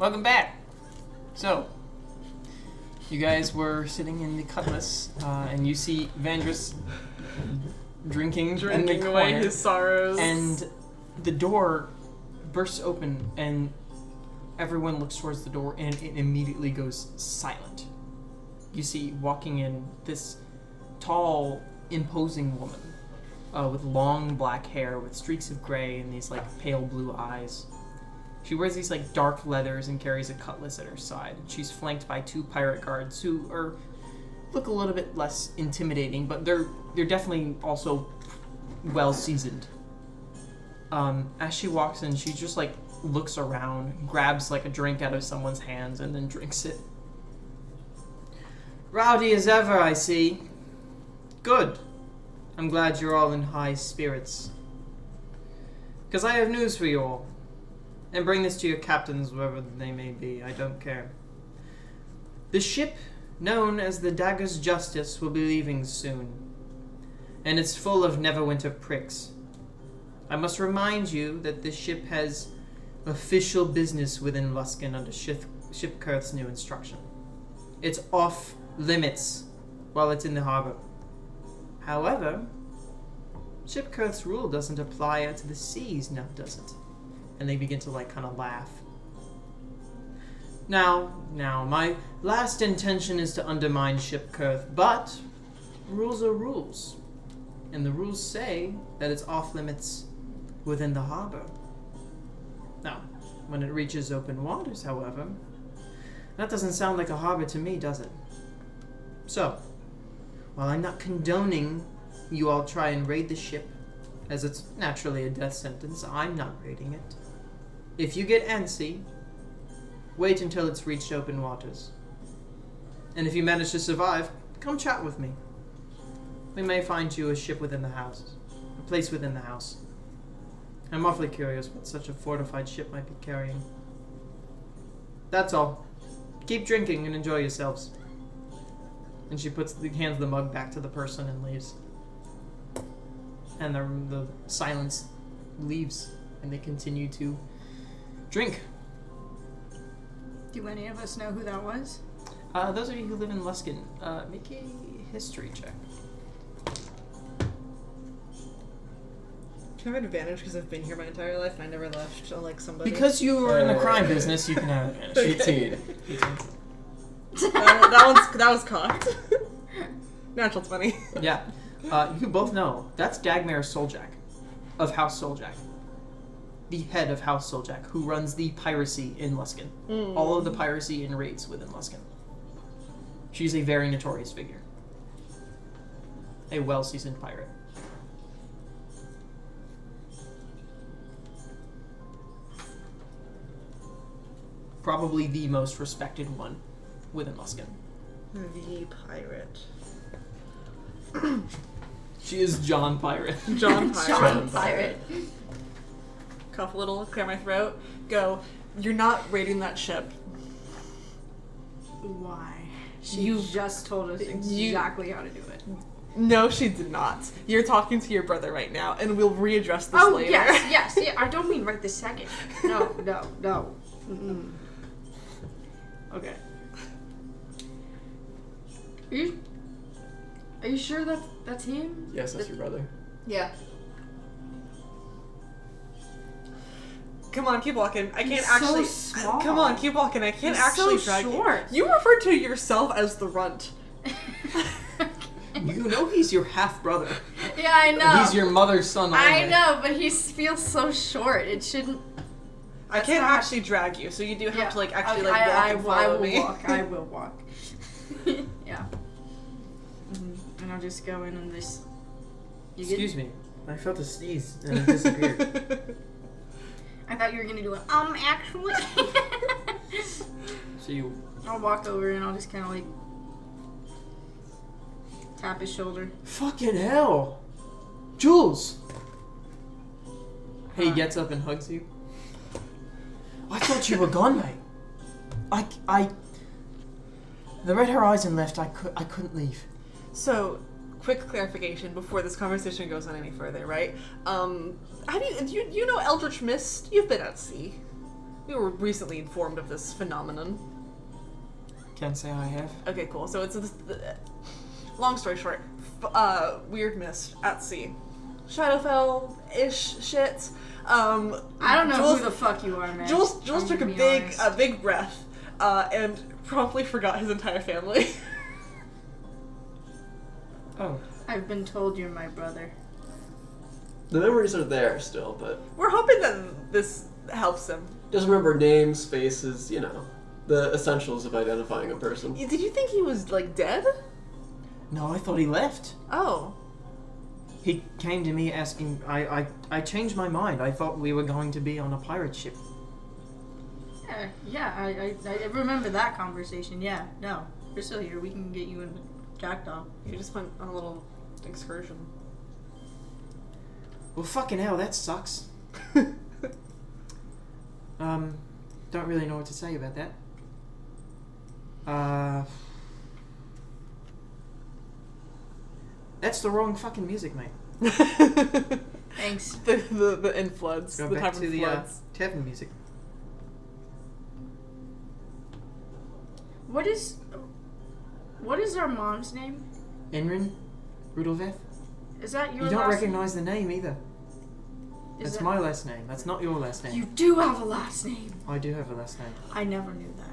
Welcome back. So, you guys were sitting in the Cutlass, and you see Vandris drinking in the away corner, his sorrows. and the door bursts open, and everyone looks towards the door, and it immediately goes silent. You see walking in this tall, imposing woman with long black hair, with streaks of gray and these like pale blue eyes. She wears these like dark leathers and carries a cutlass at her side. She's flanked by 2 pirate guards who look a little bit less intimidating, but they're definitely also well seasoned. As she walks in, she just like looks around, grabs like a drink out of someone's hands, and then drinks it. Rowdy as ever, I see. Good. I'm glad you're all in high spirits. 'Cause I have news for you all. And bring this to your captains, wherever they may be. I don't care. The ship, known as the Dagger's Justice, will be leaving soon. And it's full of Neverwinter pricks. I must remind you that this ship has official business within Luskan under Shipkurth's new instruction. It's off limits while it's in the harbor. However, Shipkurth's rule doesn't apply out to the seas, now does it? And they begin to like kind of laugh. Now, my last intention is to undermine Shipkurth, but rules are rules. And the rules say that it's off limits within the harbor. Now, when it reaches open waters, however, that doesn't sound like a harbor to me, does it? So, while I'm not condoning you all try and raid the ship, as it's naturally a death sentence, I'm not raiding it. If you get antsy, wait until it's reached open waters. And if you manage to survive, come chat with me. We may find you a ship within the house, a place within the house. I'm awfully curious what such a fortified ship might be carrying. That's all. Keep drinking and enjoy yourselves. And she hands the mug back to the person and leaves. And the silence leaves, and they continue to drink. Do any of us know who that was? Those of you who live in Luskan, make a history check. Can I have advantage because I've been here my entire life and I never left unlike somebody? Because you were in the crime business, you can have advantage. 18. that was cocked. Natural 20. Yeah. You both know, that's Dagmar Soljak, of House Soljak. The head of House Soljak, who runs the piracy in Luskan. All of the piracy and raids within Luskan. She's a very notorious figure. A well-seasoned pirate. Probably the most respected one within Luskan. The pirate. She is John Pirate. John Pirate. John Pirate. Cough a little, clear my throat. Go. You're not raiding that ship. Why? You just told us exactly how to do it. No, she did not. You're talking to your brother right now, and we'll readdress this later. Yes. Yeah, I don't mean right this second. No. Mm-mm. Okay. Are you sure that's him? Yes, that's your brother. Yeah. Come on, keep walking. I can't He's actually. so small. Come on, keep walking. I can't He's actually so drag short. you. You refer to yourself as the runt. You know he's your half-brother. Yeah, I know. He's your mother's son. I know, but he feels so short. It shouldn't. I can't actually drag you, so you do have to walk and follow me. I will walk. Yeah. Mm-hmm. And I'll just go in and this. Excuse me. I felt a sneeze and it disappeared. I thought you were gonna do it. Actually. So you. I'll walk over and I'll just kind of like tap his shoulder. Fucking hell, Jules. He gets up and hugs you. I thought you were gone, mate. The Red Horizon left. I couldn't leave. So, quick clarification before this conversation goes on any further, right? Have you know Eldritch Mist? You've been at sea. We were recently informed of this phenomenon. Can't say I have. Okay, cool. So it's long story short, weird mist at sea, Shadowfell-ish shit. I don't know who the fuck you are, man. Jules took a honest. big breath, and promptly forgot his entire family. Oh. I've been told you're my brother. The memories are there still, but We're hoping that this helps him. just remember names, faces, you know, the essentials of identifying a person. Did you think he was, like, dead? No, I thought he left. Oh. He came to me asking. I changed my mind. I thought we were going to be on a pirate ship. Yeah, I remember that conversation. Yeah, no, we're still here. We can get you in Jackdaw. You just went on a little excursion. Well, fucking hell, that sucks. Don't really know what to say about that. That's the wrong fucking music, mate. Thanks. The infloods. Go the back tavern to the floods. tavern music. What is our mom's name? Enrin? Rudolveth? Is that your You don't last recognize the name either. name? Is That's that- my last name. That's not your last name. You do have a last name. I do have a last name. I never knew that.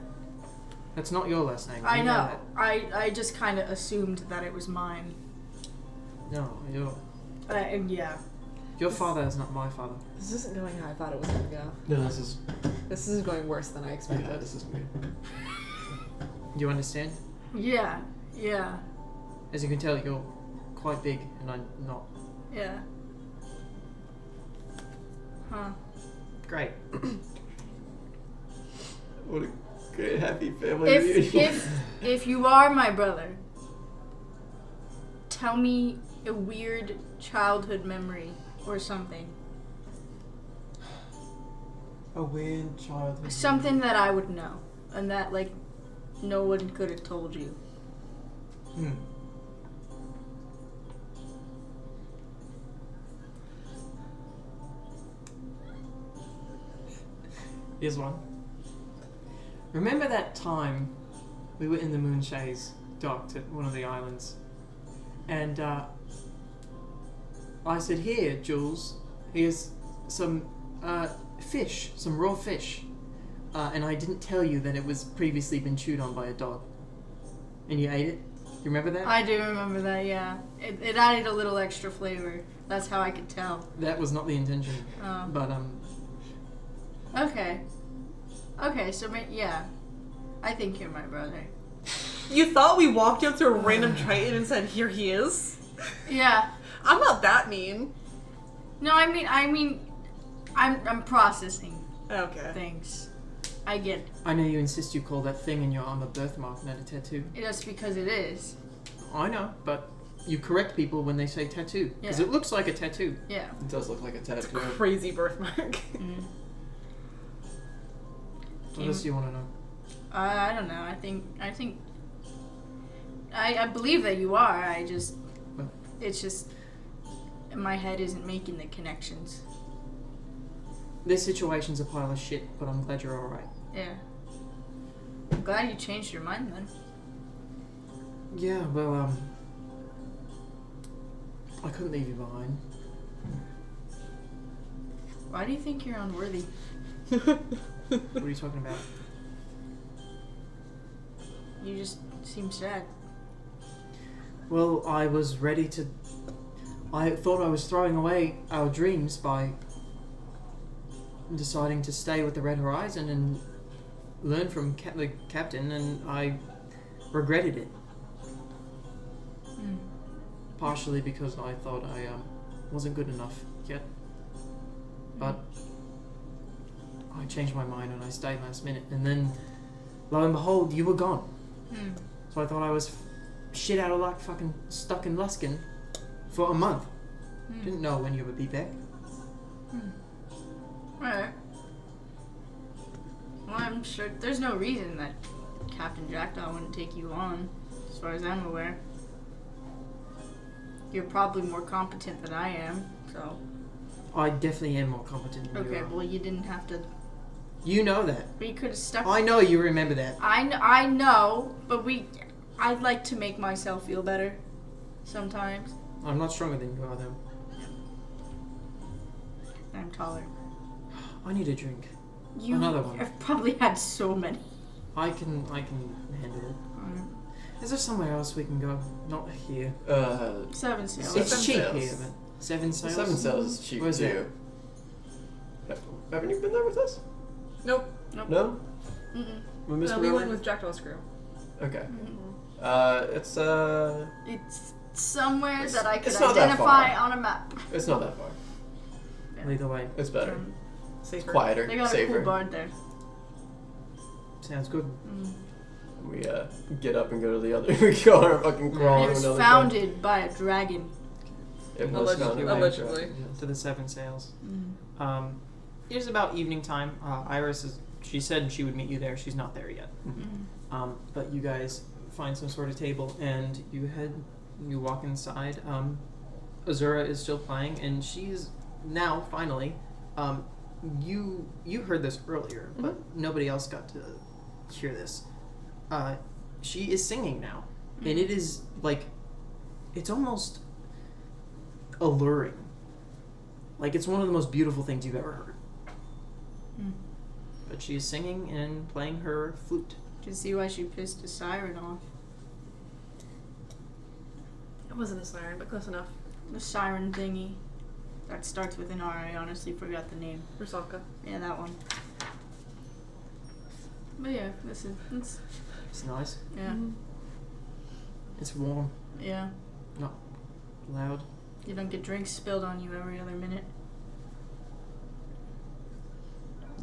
That's not your last name. I You know. that. I just kind of assumed that it was mine. No, And yeah. your father is not my father. This isn't going how I thought it was going to go. No, this is This is going worse than I expected. yeah, this is me. Do you understand? Yeah. Yeah. As you can tell, you're quite big, and I'm not. Yeah. Huh. Great. What a great happy family If reunion. if you are my brother, tell me a weird childhood memory or something. A weird childhood. Something that I would know, and that like no one could have told you. Here's one. Remember that time we were in the Moonshays docked at one of the islands, and I said, "Here, Jules, here's some fish, some raw fish," and I didn't tell you that it was previously been chewed on by a dog, and you ate it. You remember that? I do remember that. Yeah, it added a little extra flavor. That's how I could tell. That was not the intention, but Okay. Okay, so yeah, I think you're my brother. You thought we walked up to a random Triton and said, "Here he is"? Yeah. I'm not that mean. No, I mean, I'm processing Okay. things. I get I know you insist you call that thing in your arm a birthmark, not a tattoo. it. That's because it is. I know, but you correct people when they say tattoo, because Yeah. it looks like a tattoo. Yeah. It does look like a tattoo. Crazy birthmark. Mm. What else do you want to know? I don't know. I think I believe that you are. Well. It's just my head isn't making the connections. This situation's a pile of shit, but I'm glad you're alright. Yeah. I'm glad you changed your mind then. Yeah, well, I couldn't leave you behind. Why do you think you're unworthy? What are you talking about? You just seem sad. Well, I was ready to... I thought I was throwing away our dreams by deciding to stay with the Red Horizon and learn from the captain, and I regretted it. Mm. Partially because I thought I wasn't good enough yet. But I changed my mind and I stayed last minute, and then lo and behold, you were gone. Mm. So I thought I was shit out of luck, fucking stuck in Luskan for a month. Mm. Didn't know when you would be back. Alright. Well, I'm sure there's no reason that Captain Jackdaw wouldn't take you on, as far as I'm aware. You're probably more competent than I am, so... I definitely am more competent than you Okay, are. well, you didn't have to You know that. We could have stuck. I know you remember that. I know, but I'd like to make myself feel better. Sometimes. I'm not stronger than you are, though. I'm taller. I need a drink. You Another one. have probably had so many. I can handle it. Alright. Is there somewhere else we can go? Not here. 7 sails. Seven It's cheap sails. here, but 7 sails. 7 sails is cheap Where's too. Haven't you been there with us? Nope. No? Mm-mm. We No, we went with Jackdaw's crew. Okay. Mm-mm. It's It's somewhere that I could it's not that identify far. on a map. it's not that far. Lead the way. It's better. Safer. Quieter. They got safer. a cool bard there. Sounds good. Mm. We get up and go to the other. We go on our fucking crawl. It to was another founded by a dragon. bed. It was founded by a Allegedly. dragon, To the 7 sails. Mm. It is about evening time. Iris she said she would meet you there. She's not there yet. Mm. But you guys find some sort of table and you walk inside. Azura is still playing and she's now finally, you heard this earlier, but nobody else got to hear this. She is singing now, and it is like, it's almost alluring. Like it's one of the most beautiful things you've ever heard. Mm. But she's singing and playing her flute. To see why she pissed a siren off. It wasn't a siren, but close enough. The siren thingy. That starts with an R. I honestly forgot the name. Rusalka. Yeah, that one. But yeah, it's It's nice. yeah, It's warm, yeah. not loud. You don't get drinks spilled on you every other minute.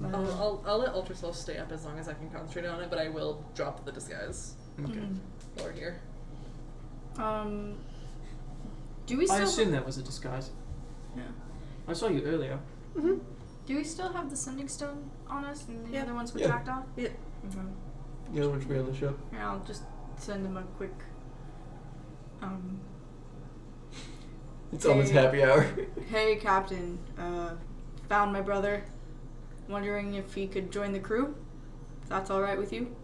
I'll let Ultrasoul stay up as long as I can concentrate on it, but I will drop the disguise Okay. while we're here. Do we I still assume that was a disguise. Yeah. I saw you earlier. do we still have the sending stone on us and the Yeah. other ones were Yeah. jacked off? Yeah. Okay. You know which way on the ship? Yeah, I'll just send him a quick It's almost happy hour. hey Captain, found my brother. Wondering if he could join the crew? If that's alright with you?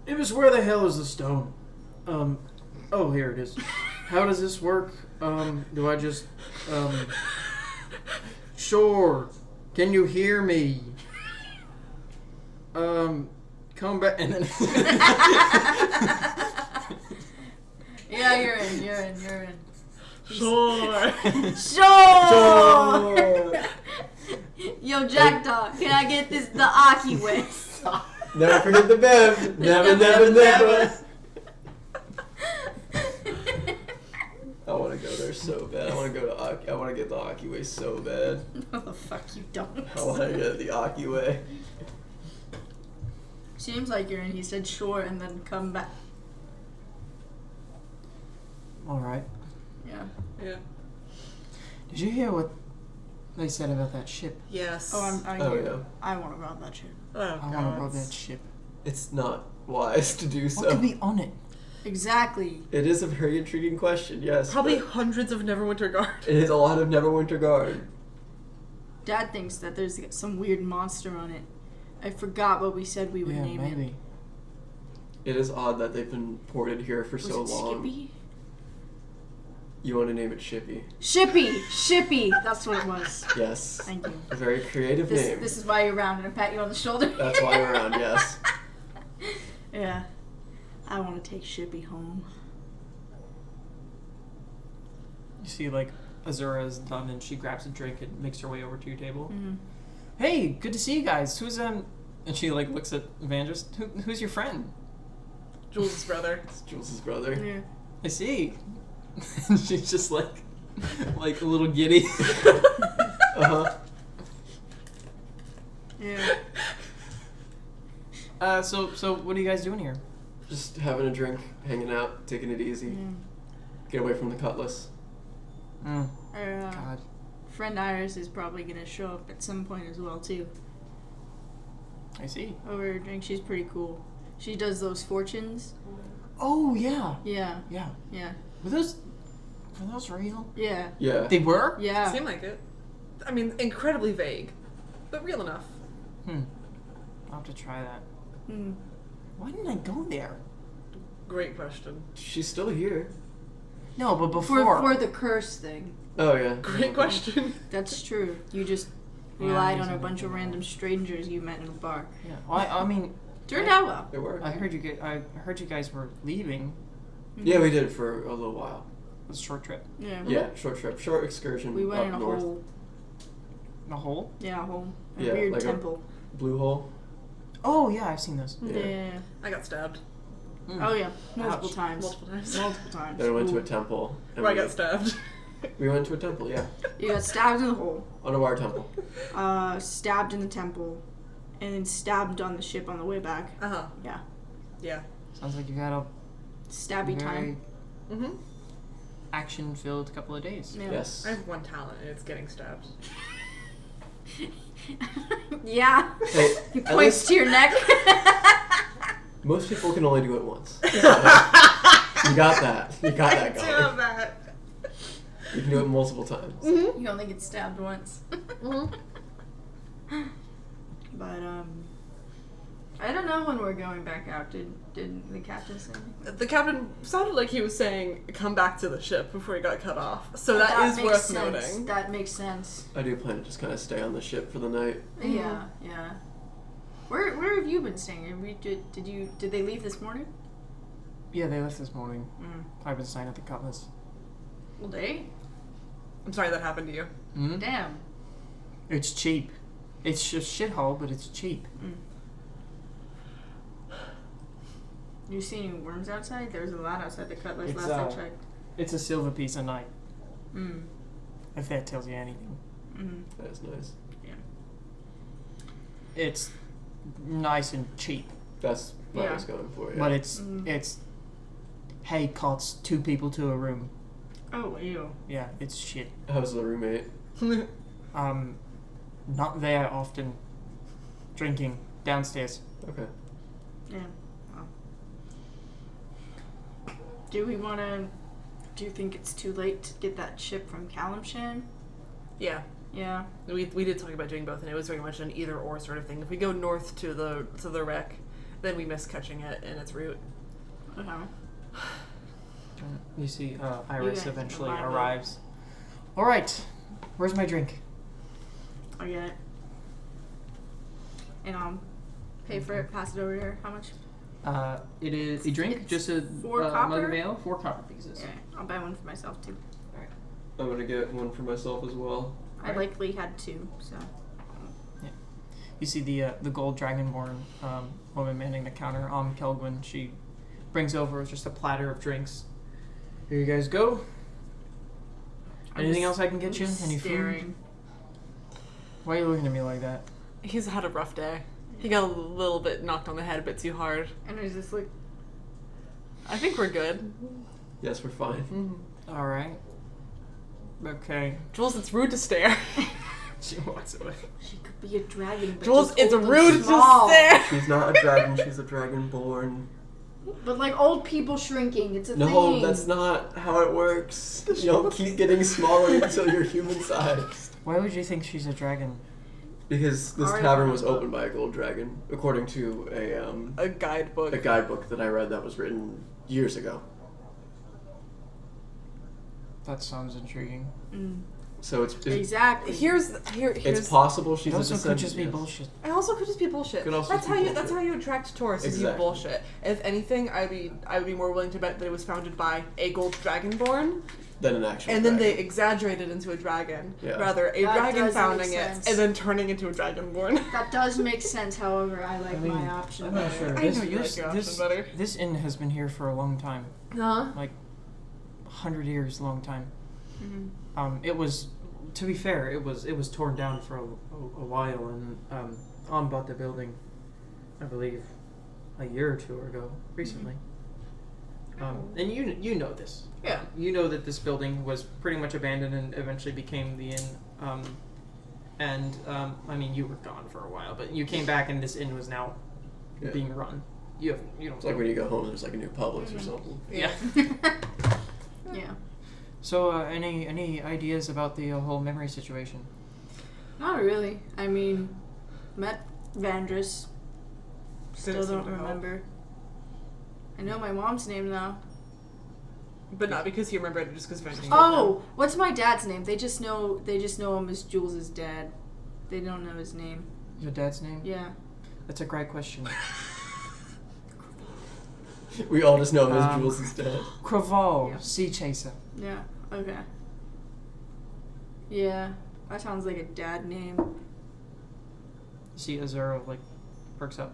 It was where the hell is the stone? Oh, here it is. How does this work? Do I just, sure. Can you hear me? Come back, and then... Yeah, you're in. Sure. Sure! Yo, Jackdaw, can I get this the Aki way? Never forget the Bev. Never. I want to go there so bad. I want to go to Aki. I want to get the Aki way so bad. No, the fuck you don't. I want to get the Aki way. Seems like you're in. He said sure and then come back. Alright. Yeah. Yeah. Did you hear what they said about that ship? Yes. I Oh, hear. yeah. I want to rob that shit. Oh, I want to God. rob that ship. It's not wise to do so. What could be on it? Exactly. It is a very intriguing question, yes. Probably but hundreds of Neverwinter Guard. it is a lot of Neverwinter Guard. Dad thinks that there's some weird monster on it. I forgot what we said we would Yeah, name maybe. it. It is odd that they've been ported here for Was so it long. Skippy? You want to name it Shippy? Shippy! That's what it was. Yes. Thank you. A very creative name. This is why you're around and I pat you on the shoulder. That's why you're around, yes. Yeah. I want to take Shippy home. You see, like, Azura is done and she grabs a drink and makes her way over to your table. Mm. Hey, good to see you guys. Who's, And she, like, looks at Evangelist. Who's your friend? Jules' brother. It's Jules' brother. Yeah. I see. And she's just, like a little giddy. Uh-huh. Yeah. So what are you guys doing here? Just having a drink, hanging out, taking it easy. Yeah. Get away from the cutlass. Our God. friend Iris is probably going to show up at some point as well, too. I see. Over a drink. She's pretty cool. She does those fortunes. Oh, yeah. Yeah. Yeah. Yeah. Were those real? Yeah. Yeah. They were? Yeah. Seemed like it. I mean, incredibly vague, but real enough. I'll have to try that. Hmm. Why didn't I go there? Great question. She's still here. No, but before. For the curse thing. Oh yeah. Great question. That's true. You just Yeah, relied on using a bunch of random strangers you met in a bar. Yeah. Well, I mean, Turned out well. It worked. I heard you guys were leaving. Yeah, we did it for a little while. It was a short trip. Yeah. Yeah, short trip, short excursion. We went up in a north. hole. A hole? Yeah, a hole. A Yeah, weird like a- temple. Blue hole. Oh yeah, I've seen those. Yeah. I got stabbed. Oh yeah, multiple Ouch. times. Multiple times. Multiple times. Then we went to a Ooh. temple. and Where I we- got stabbed. We went to a temple, yeah. You got stabbed in the hole. Underwater temple. Stabbed in the temple, and then stabbed on the ship on the way back. Uh-huh. Yeah. Yeah. Sounds like you had a Stabby very time. Mm-hmm. action-filled couple of days. Yeah. Yes. I have one talent, and it's getting stabbed. Yeah. Hey, He at points least to your neck. most people can only do it once. So, you got that. You got that I do going. have that. You can do it multiple times. You only get stabbed once. Mm-hmm. But I don't know when we're going back out. Did the captain say anything? The captain sounded like he was saying, "Come back to the ship" before he got cut off. So that is makes worth sense. noting. That makes sense. I do plan to just kind of stay on the ship for the night. Yeah, yeah. Where have you been staying? Did they leave this morning? Yeah, they left this morning. Mm. I've been staying at the Cutlass. Well, they. I'm sorry that happened to you. Mm? Damn. It's cheap. It's just shithole, but it's cheap. You see any worms outside? There was a lot outside the Cutlass It's, last I checked. It's a silver piece a night, Mm. if that tells you anything. Mm. That is nice. It's nice and cheap, That's what I Yeah. was going for, yeah. but it's hey, costs 2 people to a room. Oh, ew. Yeah, it's shit. How's the roommate? Not there often. Drinking downstairs. Okay. Yeah. Well. Do we want to... Do you think it's too late to get that ship from Kalimshan? Yeah. Yeah. We did talk about doing both, and it was very much an either or sort of thing. If we go north to the wreck, then we miss catching it in its route. Uh-huh. You see, You Iris guys eventually arrive. arrives. All right, where's my drink? I get it. And pay for it, pass it over to her. How much? It is a drink, It's just a 4 mug copper? of ale, 4 copper pieces. Yeah, I'll buy one for myself too. I'm gonna get one for myself as well. I likely had 2, so. You see the gold dragonborn woman manning the counter, Kelgwyn. She brings over just a platter of drinks. Here you guys go. Anything else I can get you? Any food? Staring. Why are you looking at me like that? He's had a rough day. He got a little bit knocked on the head a bit too hard. And there's this like, I think we're good. Yes, we're fine. Mm-hmm. All right. Okay. Jules, it's rude to stare. She walks away. she could be a dragon, but Jules, just it's old and rude to small. stare. She's not a dragon, she's a dragonborn. But like old people shrinking, it's a No, thing. that's not how it works. You don't keep getting smaller until you're human sized. Why would you think she's a dragon? Because this Alright, tavern fine. was opened by a gold dragon, according to A guidebook. a guidebook that I read that was written years ago. That sounds intriguing. Mm. So it's Exactly. Here's it's possible she's It a also descendant. could just be yes. bullshit. It also could just be bullshit. Could also That's be how you. bullshit. That's how you attract tourists. Is you Exactly. bullshit. If anything, I would be more willing to bet that it was founded by a gold dragonborn, Then an actual and then they dragon. exaggerated into a dragon. Yeah. Rather, a That dragon does founding make it sense. and then turning into a dragonborn. That does make sense, however, I like I mean, my option I'm not better. sure. I This, know you this, like your this, option better. this inn has been here for a long time. Huh? Like, 100 years, long time. Mhm. It was, to be fair, it was torn down for a while, and On bought the building, I believe, a year or 2 ago, recently. And you know this. Yeah. You know that this building was pretty much abandoned and eventually became the inn. I mean, you were gone for a while, but you came back and this inn was now Yeah. being run. You don't. It's like when you go home, there's like a new Publix or something. Yeah. Yeah. So, any ideas about the whole memory situation? Not really. I mean, met Vandris. Still Didn't seem don't to help. remember. I know my mom's name though. But not because you remember it, just because Vengeance. Oh, what's my dad's name? They just know him as Jules' dad. They don't know his name. Your dad's name? Yeah. That's a great question. We all just know him as Jules' dad. Craval, Yeah. Sea Chaser. Yeah. Okay. Yeah, that sounds like a dad name. See Azura like perks up.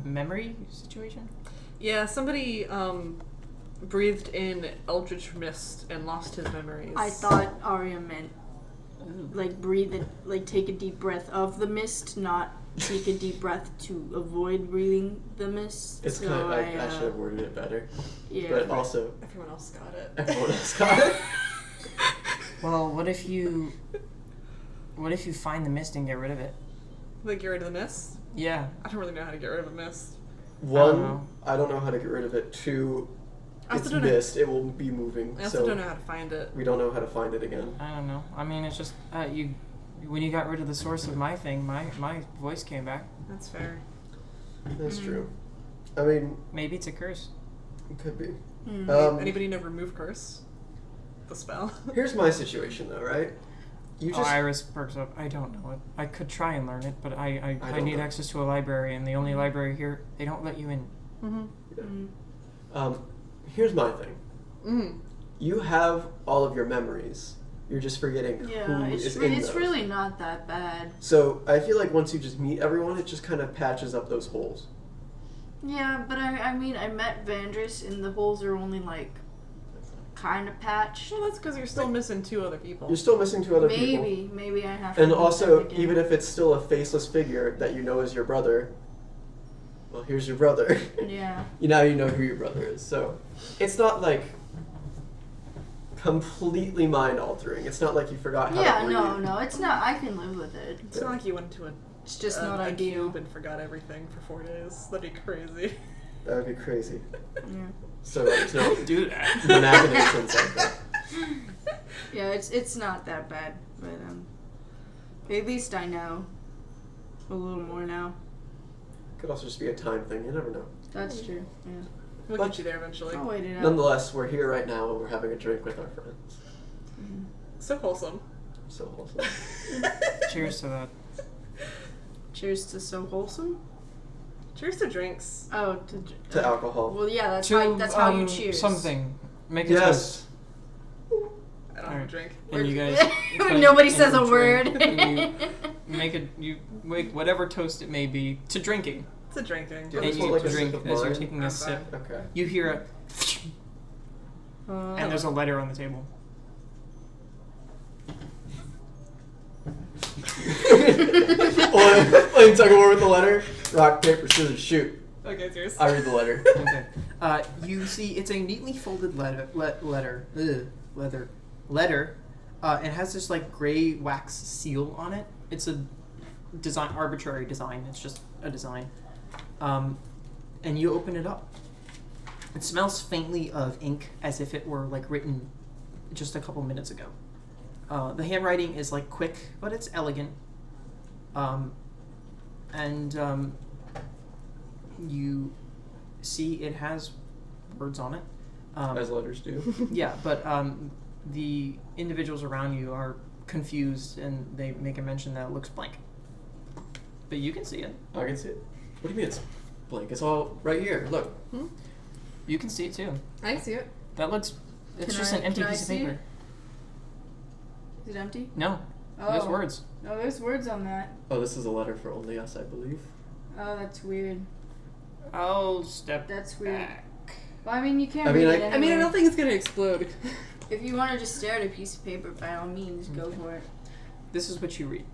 Memory situation? Yeah, somebody breathed in eldritch mist and lost his memories. I thought Arya meant like breathe it, like take a deep breath of the mist, not take a deep breath to avoid breathing the mist. It's so kind of, I should have worded it better. Yeah. But also, Everyone else got it. everyone else got it. Well, what if you find the mist and get rid of it? Like, get rid of the mist? Yeah. I don't really know how to get rid of a mist. One, I don't know how to get rid of it. Two, I also it's don't know- mist. It will be moving. I also So don't know how to find it. we don't know how to find it again. I don't know. I mean, it's just when you got rid of the source of my thing, my voice came back. That's fair. That's true. I mean, Maybe it's a curse. it could be. Anybody know Remove Curse? The spell? Here's my situation, though, right? You just Iris perks up. I don't know it. I could try and learn it, but I don't need know. access to a library, and the only library here, they don't let you in. Mm-hmm. Here's my thing. Mm. You have all of your memories. You're just forgetting Yeah, who it's is in it's those. really not that bad. So I feel like once you just meet everyone, it just kind of patches up those holes. Yeah, but I mean I met Vandris and the holes are only like kind of patched. Well, that's because you're still missing 2 other people. You're still missing 2 other people. Maybe I have to. And meet also, them again. even if it's still a faceless figure that you know is your brother, well, here's your brother. Yeah. You know who your brother is. So it's not like completely mind altering. It's not like you forgot how to breathe. No, it's not. I can live with it. It's not like you went to It's just not a ideal. cube and forgot everything for 4 days. That'd be crazy. That would be crazy. Yeah. So there's no Do that. machinations like that. Yeah, it's not that bad, but at least I know a little more now. Could also just be a time thing. You never know. That's true. Yeah. We'll But- get you there eventually. I'll wait it out. Nonetheless, we're here right now and we're having a drink with our friends. So wholesome. So wholesome. Cheers to that. Cheers to so wholesome. Cheers to drinks. Oh, To alcohol. Well, yeah, that's To, how you cheers. Something. Make a Yes. toast. I don't have a Alright. drink. And you guys. put Nobody in says a drink, word. and you make whatever toast it may be to drinking. It's a drinking. Do you And just you want, get to like, a drink sip of as you're wine? taking a sip. Okay. You hear a and there's a letter on the table. Playing tug of war with the letter. Rock, paper, scissors, shoot. Okay, it's yours. I read the letter. Okay. You see, it's a neatly folded letter. It has this like gray wax seal on it. It's a arbitrary design. It's just a design. And you open it up. It smells faintly of ink, as if it were like written just a couple minutes ago. The handwriting is like quick, but it's elegant. You see it has words on it. As letters do. Yeah, but the individuals around you are confused and they make a mention that it looks blank. But you can see it. I can see it. What do you mean it's blank? It's all right here. Look. You can see it too. I see it. That looks... It's Can just I- an empty can I piece of see paper. it? Is it empty? No, there's words. Oh, there's words on that. Oh, this is a letter for only us, I believe. Oh, that's weird. I'll step That's weird. back. Well, I mean, you can't I mean, read it I mean, I anyway. don't think it's gonna explode. If you want to just stare at a piece of paper, by all means, go for it. This is what you read.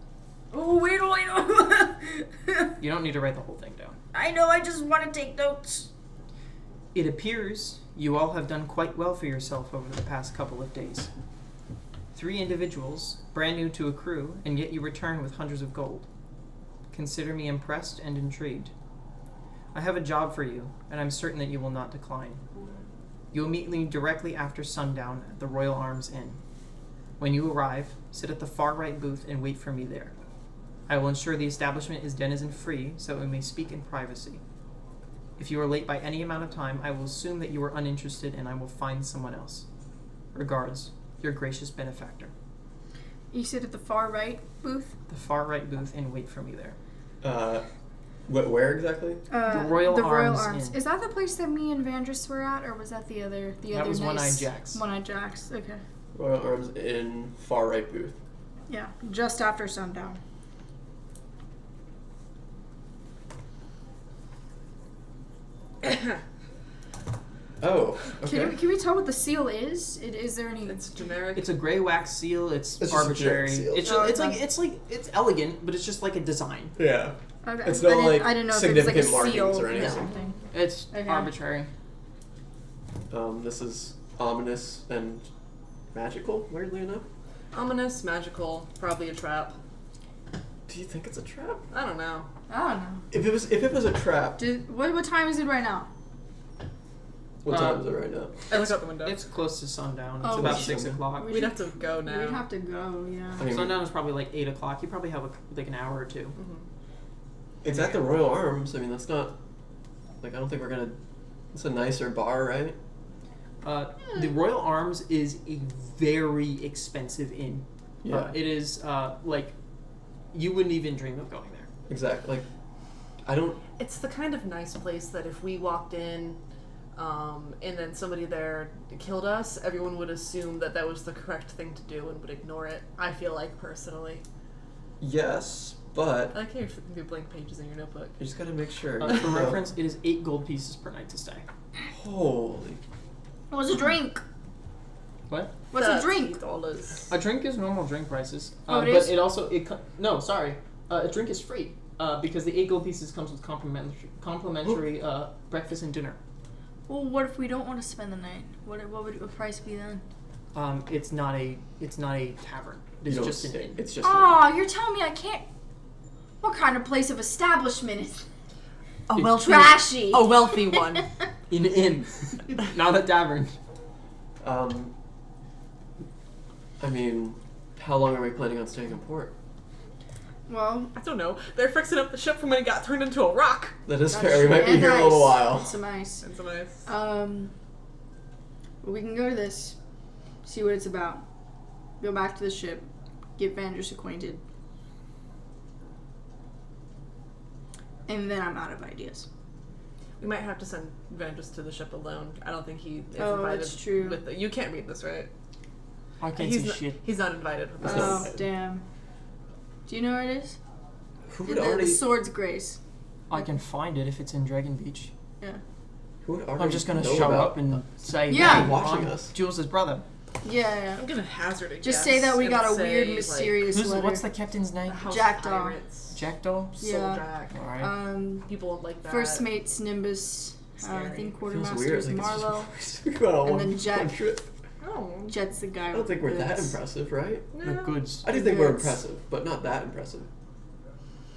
Oh, wait. You don't need to write the whole thing down. I know, I just want to take notes. It appears you all have done quite well for yourself over the past couple of days. 3 individuals, brand new to a crew, and yet you return with hundreds of gold. Consider me impressed and intrigued. I have a job for you, and I'm certain that you will not decline. You will meet me directly after sundown at the Royal Arms Inn. When you arrive, sit at the far right booth and wait for me there. I will ensure the establishment is denizen-free, so we may speak in privacy. If you are late by any amount of time, I will assume that you are uninterested and I will find someone else. Regards, your gracious benefactor. You sit at the far right booth? The far right booth and wait for me there. Where exactly? The Royal Arms Inn. Is that the place that me and Vandris were at, or was that the other? That was One-Eyed Jack's. One-Eyed Jack's. Okay. Royal Arms Inn, far right booth. Yeah, just after sundown. Oh, okay. Can we tell what the seal is? Is there any? It's generic. It's a gray wax seal. It's just arbitrary. a seal. It's elegant, but it's just like a design. Yeah. Okay. It's not like I didn't know if it was like a significant markings seal or anything. something. It's Okay. arbitrary. This is ominous and magical, weirdly enough. Ominous, magical, probably a trap. Do you think it's a trap? I don't know. I don't know. If it was a trap, What time is it right now? what time is it right now? I looked out the window. It's close to sundown. It's Oh, about we 6 o'clock. We'd have to go now. We'd have to go, yeah. I mean, Sundown is probably like 8 o'clock. You probably have like an hour or two. Mm-hmm. it's at the Royal Arms. I mean, that's not like I don't think we're gonna. It's a nicer bar, right? The Royal Arms is a very expensive inn. Yeah. It is like you wouldn't even dream of going there. Exactly. Like, I don't. It's the kind of nice place that if we walked in and then somebody there killed us, everyone would assume that that was the correct thing to do and would ignore it, I feel like, personally. Yes, but I like how you're flipping through blank pages in your notebook. you just gotta make sure. For reference, it is 8 gold pieces per night to stay. Holy. What's a drink? What? What's a drink? $30. A drink is normal drink prices. Oh, it but is? it also no, sorry. A drink is free because the 8 gold pieces comes with complimentary breakfast and dinner. Well, what if we don't want to spend the night? What would the price be then? It's not a tavern. It's You don't just an stay- inn. It's just. Oh, you're telling me I can't. What kind of place of establishment is A wealthy, trashy? a wealthy one. An inn, not a tavern. I mean, how long are we planning on staying in port? Well, I don't know. They're fixing up the ship from when it got turned into a rock. That is that's fair. We might be and here a little ice. while. Some ice. And some ice. We can go to this, see what it's about, go back to the ship, get Vandris acquainted, and then I'm out of ideas. We might have to send Vandris to the ship alone. I don't think he is Oh, invited. that's true. With you can't read this, right? I can't he's see not, shit. He's not invited with us. Oh, damn. Do you know where it is? Who The, would already? the Sword's Grace. I can find it if it's in Dragon Beach. Yeah. Who would already I'm just gonna know show about up and say, Yeah. "Hey, Watching I'm us. Jules' brother." Yeah. I'm gonna hazard a guess. Just say that we and got a say, weird, like, mysterious letter. What's the captain's name? the House Jackdaw. Pirates, Jackdaw. Yeah. Souljack. All right. People like that. First mate's Nimbus. I Scary. think Feels quartermaster weird. is Like Marlowe. it's just we went on And one, then Jack. one trip. Oh. Jet's the guy. I don't think we're that goods. impressive, right? The No. goods. I do think we're Goods. impressive, but not that impressive.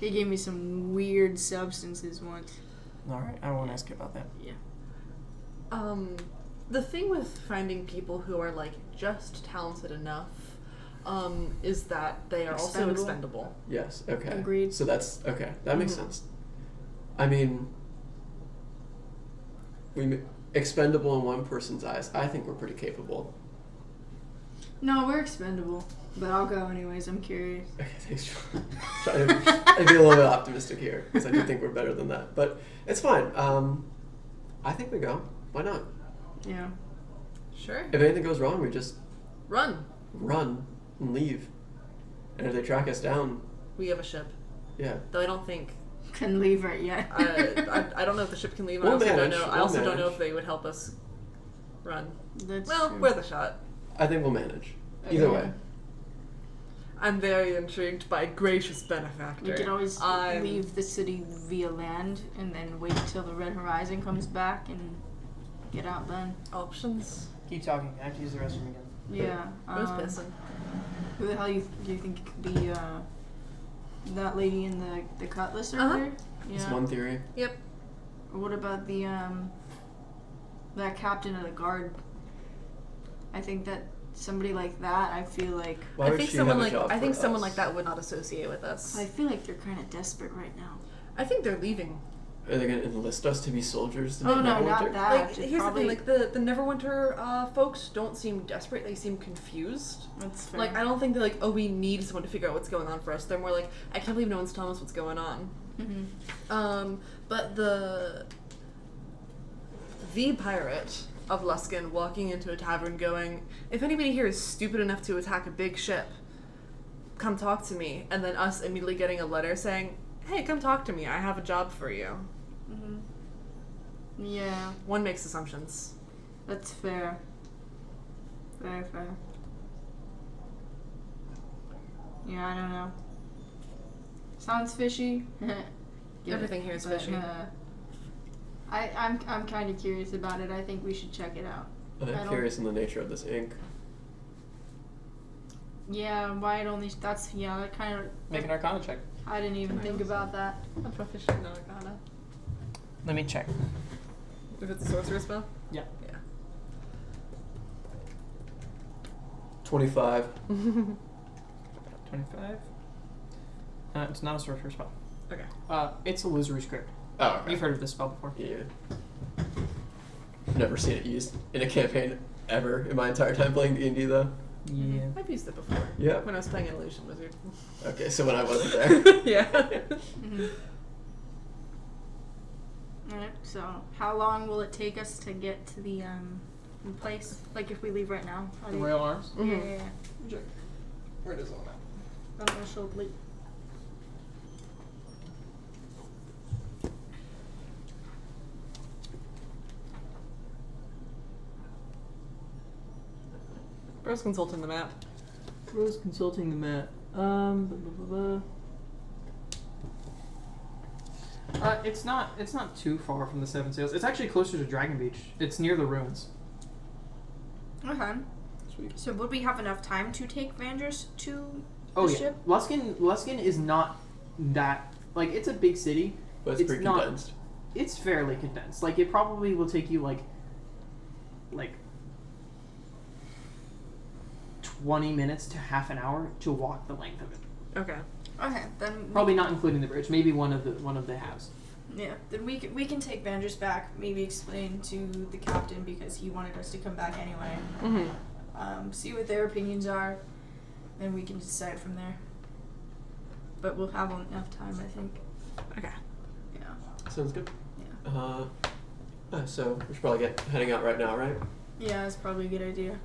He gave me some weird substances once. All right. I won't ask you about that. Yeah. The thing with finding people who are like just talented enough, is that they are also Expendable. expendable. Yes. Okay. Agreed. So that's okay. That makes Mhm. sense. I mean, expendable in one person's eyes. I think we're pretty capable. No, we're expendable. But I'll go anyways. I'm curious. Okay, thanks. Trying to be a little bit optimistic here because I do think we're better than that, but it's fine. I think we go. Why not? Yeah. Sure. If anything goes wrong, we just Run. run and leave. And if they track us down, We have a ship. yeah. Though I don't think. Couldn't leave right yet. I don't know if the ship can leave. I We'll also don't manage, know. I we'll also don't know manage. if they would help us run. That's Well, true. worth a shot. I think we'll manage. Either Okay. way. I'm very intrigued by gracious benefactor. We could always I'm- leave the city via land and then wait till the Red Horizon comes back and get out then. options. Keep talking. I have to use the restroom again. Yeah. Who's pissing? Who the hell do you think it could be? That lady in the cutlass over Uh-huh. there? It's Yeah. one theory. Yep. Or what about the that captain of the guard? I think that somebody like that, I feel like Why I would think she someone have a like job I think for someone us? like that would not associate with us. I feel like they're kind of desperate right now. I think they're leaving. Are they going to enlist us to be soldiers? Oh no, Neverwinter? not that. Like, Just here's probably, the thing, like the Neverwinter folks don't seem desperate, they seem confused. That's fair. Like, I don't think they're like, oh, we need someone to figure out what's going on for us. They're more like, I can't believe no one's telling us what's going on. Mm-hmm. But the pirate of Luskan walking into a tavern going, if anybody here is stupid enough to attack a big ship, come talk to me. And then us immediately getting a letter saying, hey, come talk to me, I have a job for you. Mm-hmm. Yeah, One makes assumptions. that's fair. Very fair. Yeah, I don't know. Sounds fishy. Get Everything here is but, fishy. I'm kind of curious about it. I think we should check it out. I I'm don't- curious in the nature of this ink. Yeah, why it only that's that kind of. Make an Arcana check. I didn't even think about that. I'm proficient in Arcana. Let me check. If it's a sorcerer's spell? Yeah. Yeah. 25. 25. It's not a sorcerer spell. Okay. It's illusory script. Oh, okay. You've heard of this spell before. Yeah. Never seen it used in a campaign ever in my entire time playing D&D though. Yeah. I've used it before. Yeah. When I was playing an illusion wizard. Okay, so when I wasn't there. Yeah. Mm-hmm. Alright, so how long will it take us to get to the place? Like if we leave right now? How The do you- Royal Arms? Yeah, yeah, yeah. Check. Where it is on that? I'm gonna show late. Bro's consulting the map. Rose consulting the map. It's not too far from the Seven Sails. It's actually closer to Dragon Beach. It's near the ruins. Okay. Sweet. So would we have enough time to take Vandris to Oh the yeah. ship? Luskan is not that like it's a big city. But it's It's pretty not- condensed. It's fairly condensed. Like it probably will take you like 20 minutes to half an hour to walk the length of it. Okay. Okay, then Probably not including the bridge. Maybe one of the halves. yeah, then we can take Vandris back. Maybe explain to the captain because he wanted us to come back anyway. Mm-hmm. See what their opinions are, then we can decide from there. But we'll have enough time, I think. Okay. Yeah. Sounds good. Yeah. So we should probably get heading out right now, right? Yeah, that's probably a good idea.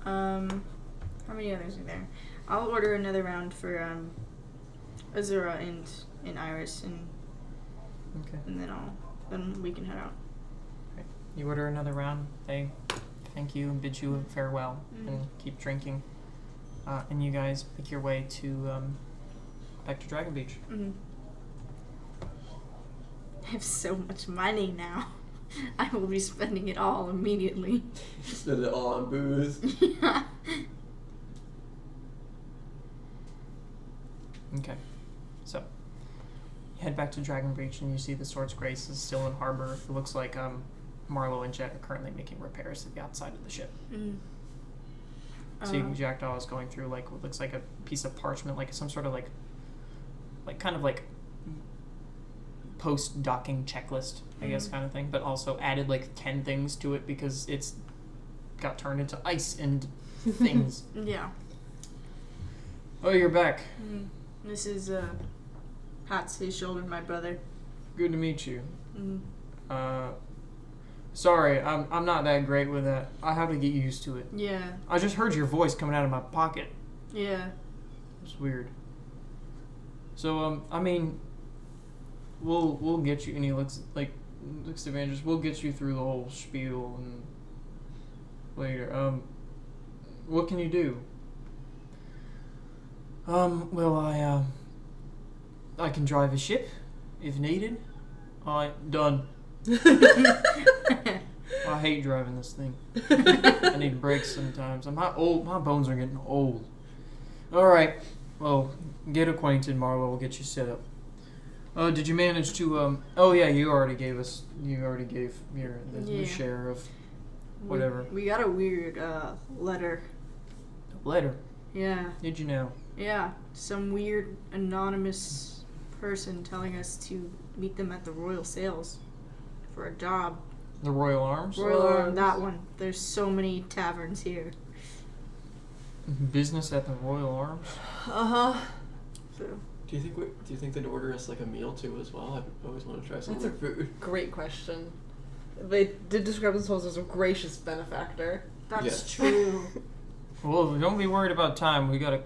How many others are there? I'll order another round for Azura and Iris, and Okay. then we can head out. You order another round. They thank you and bid you a farewell and keep drinking. And you guys make your way to back to Dragon Beach. Mm-hmm. I have so much money now. I will be spending it all immediately. Spend it all on booze. Yeah. Okay. So you head back to Dragon Beach and you see the Sword's Grace is still in harbor. It looks like Marlowe and Jet are currently making repairs to the outside of the ship. So Jackdaw is going through like what looks like a piece of parchment, like some sort of like kind of like post docking checklist, I guess, kind of thing, but also added like 10 things to it because it's got turned into ice and things. Yeah. Oh, you're back. This is pats his shoulder, my brother. Good to meet you. Sorry, I'm not that great with that. I have to get used to it. Yeah. I just heard your voice coming out of my pocket. Yeah. It's weird. So I mean, we'll get you. And he looks to Vandris. We'll get you through the whole spiel and later. What can you do? Well, I can drive a ship if needed. Done. I hate driving this thing. I need breaks sometimes. My bones are getting old. All right. Well, get acquainted, Marlo. We'll get you set up. Did you manage to? Oh yeah, you already gave your Yeah. share of whatever. We got a weird letter letter. Yeah. Did you know? Yeah. Some weird anonymous person telling us to meet them at the Royal Sales for a job. The Royal Arms? Royal Arm, that one. There's so many taverns here. Business at the Royal Arms? Uh-huh. So Do you think they'd order us like a meal too as well? I always want to try some That's of their food. Great question. They did describe themselves as a gracious benefactor. that's Yeah. true. Well, don't be worried about time. We got a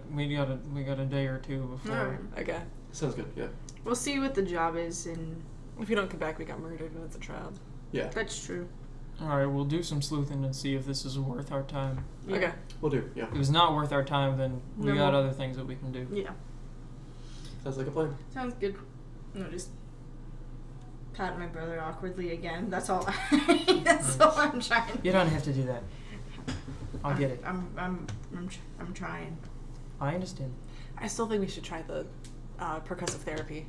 day or two before. Alright. Okay. Sounds good. Yeah. We'll see what the job is, and If you don't come back, we got murdered and it's a trap. Yeah. that's true. Alright, we'll do some sleuthing and see if this is worth our time. Yeah. Okay. We'll do. Yeah. If it's not worth our time, then we No. got other things that we can do. Yeah. Sounds like a plan. Sounds good. No, just pat my brother awkwardly again. That's all. That's all I'm trying. You don't have to do that. I'll get it. I'm trying. I understand. I still think we should try the percussive therapy.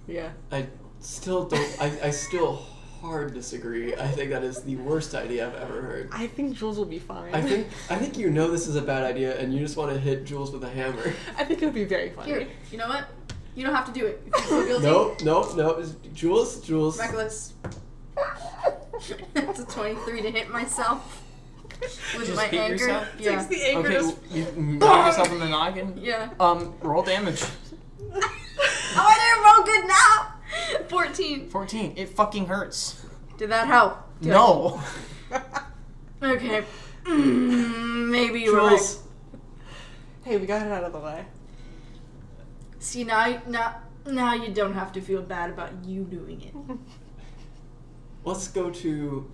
Yeah. I still don't. I still hard disagree. I think that is the worst idea I've ever heard. I think Jules will be fine. I think you know this is a bad idea and you just want to hit Jules with a hammer. I think it'll be very funny. Here, you know what? You don't have to do it. If you feel guilty. No. Jules. Reckless. It's a 23 to hit myself with Just my hit anger. yourself? Takes Yeah. the anger Okay, to... you knock yourself in the noggin? Yeah. Roll damage. Oh, I didn't roll good now. 14. 14. It fucking hurts. Did that help? No. Okay. Maybe you're right. Jules. Hey, we got it out of the way. See, now you don't have to feel bad about you doing it. Let's go to.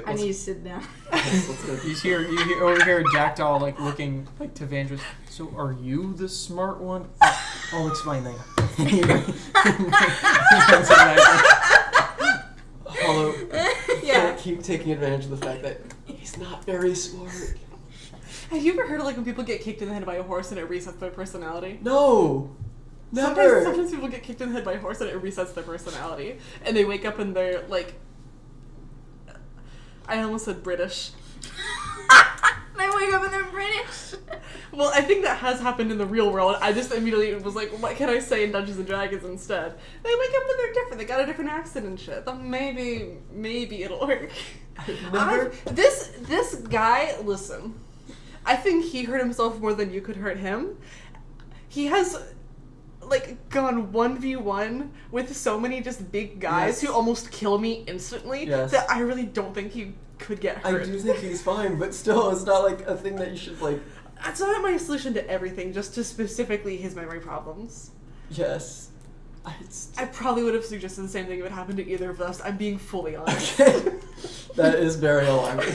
I need to sit down. Let's go. You hear over here Jackdaw like looking like to Vandross. So are you the smart one? I'll explain later. Hollow. Yeah. Keep taking advantage of the fact that he's not very smart. Have you ever heard of like when people get kicked in the head by a horse and it resets their personality? No. Never. Sometimes people get kicked in the head by a horse and it resets their personality. And they wake up and they're like... I almost said British. I wake up and they're British. Well, I think that has happened in the real world. I just immediately was like, what can I say in Dungeons & Dragons instead? They wake up and they're different. They got a different accent and shit. Then maybe it'll work. Never. This guy, listen. I think he hurt himself more than you could hurt him. He has... like gone 1v1 with so many just big guys Yes. who almost kill me instantly Yes. that I really don't think he could get I hurt. do think he's fine, but still, it's not like a thing that you should like. That's not my solution to everything, just to specifically his memory problems. Yes. I probably would have suggested the same thing if it happened to either of us. I'm being fully honest. Okay. That is very alarming.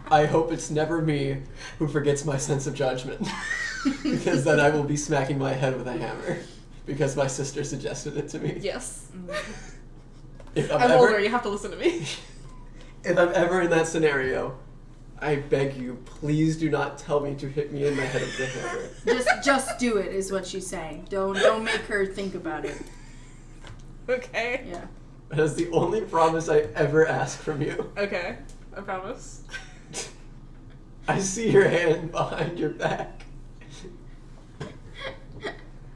I hope it's never me who forgets my sense of judgment. Because then I will be smacking my head with a hammer. Because my sister suggested it to me. Yes. If I'm older, you have to listen to me. If I'm ever in that scenario, I beg you, please do not tell me to hit me in the head with the hammer. Just do it is what she's saying. Don't make her think about it. Okay. Yeah. That is the only promise I ever ask from you. Okay. I promise. I see your hand behind your back.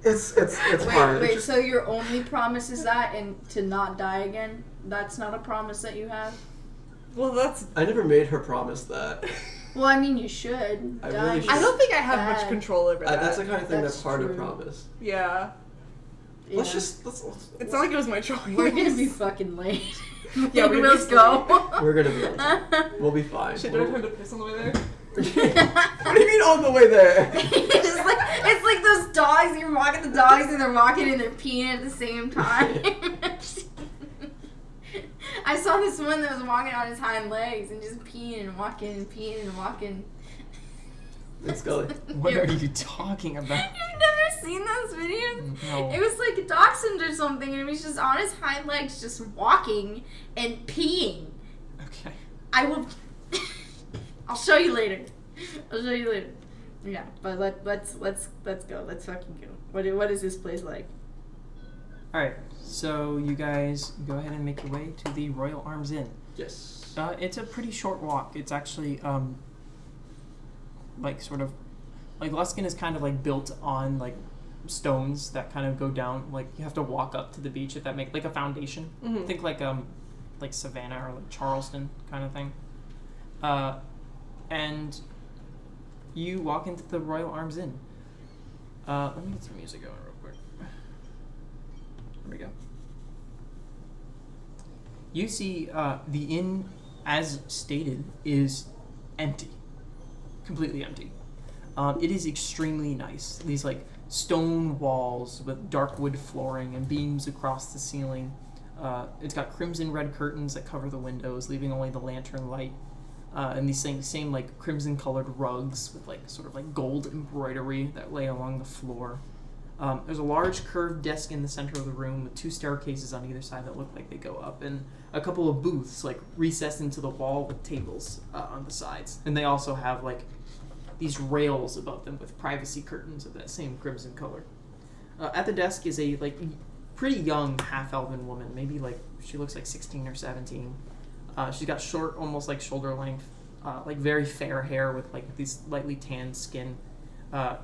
It's fine. Wait, so your only promise is that and to not die again? That's not a promise that you have? Well, that's... I never made her promise that. Well, I mean, you should. I Die really is should. I don't think I have much bad. control over that. That's the kind of thing that's That's hard to true. promise. Yeah. Let's Yeah. just It's not like it was my choice. We're gonna be fucking late. Yeah, we're Let's gonna go. We're gonna be on time. We'll be fine. Shit, did I turn to piss on the way there? What do you mean on the way there? It's like those dogs. You're walking the dogs and they're walking and they're peeing at the same time. I saw this one that was walking on his hind legs and just peeing and walking and peeing and walking. It's Scully. What are you talking about? You've never seen those videos? No. It was like a dachshund or something, and he was just on his hind legs, just walking and peeing. Okay. I will. I'll show you later. I'll show you later. Yeah, but let's go. Let's fucking go. What is this place like? All right. So you guys go ahead and make your way to the Royal Arms Inn. Yes. It's a pretty short walk. It's actually like sort of like Luskan is kind of like built on like stones that kind of go down. Like you have to walk up to the beach if that make like a foundation. Mhm. Think like Savannah or like Charleston kind of thing. And you walk into the Royal Arms Inn. Let me get some music going real quick. There we go. You see the inn, as stated, is empty. Completely empty. It is extremely nice. These like stone walls with dark wood flooring and beams across the ceiling. It's got crimson red curtains that cover the windows, leaving only the lantern light. And these same like crimson colored rugs with like sort of like gold embroidery that lay along the floor. There's a large curved desk in the center of the room with 2 staircases on either side that look like they go up, and a couple of booths like recessed into the wall with tables on the sides. And they also have like these rails above them with privacy curtains of that same crimson color. At the desk is a like pretty young half-elven woman, maybe like she looks like 16 or 17. She's got short, almost like shoulder length, like very fair hair with like these lightly tanned skin.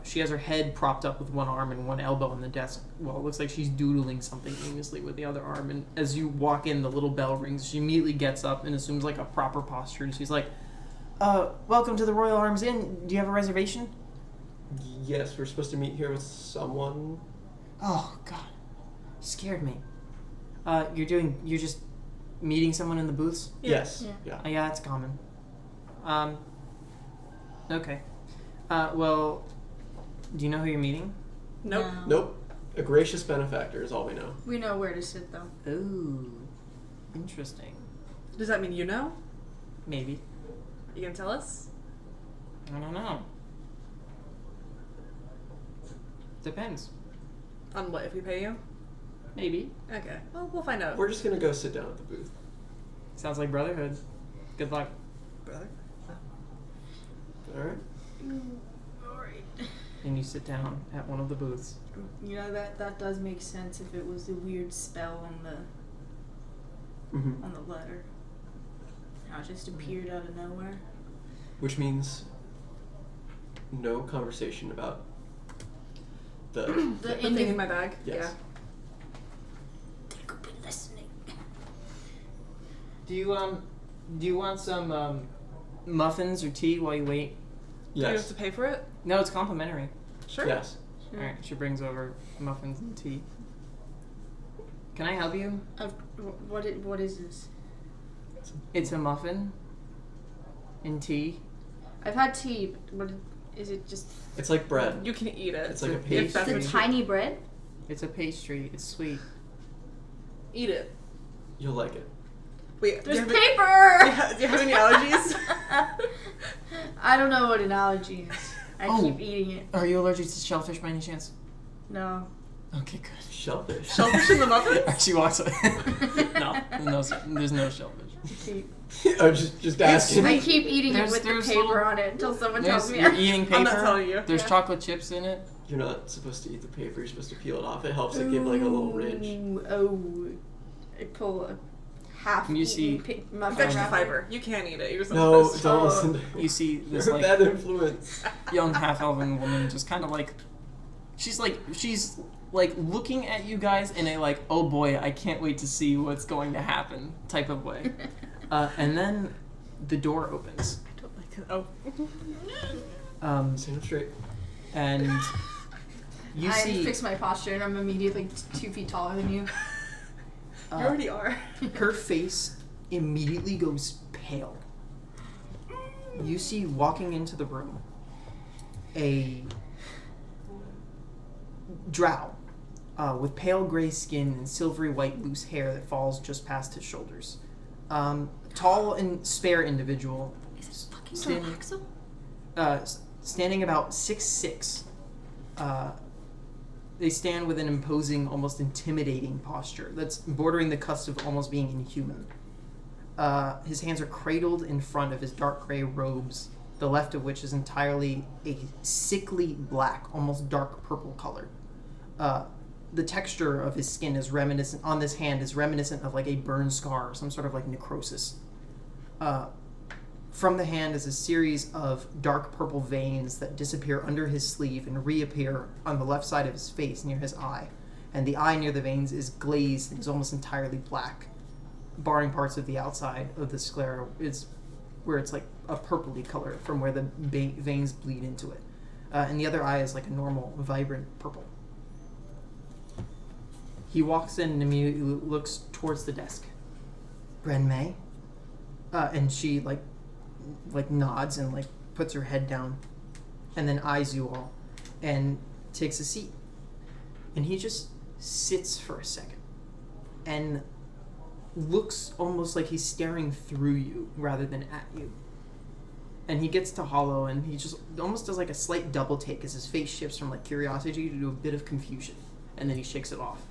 She has her head propped up with one arm and one elbow on the desk. Well, it looks like she's doodling something aimlessly with the other arm. And as you walk in, the little bell rings. She immediately gets up and assumes like a proper posture. And she's like, welcome to the Royal Arms Inn. Do you have a reservation? Yes, we're supposed to meet here with someone. Oh, God. Scared me. You're just meeting someone in the booths? Yes. Yeah. Yeah. Yeah, it's common. Okay. Well, do you know who you're meeting? Nope. No. Nope. A gracious benefactor is all we know. We know where to sit though. Ooh, interesting. Does that mean you know? Maybe. You can tell us? I don't know. Depends. On what, if we pay you? Maybe. Okay. Well, we'll find out. We're just gonna go sit down at the booth. Sounds like brotherhood. Good luck. Brother. All right. Alright. And you sit down at one of the booths. You know that does make sense if it was a weird spell on Mm-hmm. the letter. How it just appeared out of nowhere. Which means no conversation about the The The thing in my bag? Yes. They could be listening. Do you want some muffins or tea while you wait? Do you have Yes. to pay for it? No, it's complimentary. Sure. Yes. Sure. All right, she brings over muffins and tea. Can I help you? What is this? It's a muffin and tea. I've had tea, but what is it? Just It's like bread. You can eat it. It's like a If pastry. that's the what you- tiny bread? It's a pastry. It's sweet. Eat it. You'll like it. Wait, There's do paper! you have any allergies? I don't know what an allergy is. I Oh. keep eating it. Are you allergic to shellfish by any chance? No. Okay, good. Shellfish. Shellfish in the muffins? She walks away. no, there's no shellfish. Keep- Oh, just asking. I keep eating it There's- with the there's paper little- on it until someone tells me. You're eating paper. I'm not telling you. There's Yeah. chocolate chips in it. You're not supposed to eat the paper. You're supposed to peel it off. It helps it give like a little ridge. Ooh, oh. I pull a half You see- muffin It's extra wrapper. fiber. You can eat it. You're just not No, supposed to. don't Oh. listen to You see this You're a like bad influence. young half-elven woman just kind of like she's like looking at you guys in a like, oh boy, I can't wait to see what's going to happen type of way. And then the door opens. I don't like it. Oh. Stand up straight. And you I see fix my posture and I'm immediately 2 feet taller than you. You already are. her face immediately goes pale. You see walking into the room a drow with pale gray skin and silvery white loose hair that falls just past his shoulders. Tall and spare individual. Is this fucking Standing- Relaxo? Standing about 6'6". They stand with an imposing, almost intimidating posture that's bordering the cusp of almost being inhuman. His hands are cradled in front of his dark gray robes, the left of which is entirely a sickly black, almost dark purple color. The texture of his skin is reminiscent, on this hand, is reminiscent of like a burn scar, or some sort of like necrosis. From the hand is a series of dark purple veins that disappear under his sleeve and reappear on the left side of his face near his eye. And the eye near the veins is glazed and is almost entirely black, barring parts of the outside of the sclera is where it's like a purpley color from where the veins bleed into it. And the other eye is like a normal, vibrant purple. He walks in and immediately looks towards the desk. Bren May? And she like nods and like puts her head down and then eyes you all and takes a seat. And he just sits for a second and looks almost like he's staring through you rather than at you. And he gets to Hollow and he just almost does like a slight double take as his face shifts from like curiosity to a bit of confusion. And then he shakes it off.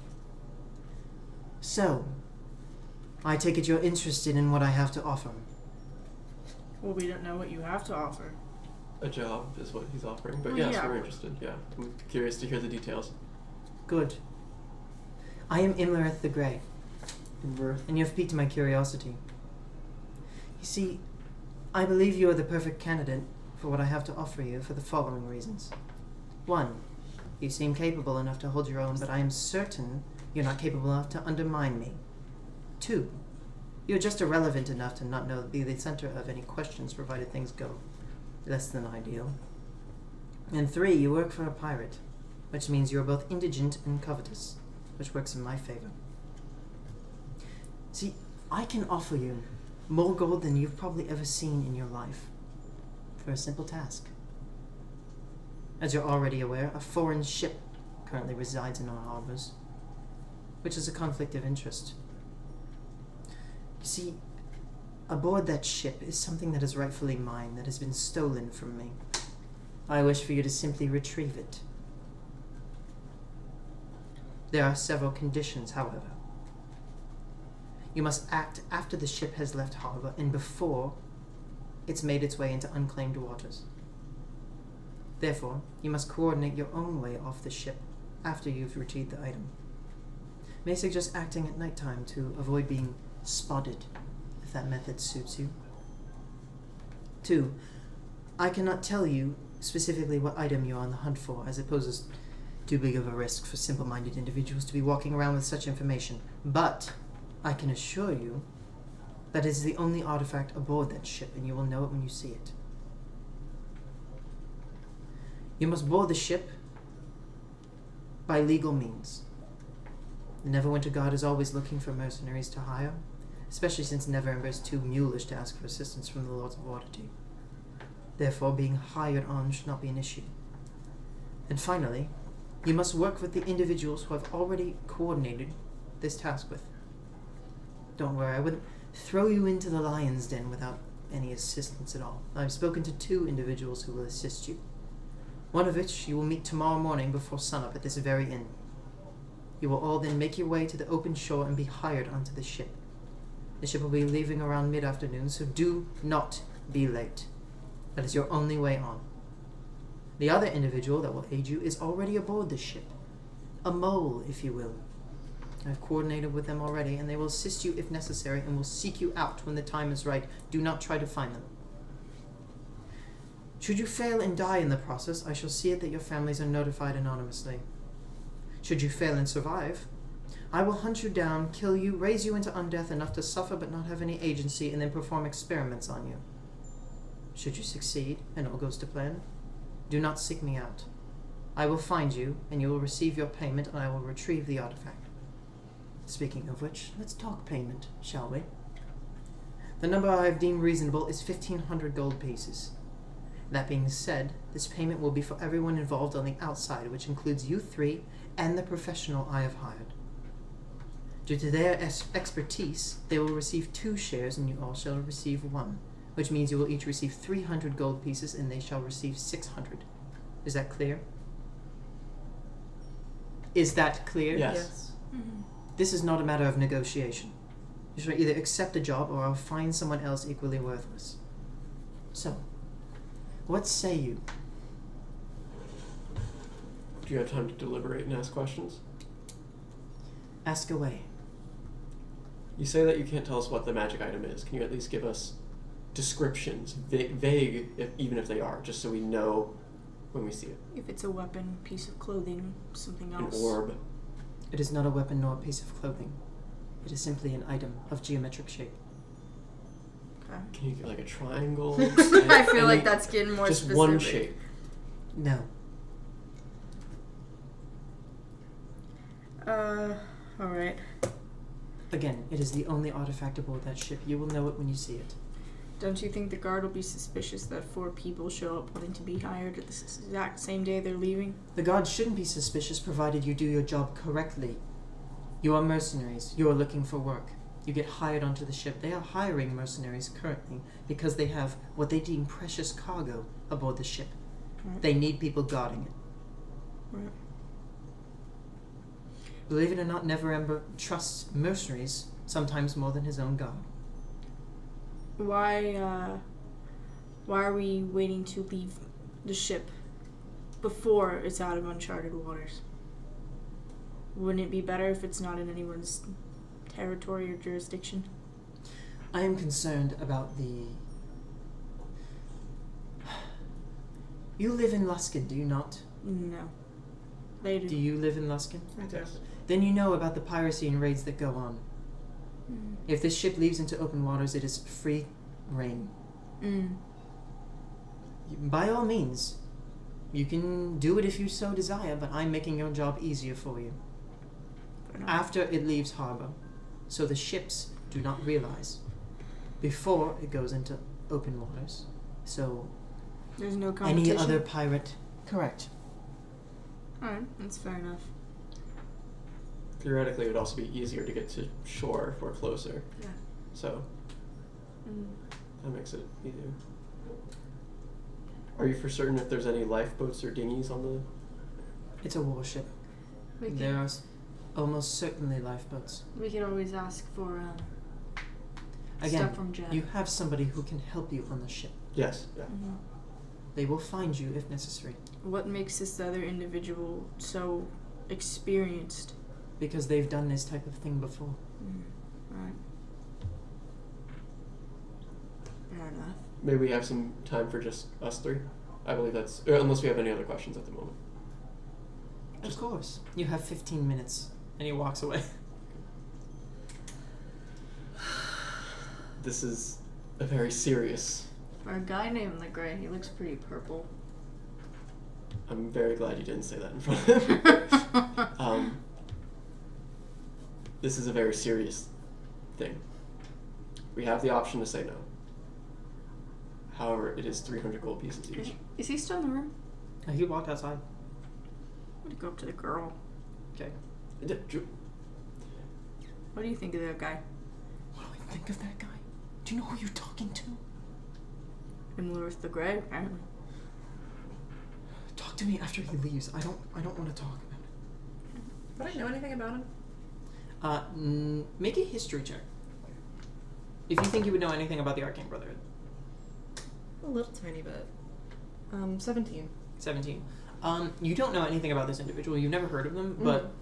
So, I take it you're interested in what I have to offer. Well, we don't know what you have to offer. A job is what he's offering, but Well, yes, yeah. we're interested. Yeah, I'm curious to hear the details. Good. I am Imlerith the Grey, and you have piqued my curiosity. You see, I believe you are the perfect candidate for what I have to offer you for the following reasons. 1, you seem capable enough to hold your own, but I am certain you're not capable enough to undermine me. 2, you're just irrelevant enough to not be the center of any questions provided things go less than ideal. And 3, you work for a pirate, which means you're both indigent and covetous, which works in my favor. See, I can offer you more gold than you've probably ever seen in your life for a simple task. As you're already aware, a foreign ship currently resides in our harbors, which is a conflict of interest. You see, aboard that ship is something that is rightfully mine that has been stolen from me. I wish for you to simply retrieve it. There are several conditions, however. You must act after the ship has left harbor and before it's made its way into unclaimed waters. Therefore, you must coordinate your own way off the ship after you've retrieved the item. May suggest acting at nighttime to avoid being spotted, if that method suits you. 2, I cannot tell you specifically what item you're on the hunt for, as it poses too big of a risk for simple-minded individuals to be walking around with such information. But I can assure you that it is the only artifact aboard that ship, and you will know it when you see it. You must board the ship by legal means. The Neverwinter Guard is always looking for mercenaries to hire, especially since Neverember is too mulish to ask for assistance from the Lords of Waterdeep. Therefore, being hired on should not be an issue. And finally, you must work with the individuals who have already coordinated this task with. Don't worry, I wouldn't throw you into the lion's den without any assistance at all. I've spoken to 2 individuals who will assist you. One of which you will meet tomorrow morning before sunup at this very inn. You will all then make your way to the open shore and be hired onto the ship. The ship will be leaving around mid-afternoon, so do not be late. That is your only way on. The other individual that will aid you is already aboard the ship. A mole, if you will. I've coordinated with them already, and they will assist you if necessary and will seek you out when the time is right. Do not try to find them. Should you fail and die in the process, I shall see it that your families are notified anonymously. Should you fail and survive, I will hunt you down, kill you, raise you into undeath enough to suffer but not have any agency, and then perform experiments on you. Should you succeed, and all goes to plan, do not seek me out. I will find you, and you will receive your payment, and I will retrieve the artifact. Speaking of which, let's talk payment, shall we? The number I have deemed reasonable is 1,500 gold pieces. That being said, this payment will be for everyone involved on the outside, which includes you 3 and the professional I have hired. Due to their expertise, they will receive 2 shares and you all shall receive 1, which means you will each receive 300 gold pieces and they shall receive 600. Is that clear? Is that clear? Yes. Mm-hmm. This is not a matter of negotiation. You shall either accept the job or I'll find someone else equally worthless. So, what say you? Do you have time to deliberate and ask questions? Ask away. You say that you can't tell us what the magic item is. Can you at least give us descriptions, vague, even if they are, just so we know when we see it. If it's a weapon, piece of clothing, something An else. orb. It is not a weapon nor a piece of clothing. It is simply an item of geometric shape. Okay. Can you get like a triangle? I feel like that's getting more just specific. one shape. No. Alright. Again, it is the only artifact aboard that ship. You will know it when you see it. Don't you think the guard will be suspicious that 4 people show up wanting to be hired at the exact same day they're leaving? The guards shouldn't be suspicious provided you do your job correctly. You are mercenaries. You are looking for work. You get hired onto the ship. They are hiring mercenaries currently because they have what they deem precious cargo aboard the ship. Right. They need people guarding it. Right. Believe it or not, Neverember trusts mercenaries sometimes more than his own guard. Why are we waiting to leave the ship before it's out of uncharted waters? Wouldn't it be better if it's not in anyone's territory or jurisdiction? I am concerned about the... You live in Luskan, do you not? No. They do. Do you live in Luskan? I do. Then you know about the piracy and raids that go on. Mm. If this ship leaves into open waters, it is free reign. Mm. By all means, you can do it if you so desire, but I'm making your job easier for you. Fair enough. After it leaves harbor, so the ships do not realize. Before it goes into open waters, so There's no competition. any other pirate... Correct. Alright, that's fair enough. Theoretically, it would also be easier to get to shore if we're closer. Yeah. So Mm. that makes it easier. Are you for certain if there's any lifeboats or dinghies on the... It's a warship. We There can, are almost certainly lifeboats. we can always ask for Again, stuff from Jen. you have somebody who can help you on the ship. Yes, yeah. Mhm. They will find you if necessary, What makes this other individual so experienced? because they've done this type of thing before. Alright. Fair enough. Maybe we have some time for just us 3. I believe that's... unless we have any other questions at the moment. Of course. You have 15 minutes. And he walks away. This is a very serious... For a guy named the Gray, he looks pretty purple. I'm very glad you didn't say that in front of him. This is a very serious thing. We have the option to say no. However, it is 300 gold pieces each. Is he still in the room? He walked outside. I'm gonna go up to the girl. Okay. What do you think of that guy? What do I think of that guy? Do you know who you're talking to? With the Gray, apparently. Talk to me after he leaves. I don't want to talk about it. Would I know anything about him? Make a history check. If you think you would know anything about the Arcane Brotherhood. A little tiny bit. 17. 17. You don't know anything about this individual. You've never heard of them, but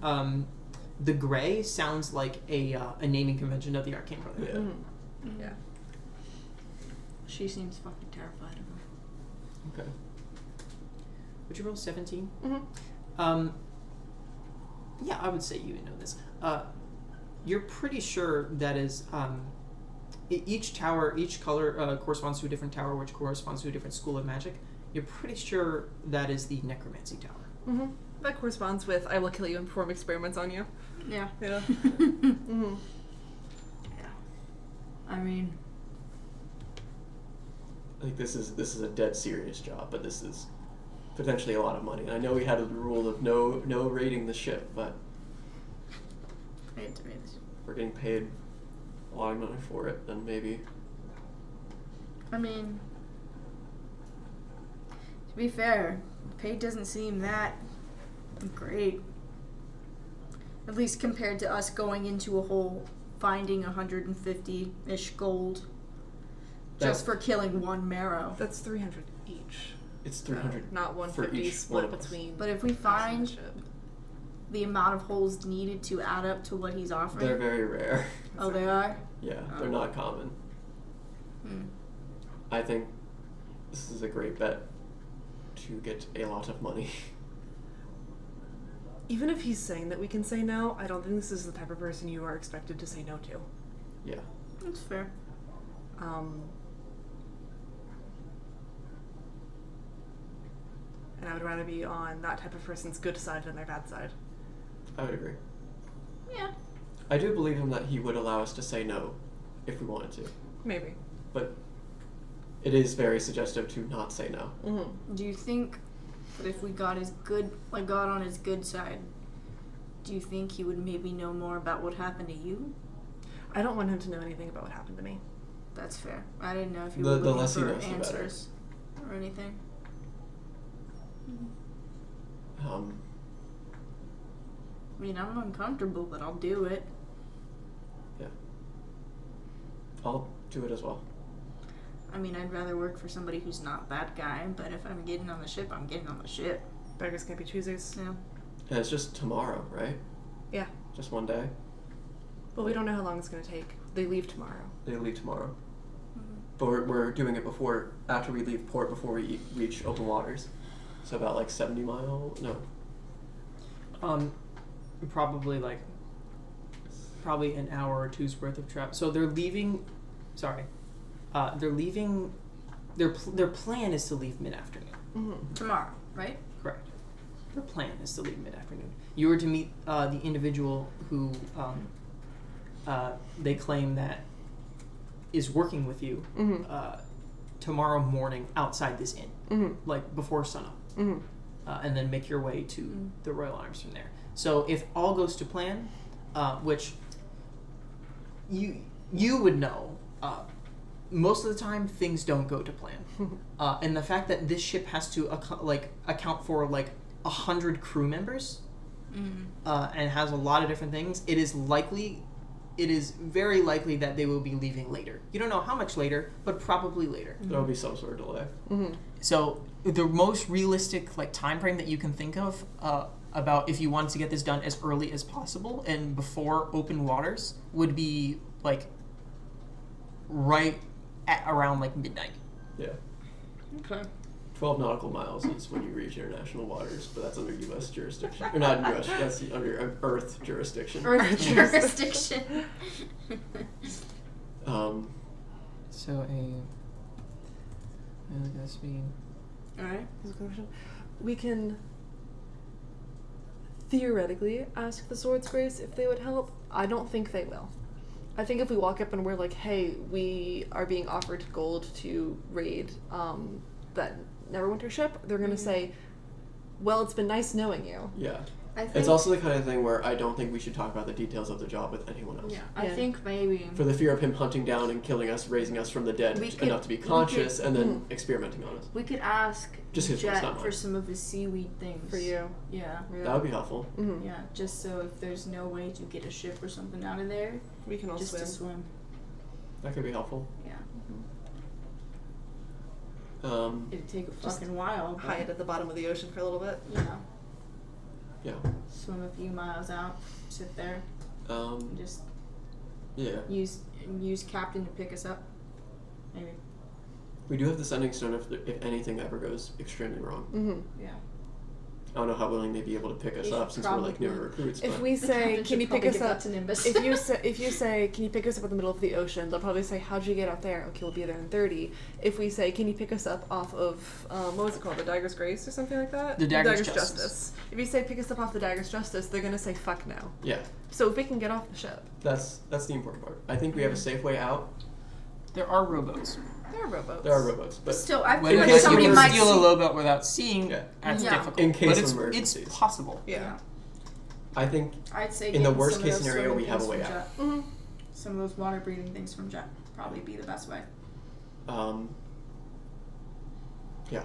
the Gray sounds like a naming convention of the Arcane Brotherhood. Yeah. Mm-hmm. Yeah. She seems fucking terrified of him. Okay. Would you roll 17? Mm-hmm. Yeah, I would say you would know this. You're pretty sure that is each tower, each color corresponds to a different tower, which corresponds to a different school of magic. You're pretty sure that is the necromancy tower. Mm-hmm. That corresponds with I will kill you and perform experiments on you. Yeah. Yeah. Mm-hmm. Yeah. I mean, Like this is a dead serious job, but this is potentially a lot of money. And I know we had a rule of no raiding the ship, but pay it to me. if we're getting paid a lot of money for it, then maybe. I mean, to be fair, pay doesn't seem that great. At least compared to us going into a hole, finding 150-ish gold just for killing one marrow. That's 300 each. It's 300 Not for 150 each one split of us. between. But if we us and find the ship. the amount of holes needed to add up to what he's offering. They're very rare. Oh, they are? Yeah, Oh. they're not common. Hmm. I think this is a great bet to get a lot of money. Even if he's saying that we can say no, I don't think this is the type of person you are expected to say no to. Yeah. That's fair. And I would rather be on that type of person's good side than their bad side. I would agree. Yeah. I do believe him that he would allow us to say no if we wanted to. Maybe. But it is very suggestive to not say no. Mm-hmm. Do you think that if we got got on his good side, do you think he would maybe know more about what happened to you? I don't want him to know anything about what happened to me. That's fair. I didn't know if you The were looking less he for knows, the better. answers or anything. I mean, I'm uncomfortable, but I'll do it. Yeah. I'll do it as well. I mean, I'd rather work for somebody who's not that guy, but if I'm getting on the ship, I'm getting on the ship. Beggars can't be choosers. Yeah. And it's just tomorrow, right? Yeah. Just one day. But we don't know how long it's going to take. They leave tomorrow. They leave tomorrow. Mm-hmm. But we're doing it after we leave port, before we reach open waters. So about like 70 miles? No. Probably an hour or two's worth of travel. So they're leaving. Sorry, they're leaving. Their plan is to leave mid-afternoon. Mm-hmm. Tomorrow, right? Correct. Their plan is to leave mid-afternoon. You were to meet the individual who they claim that is working with you tomorrow morning outside this inn, like before sunup, and then make your way to the Royal Arms from there. So if all goes to plan, which you would know, most of the time things don't go to plan, and the fact that this ship has to account for 100 crew members, and has a lot of different things, it is very likely that they will be leaving later. You don't know how much later, but probably later. There'll be some sort of delay. So the most realistic time frame that you can think of about if you wanted to get this done as early as possible and before open waters would be right at around midnight. Yeah. Okay. 12 nautical miles is when you reach international waters, but that's under U.S. jurisdiction. Or not U.S., that's under Earth jurisdiction. Earth jurisdiction. So that's being... Alright. We can theoretically ask the Sword's Grace if they would help. I don't think they will. I think if we walk up and we're like, hey, we are being offered gold to raid that Neverwinter ship, they're going to say, well, it's been nice knowing you. Yeah. I think, It's also the kind of thing where I don't think we should talk about the details of the job with anyone else. yeah, I think maybe For the fear of him hunting down and killing us, raising us from the dead enough to be conscious, and then experimenting on us. we could ask Just his voice, Jet not for mine. some of his seaweed things. For you. Yeah. That would be helpful. Mm-hmm. Yeah, just so if there's no way to get a ship or something out of there, We can all just swim. to swim. That could be helpful. Yeah. It'd take a Just fucking while. But, Hide at the bottom of the ocean for a little bit. you know, Yeah. swim a few miles out, sit there, and just Yeah. use Captain to pick us up. Maybe. We do have the sending stone if anything ever goes extremely wrong. Mm-hmm. Yeah. I don't know how willing they'd be able to pick us They up since we're probably newer recruits. If But we The say, captain can you should pick probably us give that up? to Nimbus. If you say, can you pick us up in the middle of the ocean? They'll probably say, how'd you get out there? Okay, we'll be there in 30. If we say, can you pick us up off of what was it called, the Dagger's Grace or something like that? The Dagger's Justice. If you say pick us up off the Dagger's Justice, they're gonna say fuck no. yeah, So if we can get off the ship, that's the important part. I think we have a safe way out. There are rowboats. there are rowboats. There are rowboats, but Still, I feel Whether like case somebody you of can might steal a see. rowboat without seeing, Yeah. that's Yeah. difficult. In case but of it's emergencies. possible. Yeah. I think I'd say in the getting worst some of case those scenario, swimming we have a things way from out. Jet. Mm-hmm. Some of those water breathing things from Jet probably be the best way. Yeah,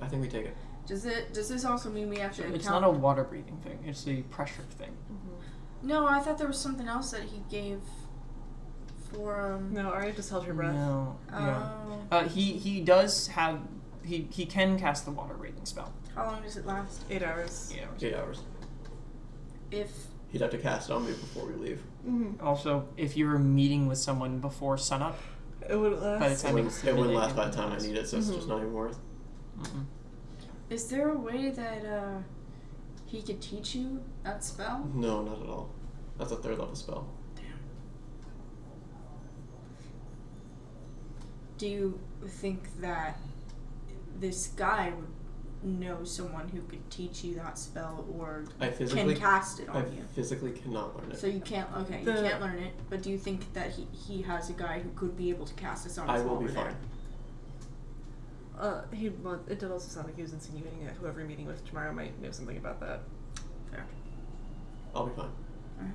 I think we take it. Does this also mean we have to It's account? not a water breathing thing. It's a pressure thing. No, I thought there was something else that he gave for No, Arya just held her breath. No. Yeah. Oh. He does have he can cast the water breathing spell. How long does it last? 8 hours. 8 hours. 8 hours. If He'd have to cast it on me before we leave. Mm-hmm. Also, if you were meeting with someone before sunup, It wouldn't by the last. time It wouldn't last by the time I need it, so it's just not even worth. Mm-mm. Is there a way that he could teach you that spell? No, not at all. That's a 3rd level spell. Do you think that this guy would know someone who could teach you that spell or I physically can cast it I on you? physically cannot learn it. So you can't. Okay, you can't learn it. But do you think that he has a guy who could be able to cast this on? I us will while be we're there? fine. It did also sound like he was insinuating that whoever you're meeting with tomorrow might know something about that. Fair. I'll be fine. Alright.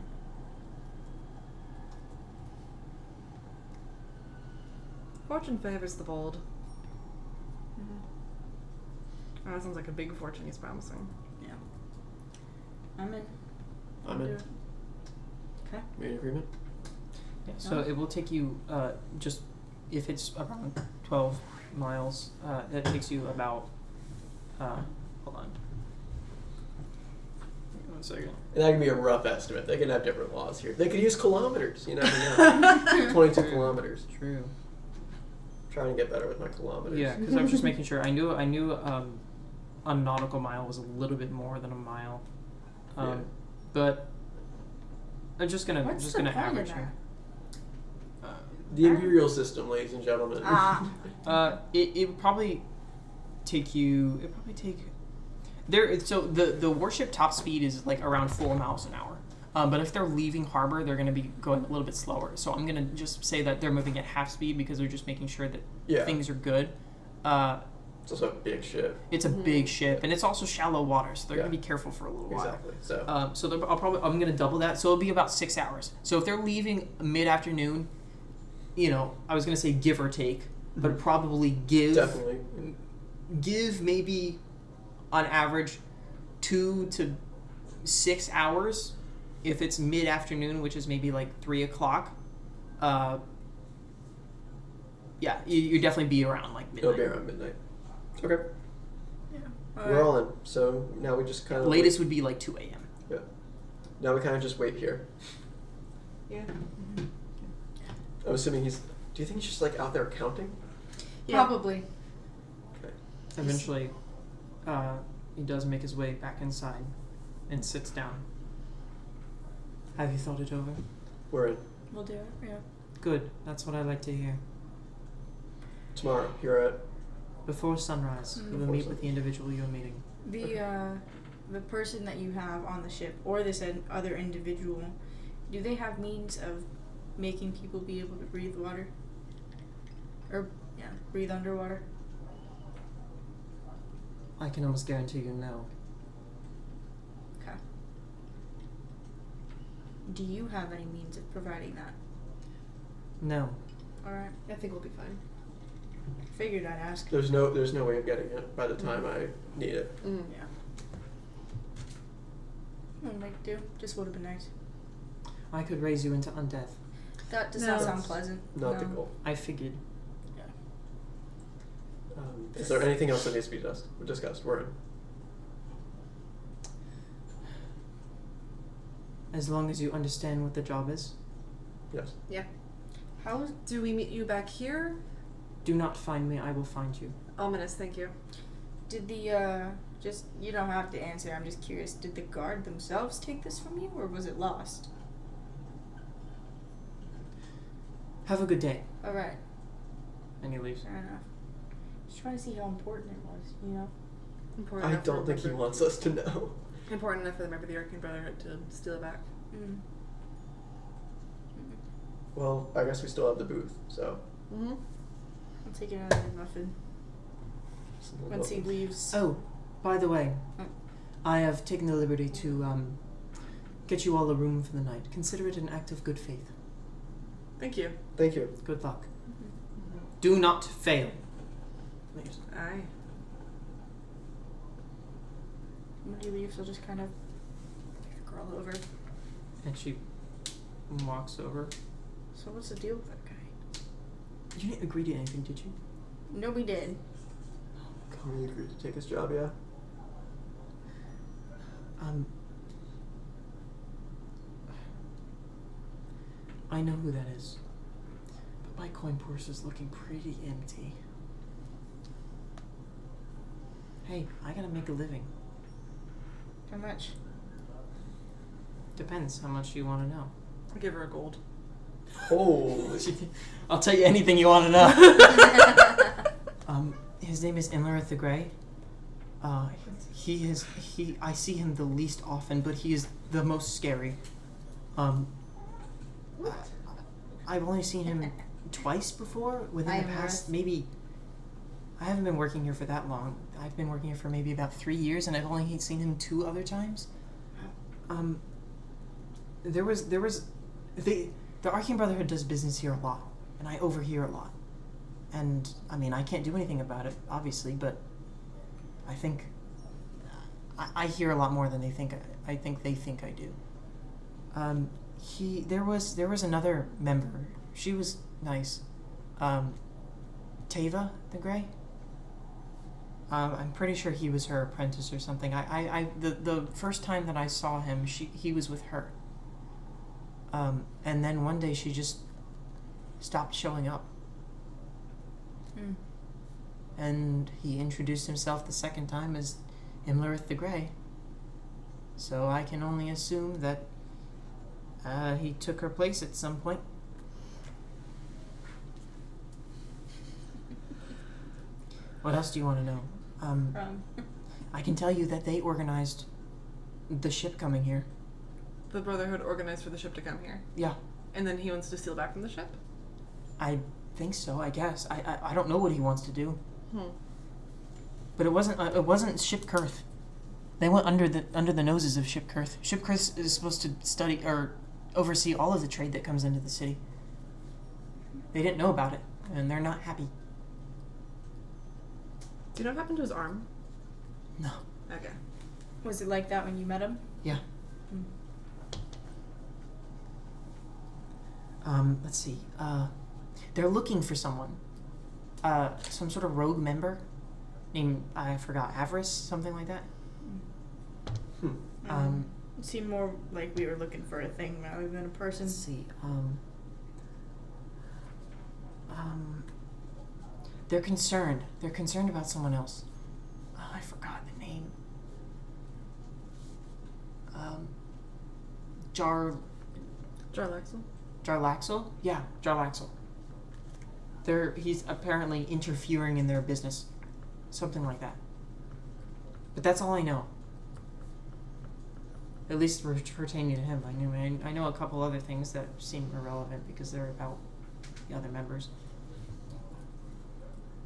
Fortune favors the bold. Mm-hmm. That sounds like a big fortune he's promising. Yeah. I'm in. I'm in. Okay. We in agreement? Yeah, so it will take you just if it's around 12 miles. That takes you about. Hold on. Give me 1 second. And that can be a rough estimate. They can have different laws here. They could use kilometers. You never know. 22 kilometers. True. Trying to get better with my kilometers. Yeah, because I was just making sure. I knew a nautical mile was a little bit more than a mile. Yeah. But I'm just gonna What's just the gonna point of average that? here. The imperial system, ladies and gentlemen. It would probably take you. It probably take. There. So the warship top speed is like around 4 miles an hour. But if they're leaving harbor, they're going to be going a little bit slower. So I'm going to just say that they're moving at half speed because they're just making sure that things are good. It's also a big ship. It's a big ship, and it's also shallow water, so they're going to be careful for a little while. Exactly. So. I'm going to double that. So it'll be about 6 hours. So if they're leaving mid-afternoon, I was going to say give or take, but probably give. Definitely. Give maybe, on average, 2 to 6 hours. If it's mid-afternoon, which is maybe like 3 o'clock, you definitely be around like midnight. It'll be around midnight. Okay. Yeah. We're all in. So now we just kind of Latest would be like 2 a.m. Yeah. Now we kind of just wait here. Yeah. I'm assuming he's. Do you think he's just like out there counting? Yeah. Probably. Okay. Eventually, he does make his way back inside and sits down. Have you thought it over? We're in. We'll do it. Yeah. Good. That's what I like to hear. Tomorrow, here at. Before sunrise, we will meet with the individual you're meeting. The person that you have on the ship or this other individual, do they have means of making people be able to breathe water? Or breathe underwater? I can almost guarantee you no. Okay. Do you have any means of providing that? No. Alright. I think we'll be fine. Figured I'd ask. There's no way of getting it by the time I need it. Mm. Yeah. Might do. Just would have been nice. I could raise you into undeath. That does No. not sound pleasant. Not the goal. I figured. Is there anything else that needs to be discussed? We're in. As long as you understand what the job is. Yes. Yeah. How do we meet you back here? Do not find me, I will find you. Ominous, thank you. Did the, just, you don't have to answer, I'm just curious, did the guard themselves take this from you, or was it lost? Have a good day. Alright, And he leaves. fair enough. Just trying to see how important it was, you know? Important I enough to don't think he remember- wants us to know. Important enough for the member of the Arcane Brotherhood to steal it back. Mm. Well, I guess we still have the booth, so. Mm-hmm. I'll take another muffin once he leaves. Oh, by the way, Oh. I have taken the liberty to get you all a room for the night. Consider it an act of good faith. Thank you. Thank you. Good luck. Do not fail. Leaves. Aye. When he leaves, I'll just kind of take the girl over. And she walks over. So what's the deal with that guy? You didn't agree to anything, did you? No, we did. Connie agreed to take his job, yeah? I know who that is. But My coin purse is looking pretty empty. Hey, I gotta make a living. How much? Depends how much you want to know. I'll give her a gold. Oh. I'll tell you anything you want to know. His name is Imlerith the Grey. I see him the least often, but he is the most scary. I've only seen him twice before within the past maybe. I haven't been working here for that long. I've been working here for maybe about 3 years, and I've only seen him 2 other times. The Arcane Brotherhood does business here a lot, and I overhear a lot. And I mean, I can't do anything about it, obviously, but I think I hear a lot more than they think. I think they think I do. There was another member. She was nice. Tava the Grey. I'm pretty sure he was her apprentice or something. The first time that I saw him, he was with her. And then one day she just stopped showing up. Mm. And he introduced himself the second time as Imlerith the Grey. So I can only assume that he took her place at some point. What else do you want to know? I can tell you that they organized the ship coming here. The Brotherhood organized for the ship to come here. Yeah. And then he wants to steal back from the ship? I think so, I guess. I don't know what he wants to do. But it wasn't Ship Kurth. They went under the noses of Ship Kurth. Ship Kurth is supposed to study or oversee all of the trade that comes into the city. They didn't know about it, and they're not happy. Do you know what happened to his arm? No. Okay. Was it like that when you met him? Yeah. Let's see. They're looking for someone. Some sort of rogue member named, I forgot, Avarice, something like that. It seemed more like we were looking for a thing rather than a person. Let's see. They're concerned. They're concerned about someone else. Oh, I forgot the name. Jarlaxle? Jarlaxle? Yeah, Jarlaxle. He's apparently interfering in their business. Something like that. But that's all I know. At least pertaining to him. I know a couple other things that seem irrelevant because they're about the other members.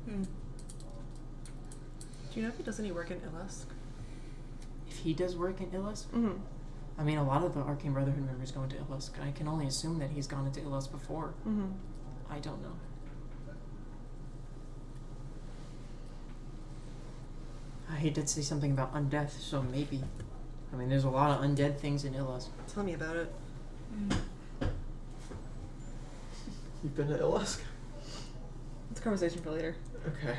Do you know if he does any work in Illusk? If he does work in Illusk? Mm-hmm. I mean, a lot of the Arcane Brotherhood members go into Illusk. I can only assume that he's gone into Illusk before. Mm-hmm. I don't know. He did say something about undeath, so maybe. I mean, there's a lot of undead things in Illusk. Tell me about it. You've been to Illusk? It's a conversation for later. Okay.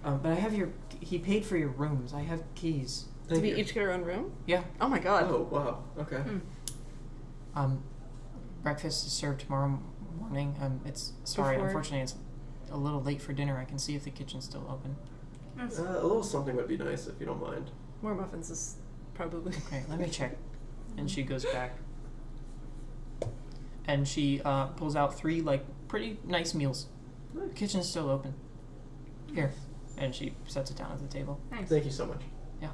But I have he paid for your rooms. I have keys. Did we each get our own room? Yeah. Oh my god. Oh, wow. Okay. Breakfast is served tomorrow morning. Unfortunately, it's a little late for dinner. I can see if the kitchen's still open. A little something would be nice if you don't mind. More muffins is probably... Okay, let me check. And she goes back. And she pulls out 3, pretty nice meals. The kitchen's still open. Here. And she sets it down at the table. Thanks. Thank you so much. Yeah.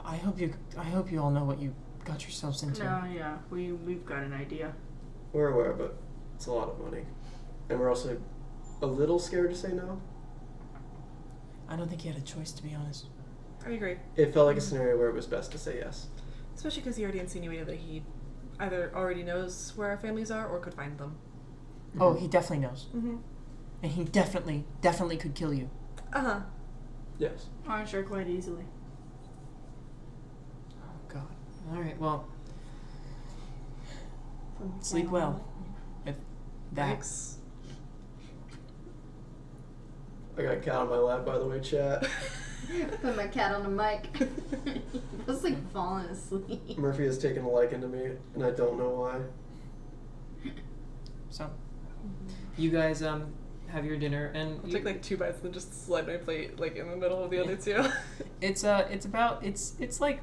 I hope you all know what you got yourselves into. No, yeah. We've got an idea. We're aware, but it's a lot of money. And we're also a little scared to say no. I don't think he had a choice, to be honest. I agree. It felt like a scenario where it was best to say yes. Especially because he already insinuated that he either already knows where our families are or could find them. Mm-hmm. Oh, he definitely knows. Mm-hmm. And he definitely could kill you. Uh-huh. Yes. I'm sure quite easily. Oh, God. Alright, well. Sleep well. With that. Thanks. I got a cat on my lap, by the way, chat. Put my cat on the mic. I was falling asleep. Murphy has taken a liking to me, and I don't know why. So, You guys have your dinner, and I'll take like 2 bites and then just slide my plate like in the middle of the other 2. it's like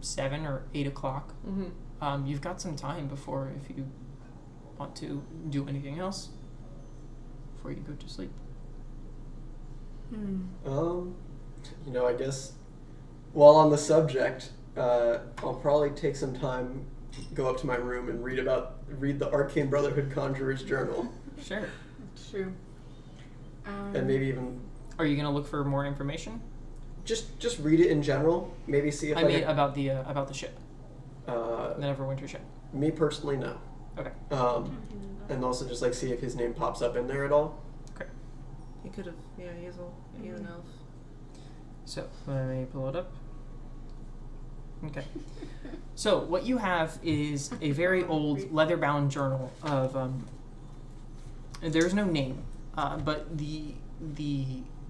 7 or 8 o'clock. Mm-hmm. You've got some time before if you want to do anything else before you go to sleep. I guess while on the subject, I'll probably take some time, go up to my room and read the Arcane Brotherhood Conjurer's Journal. Sure. That's true. And maybe even Are you gonna look for more information? just read it in general. Maybe see if I mean about the ship, the Neverwinter ship. Me personally, no. Okay. And also just like see if his name pops up in there at all. Okay. He could have. Yeah, he's an elf. So let me pull it up. Okay. So what you have is a very old leather-bound journal of. There's no name, but the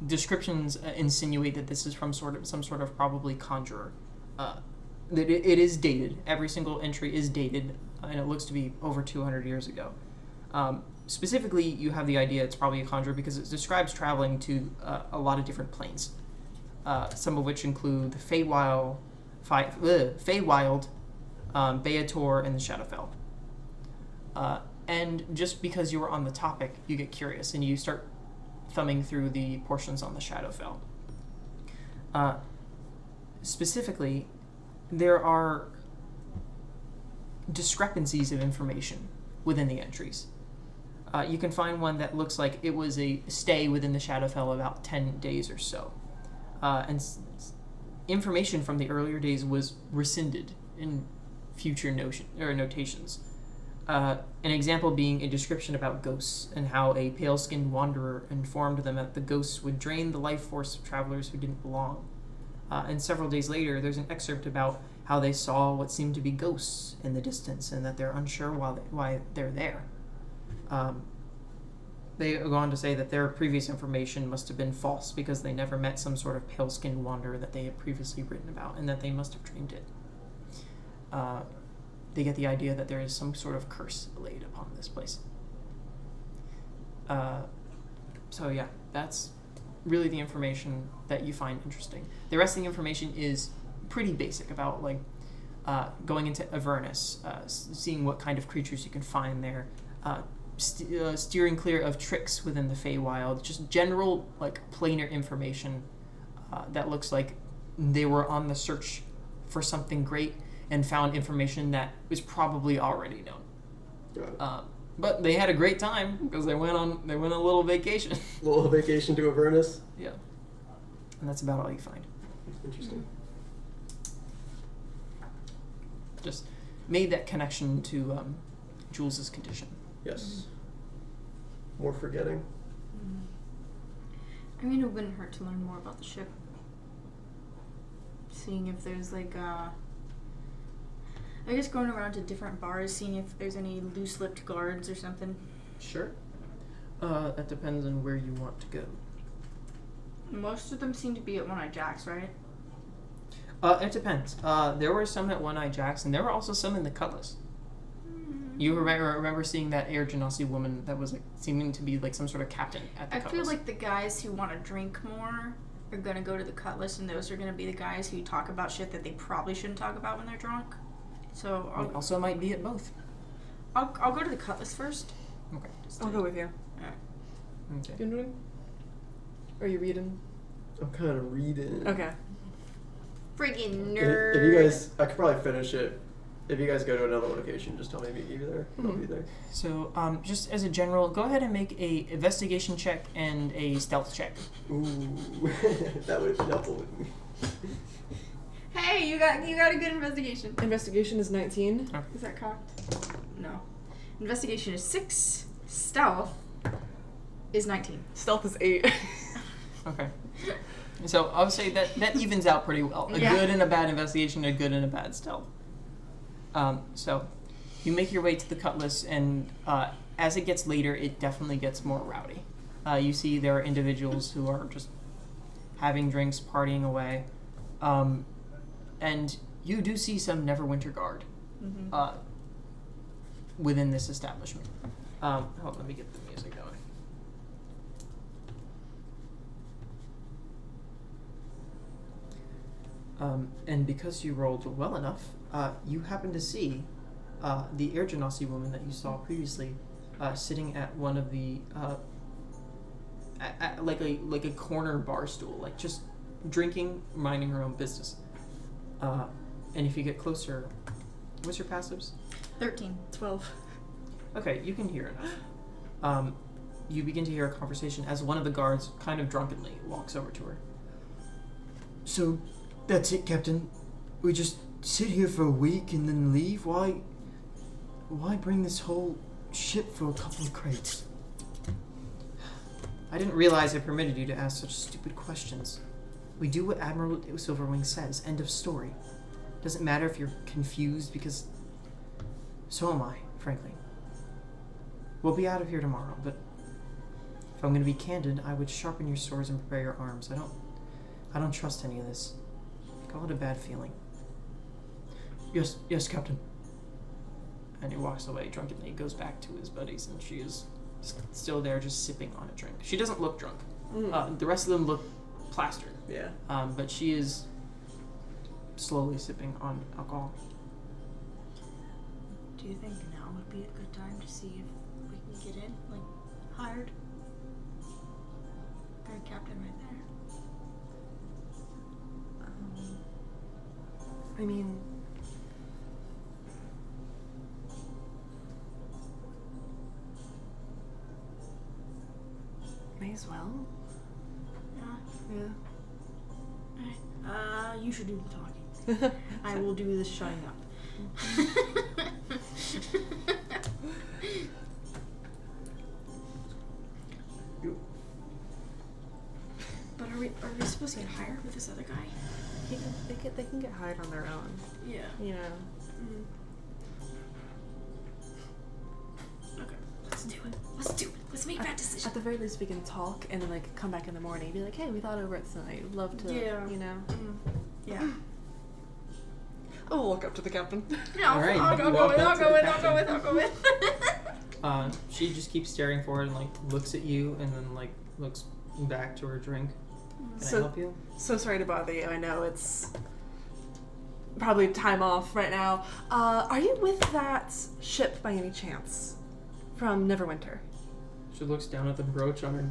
descriptions insinuate that this is from some sort of probably conjurer. That it is dated. Every single entry is dated, and it looks to be over 200 years ago. Specifically, you have the idea it's probably a conjurer because it describes traveling to a lot of different planes, some of which include the Feywild, Beator, and the Shadowfell. And just because you were on the topic, you get curious and you start thumbing through the portions on the Shadowfell. Specifically, there are discrepancies of information within the entries. You can find one that looks like it was a stay within the Shadowfell about 10 days or so. Information from the earlier days was rescinded in future notations. An example being a description about ghosts and how a pale-skinned wanderer informed them that the ghosts would drain the life force of travelers who didn't belong. And several days later, there's an excerpt about how they saw what seemed to be ghosts in the distance and that they're unsure why they're there. They go on to say that their previous information must have been false because they never met some sort of pale-skinned wanderer that they had previously written about and that they must have dreamed it. They get the idea that there is some sort of curse laid upon this place. So yeah, that's really the information that you find interesting. The rest of the information is pretty basic about like going into Avernus, seeing what kind of creatures you can find there, steering clear of tricks within the Feywild, just general like planar information that looks like they were on the search for something great and found information that was probably already known. But they had a great time because they went on a little vacation. A little vacation to Avernus. Yeah. And that's about all you find. Interesting. Just made that connection to Jules's condition. Yes. More forgetting. I mean, it wouldn't hurt to learn more about the ship. Seeing if there's like I guess going around to different bars, seeing if there's any loose-lipped guards or something. Sure. That depends on where you want to go. Most of them seem to be at One-Eye Jack's, right? It depends. There were some at One-Eye Jack's, and there were also some in the Cutlass. You remember seeing that Air Genasi woman that was like seeming to be like some sort of captain at the Cutlass. I feel like the guys who want to drink more are going to go to the Cutlass, and those are going to be the guys who talk about shit that they probably shouldn't talk about when they're drunk. So It also might be at both. I'll go to the Cutlass first. Okay. I'll go with you. Okay. You doing? Are you reading? I'm kind of reading. Okay. Friggin' nerd. If you guys, I could probably finish it. If you guys go to another location, just tell me to meet you there. I'll be there. So, just as a general, go ahead and make a investigation check and a stealth check. Ooh, that would double with me. Hey, you got a good investigation. Investigation is 19. Okay. Is that cocked? No. Investigation is 6. Stealth is 19. Stealth is 8. Okay. So I would say that evens out pretty well. A good and a bad investigation, a good and a bad stealth. So you make your way to the Cutlass, and as it gets later, it definitely gets more rowdy. You see there are individuals who are just having drinks, partying away. And you do see some Neverwinter Guard within this establishment. Hold on, let me get the music going. And because you rolled well enough, you happen to see the Air Genasi woman that you saw previously sitting at one of the at like a corner bar stool, like just drinking, minding her own business. And if you get closer, what's your passives? 13. 12. Okay, you can hear enough. You begin to hear a conversation as one of the guards, kind of drunkenly, walks over to her. So, that's it, Captain. We just sit here for a week and then leave? Why bring this whole ship for a couple of crates? I didn't realize I permitted you to ask such stupid questions. We do what Admiral Silverwing says. End of story. Doesn't matter if you're confused, because so am I, frankly. We'll be out of here tomorrow, but if I'm going to be candid, I would sharpen your swords and prepare your arms. I don't trust any of this. Call it a bad feeling. Yes, Captain. And he walks away drunkenly, goes back to his buddies, and she is still there just sipping on a drink. She doesn't look drunk. The rest of them look plastered. Yeah. But she is slowly sipping on alcohol. Do you think now would be a good time to see if we can get in? Like, hired? Got a captain right there. I mean, may as well. Yeah. Yeah. Alright. You should do the talking. I will do the shutting up. But are we supposed to get hired with this other guy? They can get hired on their own. Yeah. You know. Okay. Let's do it. Let's make that decision. At the very least, we can talk and then like come back in the morning and be like, hey, we thought over it tonight. We'd love to. Yeah. You know. Yeah. I'll walk up to the captain. No, All right, I'll you go walk with. up I'll to go the with. She just keeps staring forward and like looks at you and then like looks back to her drink. Can I help you? So sorry to bother you. I know it's probably time off right now. Are you with that ship by any chance? From Neverwinter? She looks down at the brooch on her.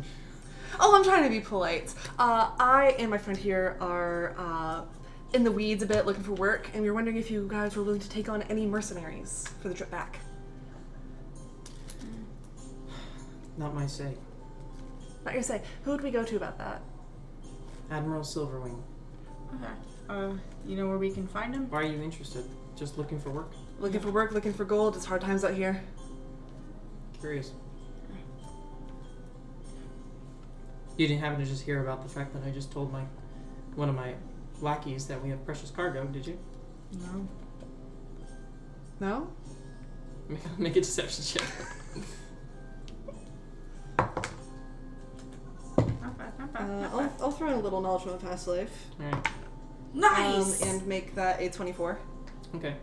Oh, I'm trying to be polite. I and my friend here are in the weeds a bit looking for work, and we were wondering if you guys were willing to take on any mercenaries for the trip back. Not my say. Not your say. Who would we go to about that? Admiral Silverwing. Okay. You know where we can find him? Why are you interested? Just looking for work? Looking for work, looking for gold. It's hard times out here. Curious. You didn't happen to just hear about the fact that I just told one of my lackeys that we have precious cargo, did you? No. No? Make a deception check. Not bad. I'll throw in a little knowledge from a past life. Alright. Nice! And make that a 24. Okay.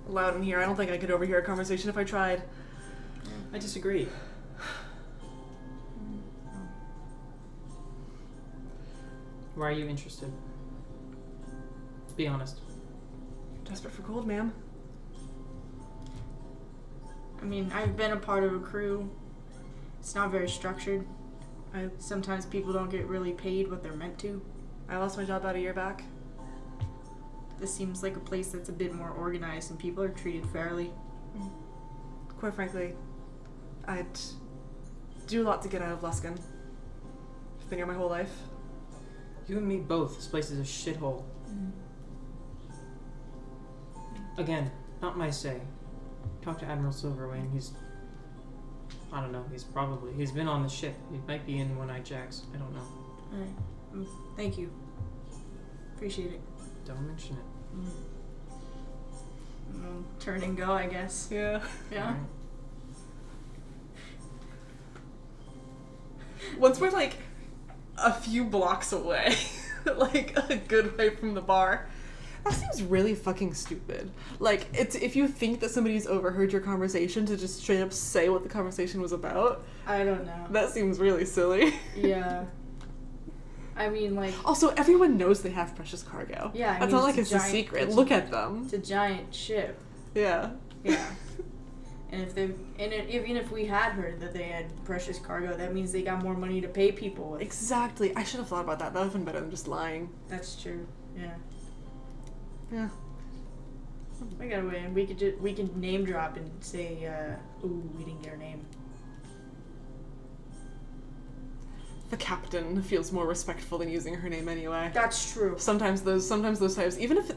Loud in here. I don't think I could overhear a conversation if I tried. I disagree. Why are you interested? Be honest. Desperate for gold, ma'am. I mean, I've been a part of a crew. It's not very structured. Sometimes people don't get really paid what they're meant to. I lost my job about a year back. This seems like a place that's a bit more organized and people are treated fairly. Quite frankly, I'd do a lot to get out of Luskan. I've been here my whole life. You and me both. This place is a shithole. Again, not my say. Talk to Admiral Silverwing. I don't know. He's been on the ship. He might be in One-Eyed Jack's. I don't know. Alright. Thank you. Appreciate it. Don't mention it. Turn and go, I guess. Yeah. Yeah? Alright. Once we're like a few blocks away, like a good way from the bar, That seems really fucking stupid. Like, it's if you think that somebody's overheard your conversation to just straight up say what the conversation was about. I don't know. That seems really silly. Yeah. I mean, like... Also, everyone knows they have precious cargo. Yeah, I That's mean, not like it's a giant- secret. Look at them. It's a giant ship. Yeah. Yeah. And if they, even if we had heard that they had precious cargo, that means they got more money to pay people with. Exactly. I should have thought about that. That would have been better than just lying. That's true. Yeah. Yeah. We got away, and we can name drop and say, ooh, we didn't get her name. The captain feels more respectful than using her name anyway. That's true. Sometimes those types, even if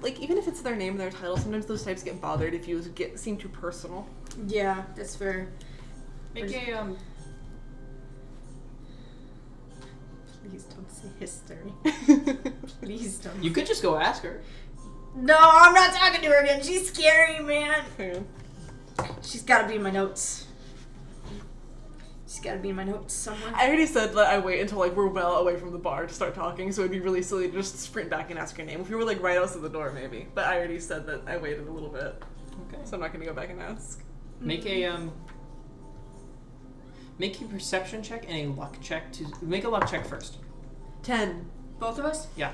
it's their name, their title, sometimes those types get bothered if you seem too personal. Yeah, that's fair. Make a Please don't say history. Please don't. You could just go ask her. No, I'm not talking to her again. She's scary, man. Hang on. She's gotta be in my notes. She's gotta be in my notes somewhere. I already said that I wait until like we're well away from the bar to start talking, so it'd be really silly to just sprint back and ask her name. If we were like right outside the door, maybe. But I already said that I waited a little bit, Okay. so I'm not gonna go back and ask. Make a perception check and a luck check to make a luck check first. 10. Both of us? Yeah.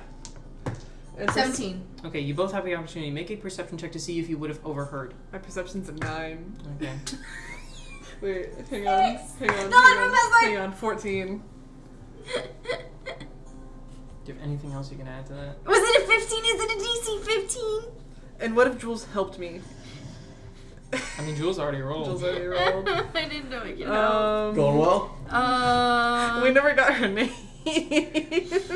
It's 17. Okay, you both have the opportunity. Make a perception check to see if you would have overheard. My perception's a 9. Okay. Wait, hang on. Hang on. 14. Do you have anything else you can add to that? Was it a 15? Is it a DC 15? And what if Jules helped me? I mean, Jules already rolled. Jules already rolled. I didn't know it. You know. Going well? We never got her name.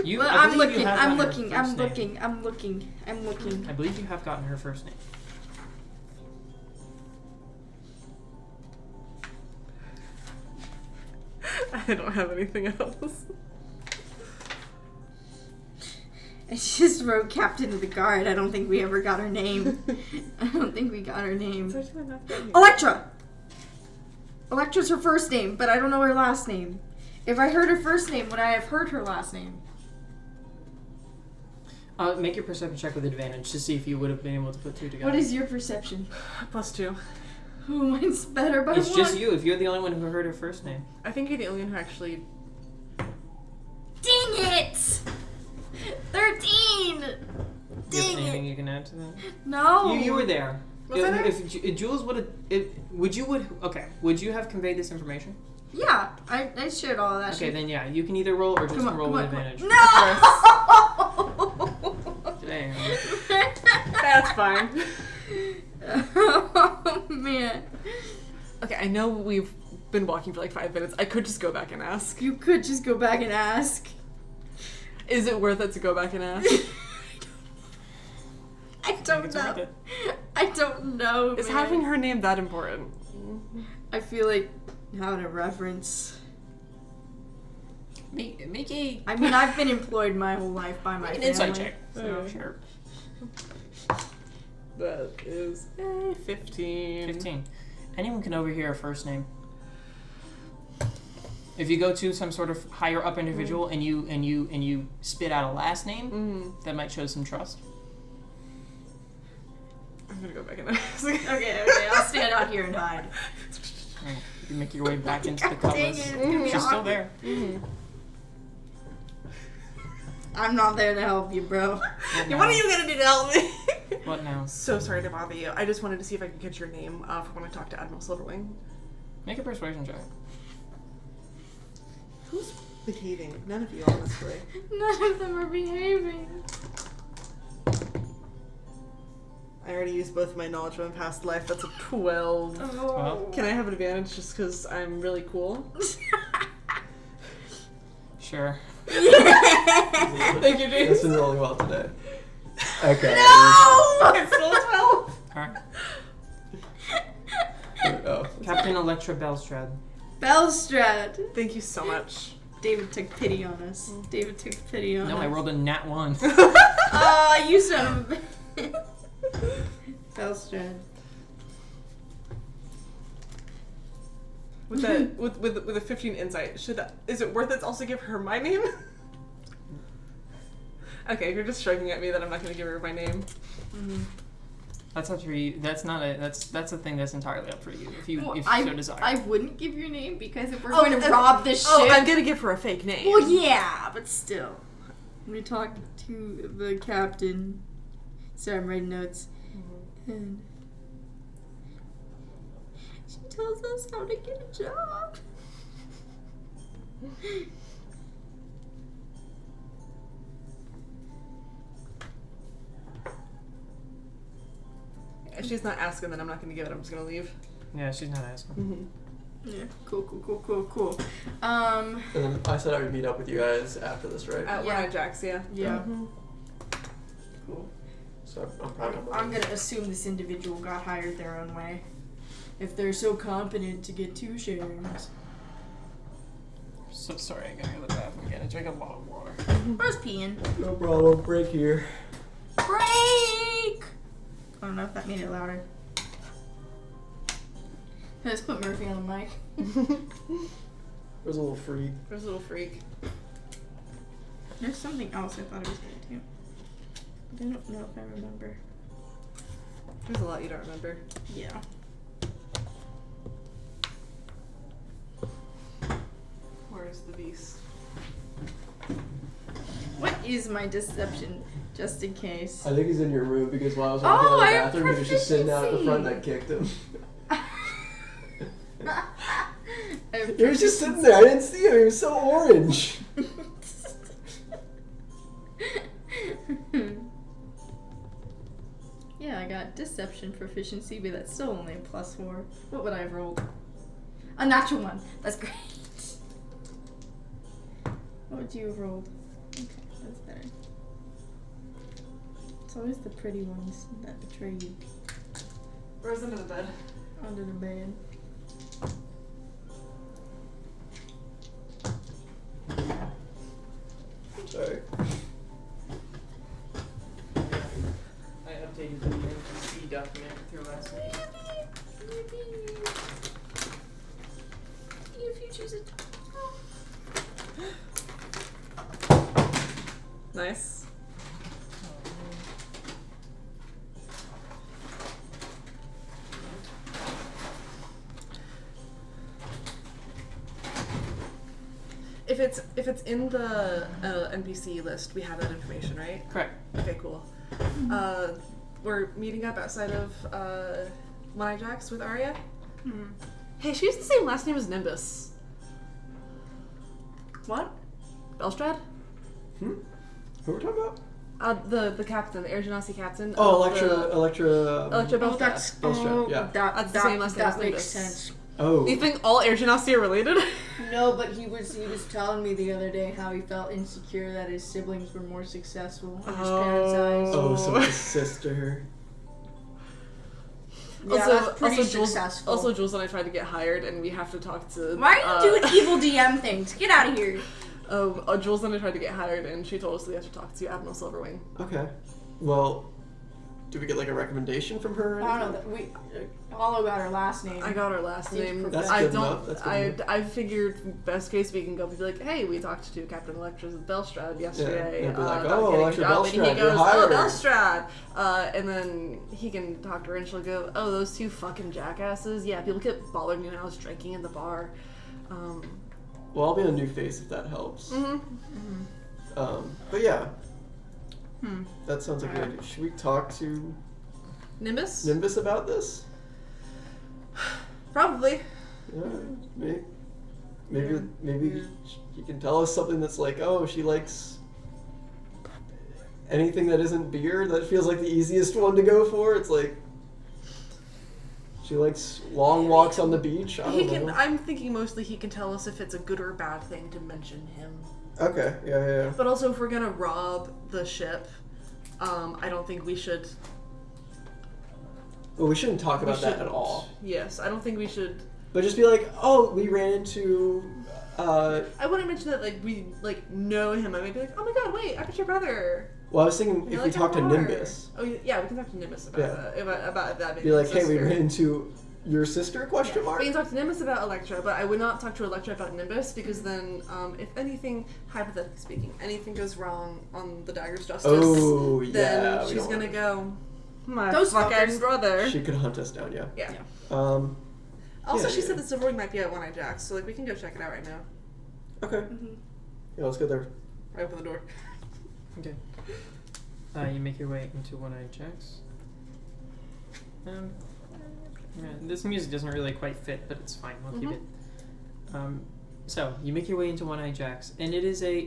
You, Well, I I'm believe you looking. have I'm gotten her looking. first I'm name. looking. I'm looking. I'm looking. I believe you have gotten her first name. I don't have anything else. I just wrote Captain of the Guard. I don't think we ever got her name. I don't think we got her name. It's actually not that name. Electra! Electra's her first name, but I don't know her last name. If I heard her first name, would I have heard her last name? Make your perception check with advantage to see if you would have been able to put two together. What is your perception? +2. Oh, mine's better by It's one. just you. If you're the only one who heard her first name. I think you're the only one who actually... Dang it! 13! Do you have Dang anything it! you can add to that? No! You were there. Was I there? If Jules would have, would you have conveyed this information? Yeah, I shared all of that Okay, shit. then yeah, you can either roll or just Come on, roll come with on, come on. advantage. No! Damn. That's fine. Oh, man. Okay, I know we've been walking for like 5 minutes. I could just go back and ask. You could just go back and ask. Is it worth it to go back and ask? I don't It's worth know. it. I don't know, Is man. having her name that important? I feel like having a reference. Make a I mean, I've been employed my whole life by my an family. insight check. Oh. Sure. That is 15. 15. Anyone can overhear a first name. If you go to some sort of higher up individual and you spit out a last name, that might show some trust. I'm gonna go back and ask. Okay, I'll stand out here and hide. You can make your way back into the God dang cutlass. it, it's gonna be She's still awkward. there. I'm not there to help you, bro. What What are now? you gonna do to help me? What now? So sorry to bother you. I just wanted to see if I could get your name for when I talk to Admiral Silverwing. Make a persuasion check. Who's behaving? None of you, honestly. None of them are behaving. I already used both of my knowledge from my past life. That's a 12. Oh. Can I have an advantage just because I'm really cool? Sure. Thank you, James. That's been rolling well today. Okay. No! It's still a 12. Alright. Oh. Captain Electra Belstrad. Belstrad. Thank you so much. David took pity on us. David took pity on No, us. I rolled a nat 1. Oh, you son of a bitch. Belstrad. With that, with a 15 insight, is it worth it to also give her my name? Okay, if you're just striking at me, then I'm not gonna give her my name. Mm-hmm. That's up to you. That's not a. That's a thing that's entirely up for you. If you Well, if you so desire. I wouldn't give your name because if we're going to rob this ship. Oh, I'm gonna give her a fake name. Well, yeah, but still. I'm gonna talk to the captain. Sorry, I'm writing notes. And she tells us how to get a job. If she's not asking, then I'm not gonna give it. I'm just gonna leave. Yeah, she's not asking. Yeah, cool. And then I said I would meet up with you guys after this, right? At Yeah. One Jax, yeah. Yeah. Cool. So I'm probably on my I'm gonna assume this individual got hired their own way. If they're so competent to get 2 shares. So sorry, I gotta go to the bathroom again. I drink a lot of water. Where's peeing? No problem. Break here. Break! I don't know if that made it louder. Let's put Murphy on the mic. There's a little freak. There's a little freak. There's something else I thought I was gonna do. But I don't know if I remember. There's a lot you don't remember. Yeah. Where's the beast? What is my deception, just in case? I think he's in your room because while I was walking out of the I have bathroom, he was just sitting out at the front and I proficiency. kicked him. I have He was just sitting there. I didn't see him. He was so orange. Yeah, I got deception proficiency, but that's still only a +4. What would I have rolled? A natural 1. That's great. What would you have rolled? Okay, that's better. It's always the pretty ones that betray you. Where's under the bed? Under the bed. Sorry. I updated the NPC document with your last name. If you choose it. Nice. If it's in the NPC list, we have that information, right? Correct. Okay, cool. We're meeting up outside of One Jax with Arya. Hmm. Hey, she has the same last name as Nimbus. What? Belstrad? Who are we talking about? The captain, the Air Genasi captain. Oh, of Electra. Electra Belstrad. Belstrad, yeah. That's the same last name as That makes Nimbus. sense. Oh. You think all Air Genasi are related? No, but he was telling me the other day how he felt insecure that his siblings were more successful in his parents' eyes. Oh, so his sister. Yeah, that's pretty Jules, successful. also, Jules and I tried to get hired, and we have to talk to. Why are you doing evil DM things? Get out of here. Jules and I tried to get hired, and she told us we have to talk to Admiral Silverwing. Okay. Well, do we get like a recommendation from her? Or I don't know. anything? Hollow got her last name. I got her last name. That's I good don't. enough. That's good enough. I figured best case we can go be like, hey, we talked to Captain Electra's Belstrad yesterday. Yeah, and be like, about oh, getting a Electra job," and he Belstrad, you're goes, hired. oh, Belstrad, and then he can talk to her, and she'll go, oh, those 2 fucking jackasses. Yeah, people kept bothering me when I was drinking in the bar. Well, I'll be a new face if that helps. Mm-hmm. But yeah. That sounds like a good idea. Should we talk to Nimbus? Nimbus about this? Probably. Yeah, maybe she can tell us something that's like, oh, she likes anything that isn't beer. That feels like the easiest one to go for. It's like she likes long walks on the beach. I don't know. I'm thinking mostly he can tell us if it's a good or bad thing to mention him. Okay, yeah. But also, if we're gonna rob the ship, I don't think we should. Well, we shouldn't talk about that at all. Yes, I don't think we should. But just be like, oh, we ran into. I wouldn't mention that we know him. I might be like, oh my god, wait, I bet your brother. Well, I was thinking You're if we like a talk to bar. Nimbus. Oh yeah, we can talk to Nimbus about that. About that. Be like, hey, we ran into Your sister? Question mark. We can talk to Nimbus about Electra, but I would not talk to Electra about Nimbus because then, if anything, hypothetically speaking, anything goes wrong on the Dagger's Justice, then she's gonna go, my Those fucking fuckers. brother. She could hunt us down, yeah. Yeah. Yeah, She said the silver ring might be at One Eye Jack's, so like we can go check it out right now. Okay. Mm-hmm. Yeah, let's go there. Right open the door. Okay. You make your way into One Eye Jack's. Yeah, this music doesn't really quite fit, but it's fine. We'll keep it. So you make your way into One Eye Jack's, and it is a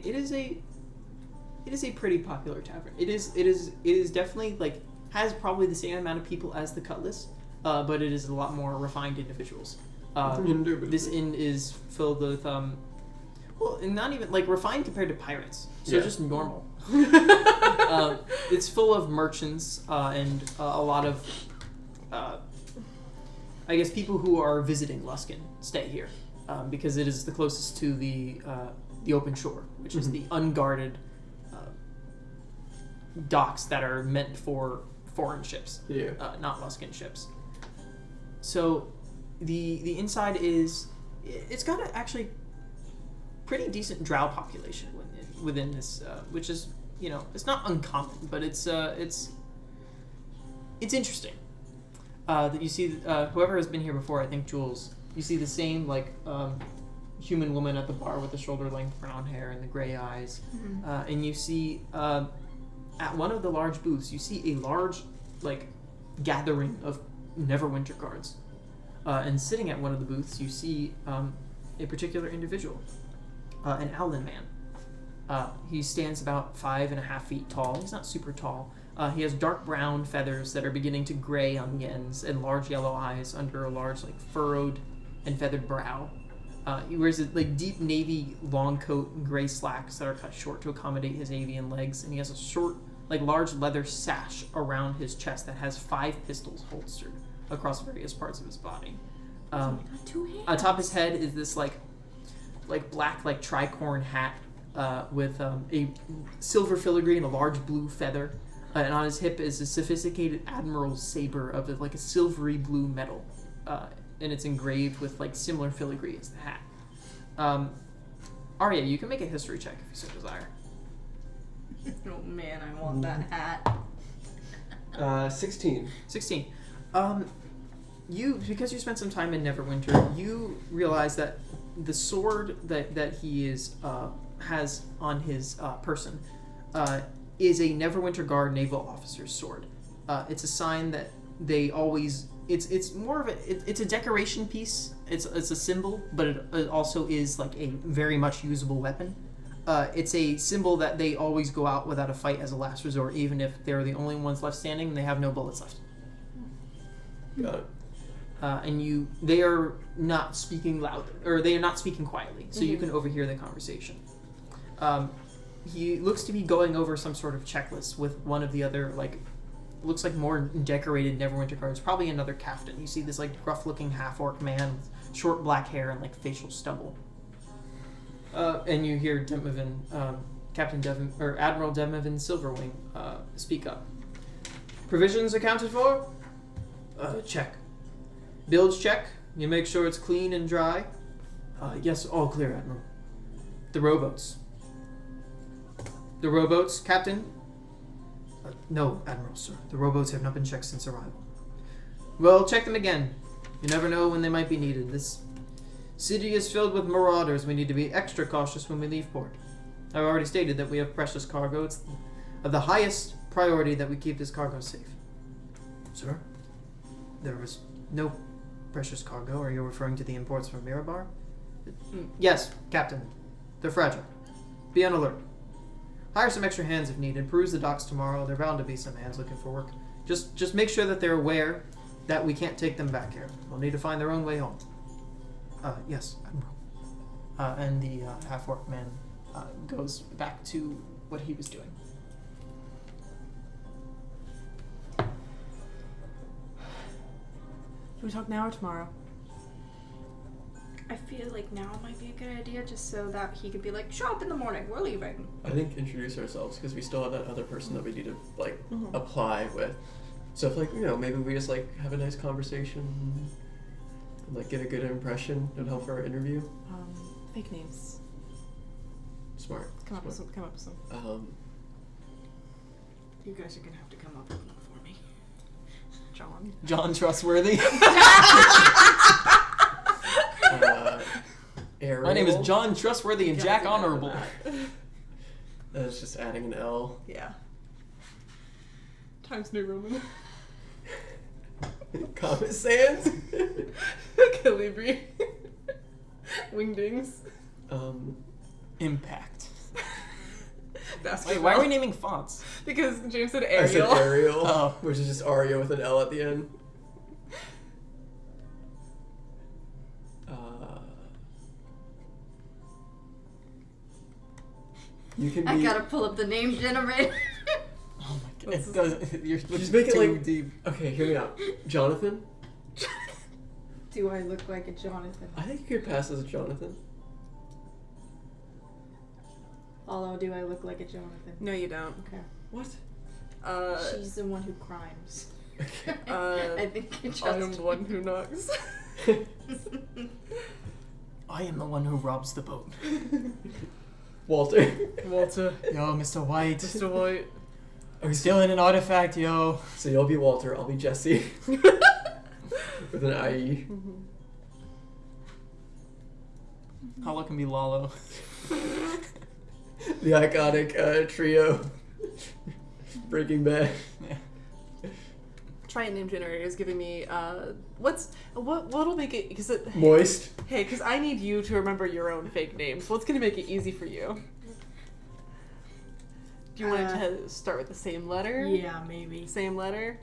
pretty popular tavern. It is definitely like has probably the same amount of people as the Cutlass, but it is a lot more refined individuals. This inn is filled with well, and not even like refined compared to pirates, so just normal. It's full of merchants and a lot of I guess people who are visiting Luskan stay here because it is the closest to the open shore, which is the unguarded docks that are meant for foreign ships, not Luskan ships. So the inside it's got an actually pretty decent drow population within this, which is it's not uncommon, but it's interesting. That you see whoever has been here before, I think Jules, you see the same human woman at the bar with the shoulder length brown hair and the gray eyes, and you see at one of the large booths you see a large gathering of Neverwinter guards, and sitting at one of the booths you see a particular individual, an Owlin man. He stands about 5.5 feet tall. He's not super tall. He has dark brown feathers that are beginning to gray on the ends and large yellow eyes under a large furrowed and feathered brow. He wears a deep navy long coat and gray slacks that are cut short to accommodate his avian legs, and he has a short, large leather sash around his chest that has 5 pistols holstered across various parts of his body. Atop his head is this black tricorn hat with a silver filigree and a large blue feather. And on his hip is a sophisticated admiral's saber of a silvery blue metal, and it's engraved with similar filigree as the hat. Arya, you can make a history check if you so desire. Oh man, I want that hat. 16. 16. Because you spent some time in Neverwinter, you realize that the sword that he has on his person is a Neverwinter Guard naval officer's sword. It's a sign that they always. It's more of it's a decoration piece. It's a symbol, but it also is a very much usable weapon. It's a symbol that they always go out without a fight as a last resort, even if they're the only ones left standing and they have no bullets left. Got it. And they are not speaking loud, or they are not speaking quietly, so you can overhear the conversation. He looks to be going over some sort of checklist with one of the other, looks like more decorated Neverwinter guards, probably another captain. You see this, gruff-looking half-orc man with short black hair and, facial stubble. And you hear Captain Devon, or Admiral Demovan Silverwing, speak up. Provisions accounted for? Check. Bilge check. You make sure it's clean and dry? Yes, all clear, Admiral. The rowboats. The rowboats, Captain? No, Admiral, sir. The rowboats have not been checked since arrival. Well, check them again. You never know when they might be needed. This city is filled with marauders. We need to be extra cautious when we leave port. I've already stated that we have precious cargo. It's of the highest priority that we keep this cargo safe. Sir? There was no precious cargo. Are you referring to the imports from Mirabar? Yes, Captain. They're fragile. Be on alert. Hire some extra hands if needed. Peruse the docks tomorrow. There are bound to be some hands looking for work. Just make sure that they're aware that we can't take them back here. They'll need to find their own way home. Yes, Admiral. And the half-orc man goes back to what he was doing. Should we talk now or tomorrow? I feel like now might be a good idea, just so that he could be like, show up in the morning, we're leaving. I think introduce ourselves, because we still have that other person that we need to apply with. So if maybe we just have a nice conversation, And, like, get a good impression. It'll help for our interview. Fake names. Smart. Come up with some. You guys are gonna have to come up with one for me. John Trustworthy. Ariel. My name is John Trustworthy and Jack Honorable. That's just adding an L. Yeah. Times New Roman. Comet Sans. Calibri. Wingdings. Impact. Basketball. Wait, why are we naming fonts? Because James said I Ariel. said Ariel, Oh. which is just Aria with an L at the end. You can be. I gotta pull up the name generator. Oh my god. It does, you're Just make it too like deep. Okay, hear me out. Jonathan. Do I look like a Jonathan? I think you could pass as a Jonathan. Although, do I look like a Jonathan? No, you don't. Okay. What? She's the one who crimes. Uh, I think you I am just. the one who knocks. I am the one who robs the boat. Walter. Walter. Yo, Mr. White. Mr. White. Are we stealing an artifact, yo? So you'll be Walter, I'll be Jesse. With an IE. Hollow can be Lalo. The iconic trio. Breaking Bad. Yeah. Try a name generator is giving me what'll make it because Moist. hey, because I need you to remember your own fake names. What's gonna make it easy for you? Do you want it to start with the same letter? Yeah, maybe. Same letter.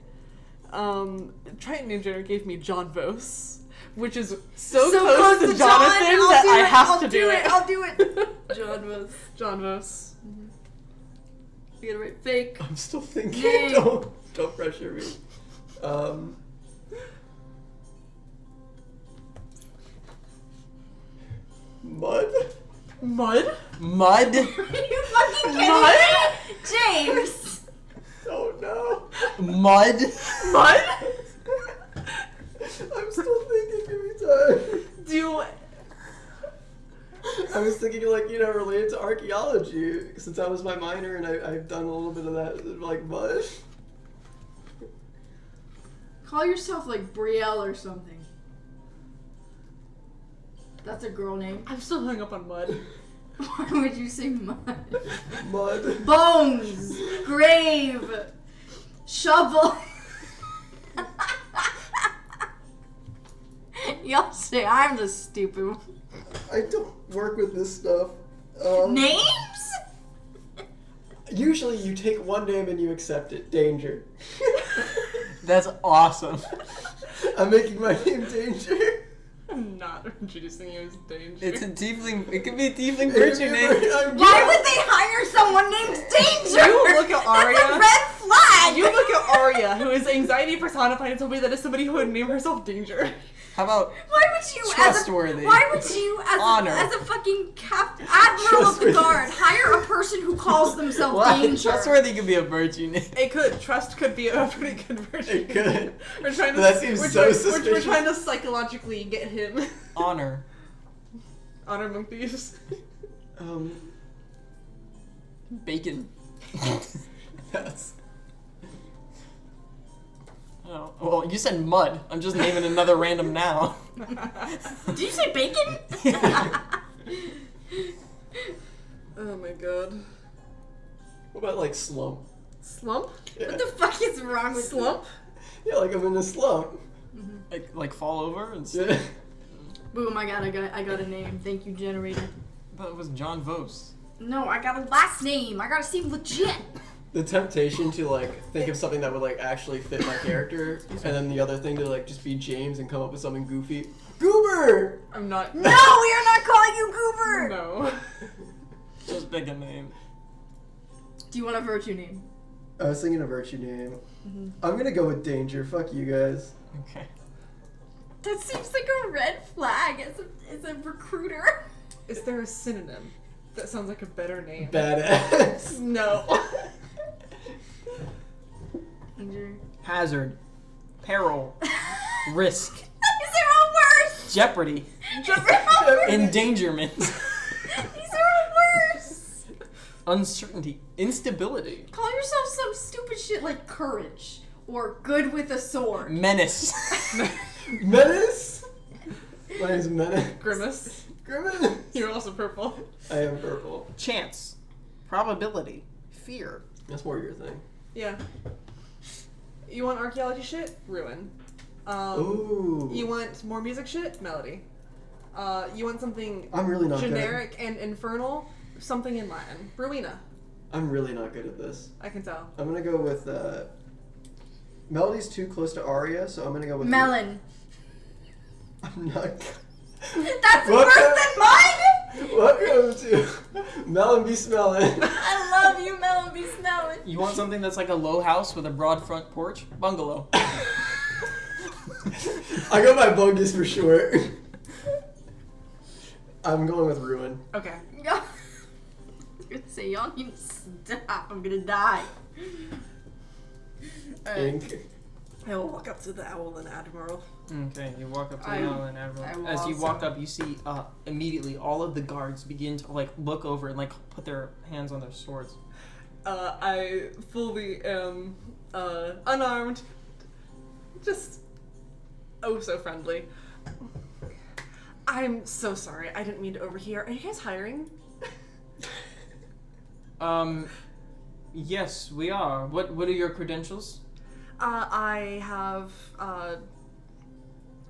Try a name generator gave me John Vos, which is so close to Jonathan that I have to do it. I'll do it. John Vos. John Vos. You gotta write fake. I'm still thinking. Name. Don't pressure me. Mud? Mud? Mud? Are you fucking kidding Mud? me? James! Oh no. Mud? Mud? I'm still thinking. Give me time. Do I was thinking related to archaeology since that was my minor and I've done a little bit of that like mud. Call yourself like Brielle or something. That's a girl name. I'm still hung up on mud. Why would you say mud? Mud. Bones! Grave! Shovel! Y'all say I'm the stupid one. I don't work with this stuff. Names? Usually you take one name and you accept it. Danger. That's awesome. I'm making my name Danger. I'm not introducing you as Danger. It's a tiefling. It could be a tiefling virtue name. Why would they hire someone named Danger? You look at Arya. That's a red flag! You look at Arya, who is anxiety personified, and told me that is somebody who would name herself Danger. How about Why would you, Trustworthy. why would you, Honor. as a fucking admiral of the guard, hire a person who calls themselves what? Danger? Trustworthy could be a virtue name. It could. Trust could be a pretty good version. It could. We're trying to. That seems so suspicious. We're trying to psychologically get him. Honor. Honor among thieves. Bacon. Yes. Oh, well, you said mud. I'm just naming another random noun. Did you say bacon? Oh my god. What about like slump? Slump? Yeah. What the fuck is wrong with Slump? Yeah, like I'm in a slump. Like fall over and Yeah. Boom, I got a name. Thank you, generator. I thought it was John Vos. No, I got a last name. I gotta seem legit. The temptation to like think of something that would like actually fit my character, and then the other thing to like just be James and come up with something goofy. Goober! I'm not. No, we are not calling you Goober. No. Just pick a name. Do you want a virtue name? I was thinking a virtue name. I'm gonna go with Danger. Fuck you guys. Okay. That seems like a red flag as a recruiter. Is there a synonym that sounds like a better name? Badass. No. Danger. Hazard. Peril. Risk. Is there a worse? Jeopardy. Endangerment. These are worse. Uncertainty. Instability. Call yourself some stupid shit like courage or good with a sword. Menace. Menace? My name's Menace. Grimace. Grimace? You're also purple. I am purple. Chance. Probability. Fear. That's more your thing. Yeah. You want archaeology shit? Ruin. Ooh. You want more music shit? Melody. You want something I'm really not generic and infernal? Something in Latin. Ruina. I'm really not good at this. I can tell. I'm gonna go with Melody's too close to Aria, so I'm gonna go with Melon. I'm not. That's worse than mine! Welcome to Melon Be Smellin'. I love you, Melon Be Smelling. You want something that's like a low house with a broad front porch? Bungalow. I go by Bogus for short. I'm going with Ruin. Okay. I was gonna say, y'all need to stop. I'm gonna die. Ink. I will walk up to the owl and admiral. Okay, you walk up to the I owl and Admiral. will As you walk also- up, you see immediately all of the guards begin to like look over and like put their hands on their swords. I fully am unarmed. Just so friendly. I'm so sorry. I didn't mean to overhear. Are you guys hiring? Yes, we are. What are your credentials? I have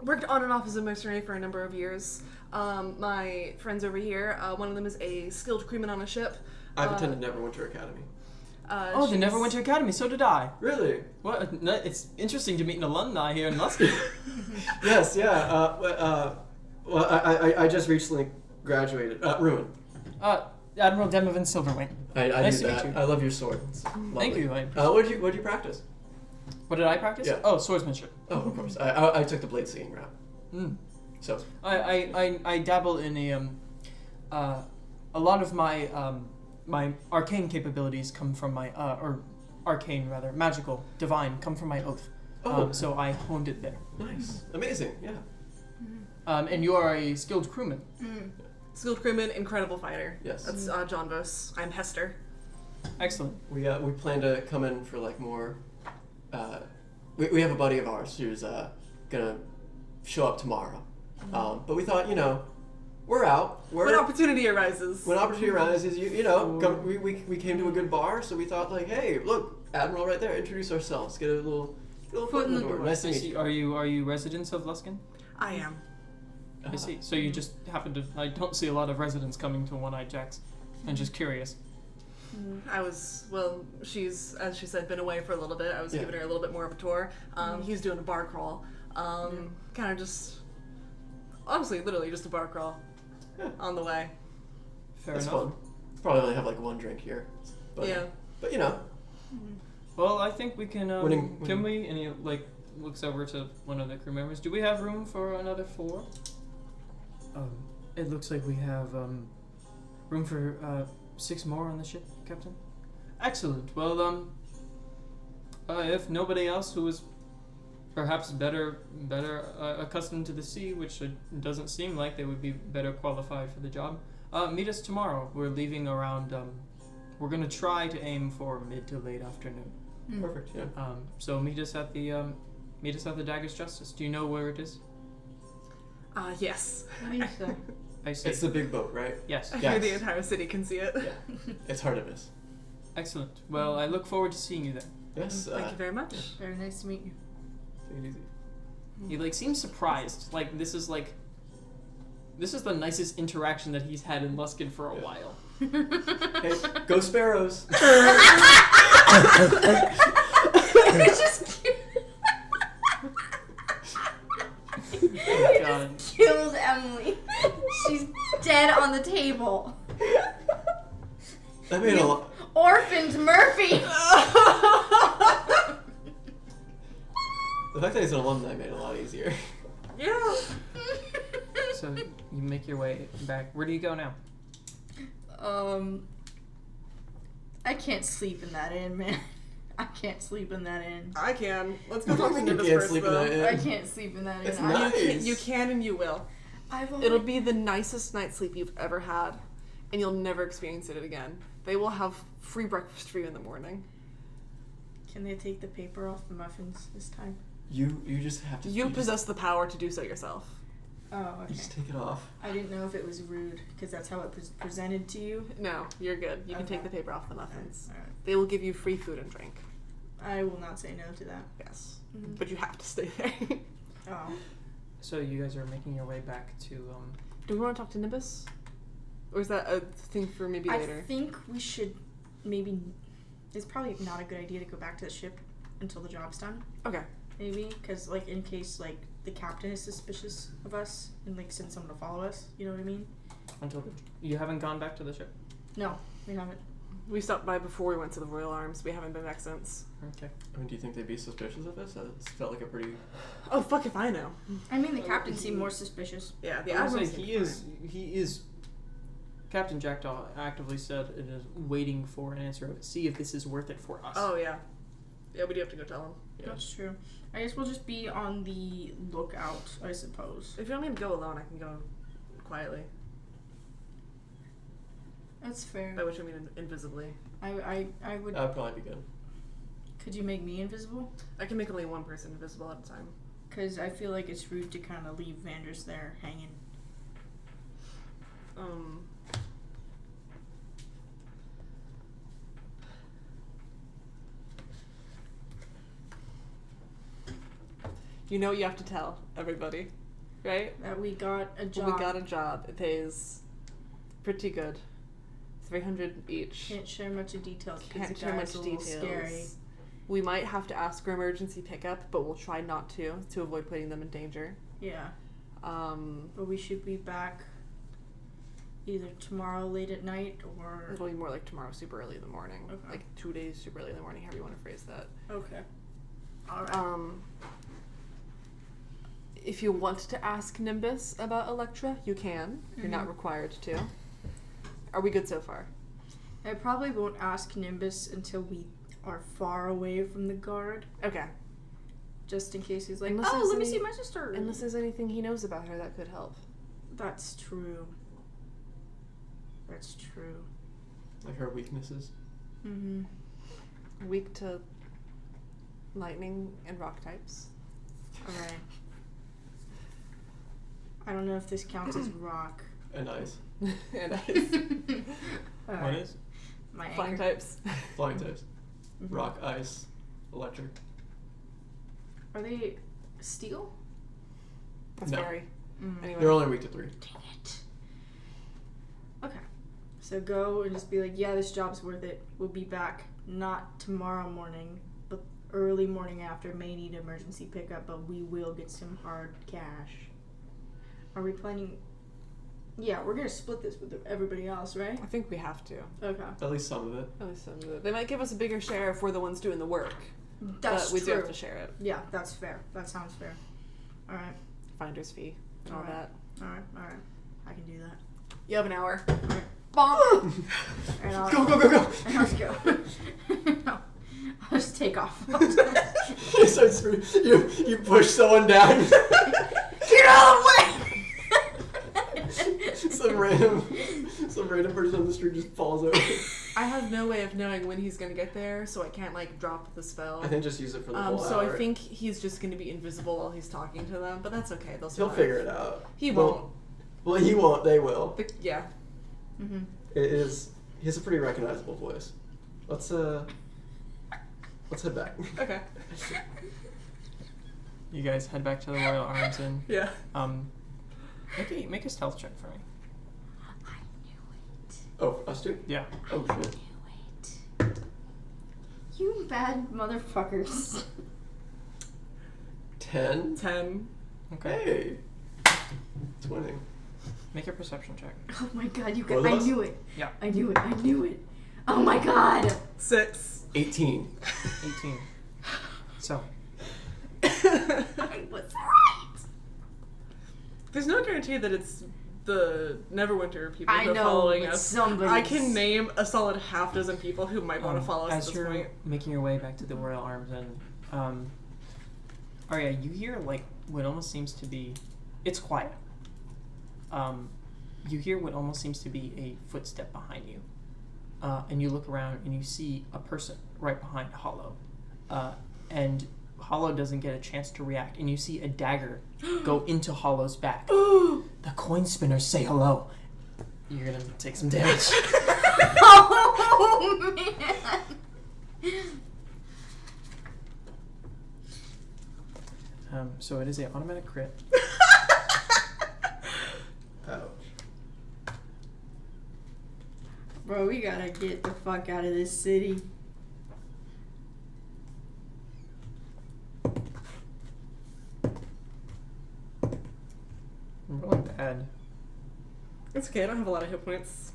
worked on and off as a mercenary for a number of years. My friends over here, one of them is a skilled crewman on a ship. I've attended Neverwinter Academy. Oh, the Neverwinter Academy. So did I. Really? What? No, it's interesting to meet an alumni here in Luskan. Yes, yeah. Well, I just recently graduated. Ruin. Admiral Demovan Silverwing. I Nice knew to meet that. you. I love your sword. It's Thank lovely. you. What'd you practice? What did I practice? Yeah. Oh, swordsmanship. Oh, of course. I took the blade singing route. Mm. So. I dabble in a lot of my my arcane capabilities come from my or arcane rather magical divine come from my oath. Oh. So I honed it there. Nice. Amazing. Yeah. And you are a skilled crewman. Skilled crewman, incredible fighter. Yes. That's John Vos. I'm Hester. Excellent. We plan to come in for like more. We have a buddy of ours who's gonna show up tomorrow. But we thought, we're out. When opportunity arises. When opportunity arises, we came to a good bar, so we thought like, hey, look, Admiral right there. Introduce ourselves. Get a little foot in the door. Nice to meet you. Are you residents of Luskan? I am. I see. So you just happen to. I don't see a lot of residents coming to One-Eyed Jack's. I'm just curious. She's, as she said, been away for a little bit. I was giving her a little bit more of a tour. He was doing a bar crawl. Kind of just, honestly, literally just a bar crawl on the way. Fair That's enough. fun. Probably only have like one drink here. But, Yeah. But Well, I think we can. Winning. Can we? And he looks over to one of the crew members. Do we have room for another 4? It looks like we have room for 6 more on the ship, Captain. Excellent. Well, if nobody else who is perhaps better accustomed to the sea, which it doesn't seem like they would be better qualified for the job, meet us tomorrow. We're leaving around. We're gonna try to aim for mid to late afternoon. perfect. Yeah. So meet us at the Dagger's Justice. Do you know where it is? Yes. I see. It's the big boat, right? Yes. I hear the entire city can see it. Yeah. It's hard to miss. Excellent. Well, I look forward to seeing you then. Yes. Thank you very much. Very nice to meet you. Take it easy. He seems surprised. This is the nicest interaction that he's had in Luskan for a while. Hey, go Sparrows! It's just cute. Oh, God. Killed Emily. She's dead on the table. That made a lot. Orphaned Murphy. The fact that he's an alumni made it a lot easier. Yeah. So you make your way back. Where do you go now? I can't sleep in that inn, man. I can't sleep in that inn. I can. Let's go talk to You Nimbus can't first, sleep in though. that inn. I can't sleep in that inn. It's I- nice. You can and you will. It'll be the nicest night's sleep you've ever had, and you'll never experience it again. They will have free breakfast for you in the morning. Can they take the paper off the muffins this time? You just have to. You possess the power to do so yourself. Oh, You okay. just take it off. I didn't know if it was rude because that's how it was presented to you. No, you're good. You can Okay. take the paper off the muffins. Alright. They will give you free food and drink. I will not say no to that. Yes. Mhm. But you have to stay there. Oh. So you guys are making your way back to Do we want to talk to Nimbus? Or is that a thing for maybe I later? think we should maybe. It's probably not a good idea to go back to the ship until the job's done. Okay. Maybe because like in case like the captain is suspicious of us and like send someone to follow us. You know what I mean? until you haven't gone back to the ship. No, we haven't. We stopped by before we went to the Royal Arms. We haven't been back since. Okay. I mean, do you think they'd be suspicious of us? That felt like a pretty. Oh, fuck if I know. I mean, the captain seemed more suspicious. Yeah, the I would Admiral say seemed he is. Captain Jackdaw actively said it is waiting for an answer. See if this is worth it for us. Oh, yeah. Yeah, we do have to go tell him. Yeah. That's true. I guess we'll just be on the lookout, I suppose. If you want me to go alone, I can go quietly. That's fair. By which I mean invisibly. I would. That'd probably be good. Could you make me invisible? I can make only one person invisible at a time. Because I feel like it's rude to kind of leave Vanders there hanging. You know what you have to tell everybody, right? That we got a job. Well, we got a job. It pays pretty good. 300 each. Can't share much of details. 'Cause Can't the share guy's much a little details. Scary. We might have to ask for emergency pickup, but we'll try not to avoid putting them in danger. Yeah, but we should be back either tomorrow late at night or. It'll be more like tomorrow super early in the morning. Okay. Like 2 days super early in the morning, however you want to phrase that. Okay. All right. If you want to ask Nimbus about Electra, you can. You're not required to. Are we good so far? I probably won't ask Nimbus until we are far away from the guard, Okay. just in case he's like, Unless "Oh, there's let me any- see my sister." Unless there's anything he knows about her that could help. That's true. That's true. Like her weaknesses. Mm-hmm. Weak to lightning and rock types. All right. I don't know if this counts as rock. And ice. And All What right. is? My flying anchor. types. Flying types. Mhm. Rock, ice, electric. Are they steel? That's No. very. Mm. Anyway. They're only weak to 3. Dang it. Okay. So go and just be like, yeah, this job's worth it. We'll be back not tomorrow morning, but early morning after. May need emergency pickup, but we will get some hard cash. Are we planning? Yeah, we're gonna split this with everybody else, right? I think we have to. Okay. At least some of it. At least some of it. They might give us a bigger share if we're the ones doing the work. That's but we true. do have to share it. Yeah, that's fair. That sounds fair. All right. Finder's fee and all Alright. that. All right. All right. I can do that. You have an hour. Bonk. And I'll, Go, go, go, go! And I'll just go. No. I'll just take off. You start you push someone down. Get out of the way! some random person on the street just falls over. I have no way of knowing when he's gonna get there, so I can't like drop the spell. I think just use it for the whole so hour. I think he's just gonna be invisible while he's talking to them, but that's okay. They'll he'll survive. figure it out. He Well- won't. Well, he won't. They will. Yeah. Mm-hmm. It is. He has a pretty recognizable voice. Let's head back. Okay. You guys head back to the Royal Arms Inn. Yeah. Make a stealth check for me. I knew it. Oh, us two? Yeah. Oh shit. I knew it. You bad motherfuckers. 10. 10. Okay. Hey. 20. Make a perception check. Oh my god, you Both guys. of I us? knew it. Yeah. I knew it. I knew it. Oh my god. 6. 18. 18. So, I was right. There's no guarantee that it's the Neverwinter people I who are know, following but us. somebody's... I can name a solid half dozen people who might want to follow us at As this you're point. making your way back to the Royal Arms, and Arya, you hear like what almost seems to be, it's quiet. You hear what almost seems to be a footstep behind you, and you look around and you see a person right behind Hollow, and Hollow doesn't get a chance to react, and you see a dagger go into Hollow's back. The coin spinners say hello. You're gonna take some damage. Oh, man. So it is an automatic crit. Ouch. Bro, we gotta get the fuck out of this city. I'm rolling bad. It's okay, I don't have a lot of hit points.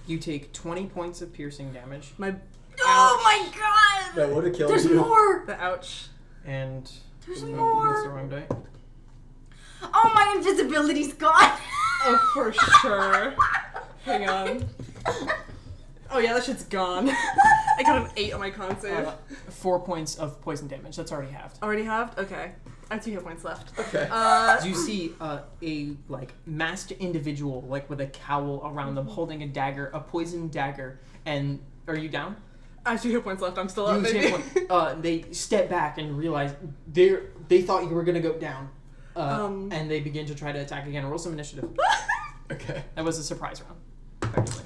You take 20 points of piercing damage, Oh my god! That would have killed There's you. more! The ouch. and There's That's more! the wrong die. Oh, my invisibility's gone! Oh, for sure. Hang on. Oh yeah, that shit's gone. I got an 8 on my con save. 4 points of poison damage. That's already halved. Already halved? Okay. I have 2 hit points left. Okay. You see a like masked individual like with a cowl around them, holding a dagger, a poisoned dagger. And are you down? I have 2 hit points left. I'm still up, You baby. hit one. They step back and realize they thought you were gonna go down, and they begin to try to attack again. Roll some initiative. Okay. That was a surprise round, effectively.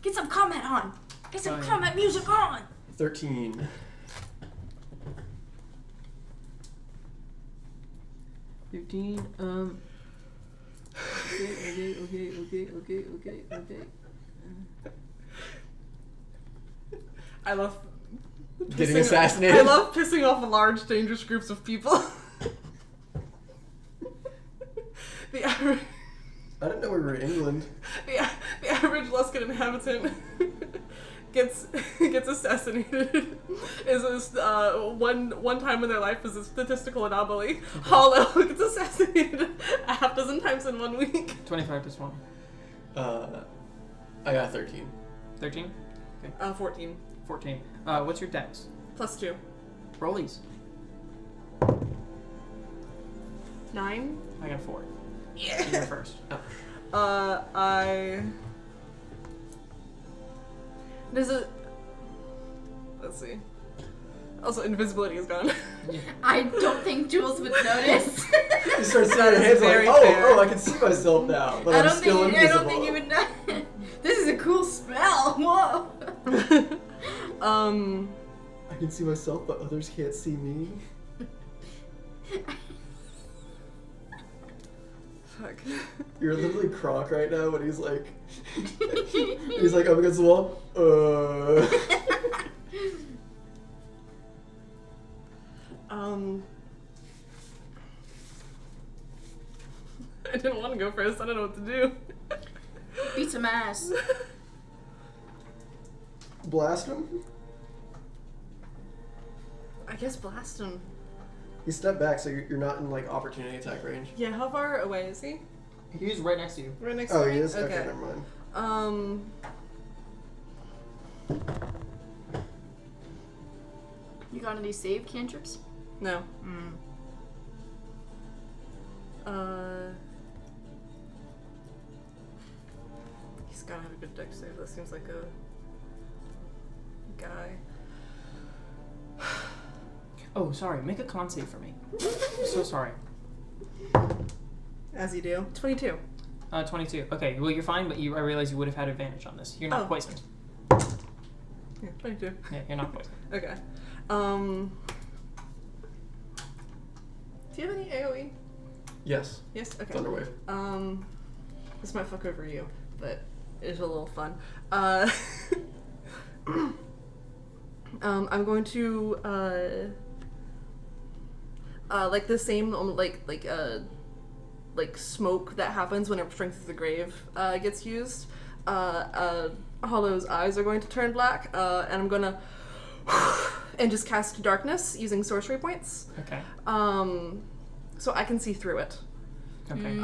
Get some combat on! Get some Fine. combat music on! 13. 15. Okay. I love Getting assassinated. I love pissing off large, dangerous groups of people. the average, I didn't know we were in England. the average Luskan inhabitant gets assassinated. Is one time in their life is a statistical anomaly. Okay. Hollow gets assassinated a half dozen times in 1 week. 25 plus 1. I got 13. 13? 14. 14. What's your dex? Plus 2. Rollies. 9. I got 4. Yeah. You're first. Let's see. Also, invisibility is gone. Yeah. I don't think Jules would notice. You start seeing That your is hands like, very fair. I can see myself now, but I'm still I invisible. don't think you would know. This is a cool spell. Whoa. I can see myself, but others can't see me. Fuck. You're literally Croc right now, but he's like, up against the wall. I didn't want to go first. I don't know what to do. Beat some ass. Blast him? I guess blast him. You step back, so you're not in like opportunity attack range. Yeah, how far away is he? He's right next to you. Right next to me? Oh, he is? Okay, never mind. You got any save cantrips? No. Mm. He's gotta have a good dex save. That seems like a guy. Oh, sorry. Make a con save for me. I'm so sorry. As you do. 22. 22. Okay, well, you're fine, but I realize you would have had advantage on this. You're not poisoned. Yeah, 22. Yeah, you're not poisoned. Okay. Do you have any AoE? Yes. Yes? Okay. Thunderwave. This might fuck over you, but it's a little fun. I'm going to like the same like smoke that happens whenever Strength of the Grave gets used. Hollow's eyes are going to turn black, and I'm gonna and just cast darkness using sorcery points. Okay. so I can see through it. Okay.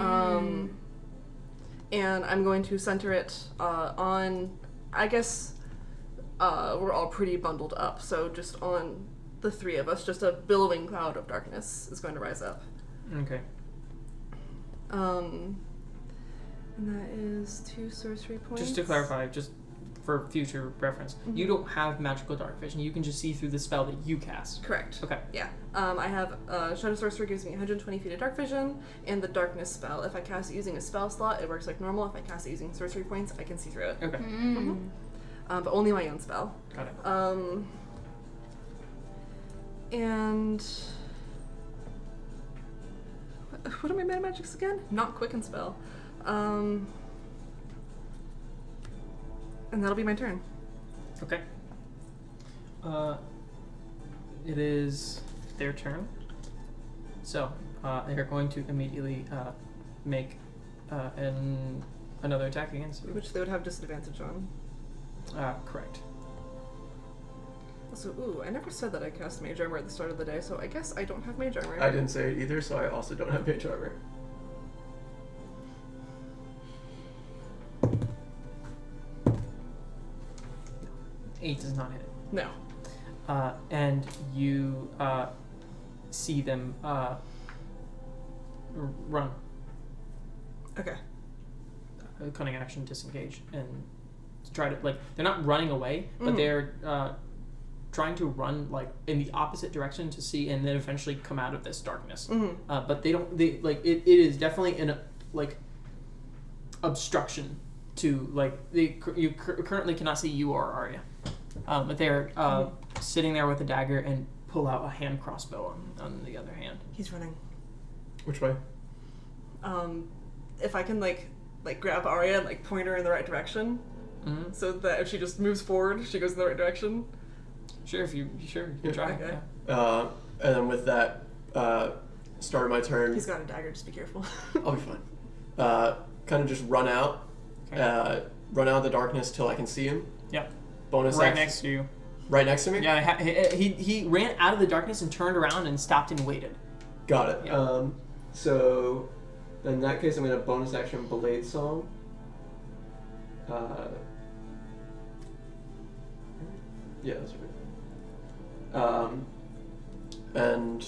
And I'm going to center it on, I guess, we're all pretty bundled up, so just on the three of us, just a billowing cloud of darkness is going to rise up. Okay. And that is 2 sorcery points. Just to clarify, just for future reference, you don't have magical dark vision. You can just see through the spell that you cast. Correct. Okay. Yeah. I have Shadow Sorcerer gives me 120 feet of dark vision, and the Darkness spell. If I cast it using a spell slot, it works like normal. If I cast it using sorcery points, I can see through it. Okay. But only my own spell. Got it. And what are my meta magics again? Not quicken spell. And that'll be my turn. Okay. It is their turn. So, they're going to immediately make another attack against you. Which they would have disadvantage on. Correct. Also, I never said that I cast Mage Armor at the start of the day, so I guess I don't have Mage Armor. I didn't say it either, so I also don't have Mage Armor. Eight does not hit. No. And you see them run. Okay. A cunning action, disengage, and try to, like, they're not running away, but they're trying to run, like, in the opposite direction to see, and then eventually come out of this darkness. But it is definitely an, like, obstruction to, like, you currently cannot see you or Arya. But they're sitting there with a dagger and pull out a hand crossbow on the other hand. He's running. Which way? If I can, like grab Arya and, like, point her in the right direction, so that if she just moves forward, she goes in the right direction. Sure, you can try. Okay. Yeah. And then with that, start of my turn. He's got a dagger, just be careful. I'll be fine. Kind of just run out. Okay. Run out of the darkness till I can see him. Yep. Bonus Right action. next to you. Right next to me? Yeah, he ran out of the darkness and turned around and stopped and waited. Got it. Yeah. So, in that case, I'm going to bonus action Blade Song. Yeah, that's right. And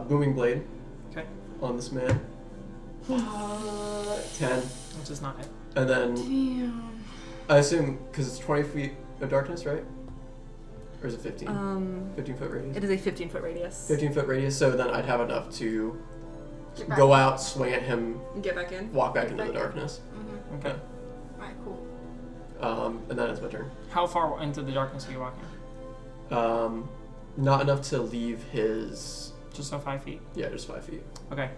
Booming Blade. Okay. On this man. 10. Which is not it. And then, Damn. I assume, because it's 20 feet of darkness, right? Or is it 15? 15-foot radius? It is a 15-foot radius. 15-foot radius, so then I'd have enough to Get back. go out, swing at him, Get back in. walk back Get into back the in. darkness. Okay. Alright, cool. And then it's my turn. How far into the darkness are you walking? Not enough to leave his... Just so 5 feet. Yeah, just 5 feet. Okay.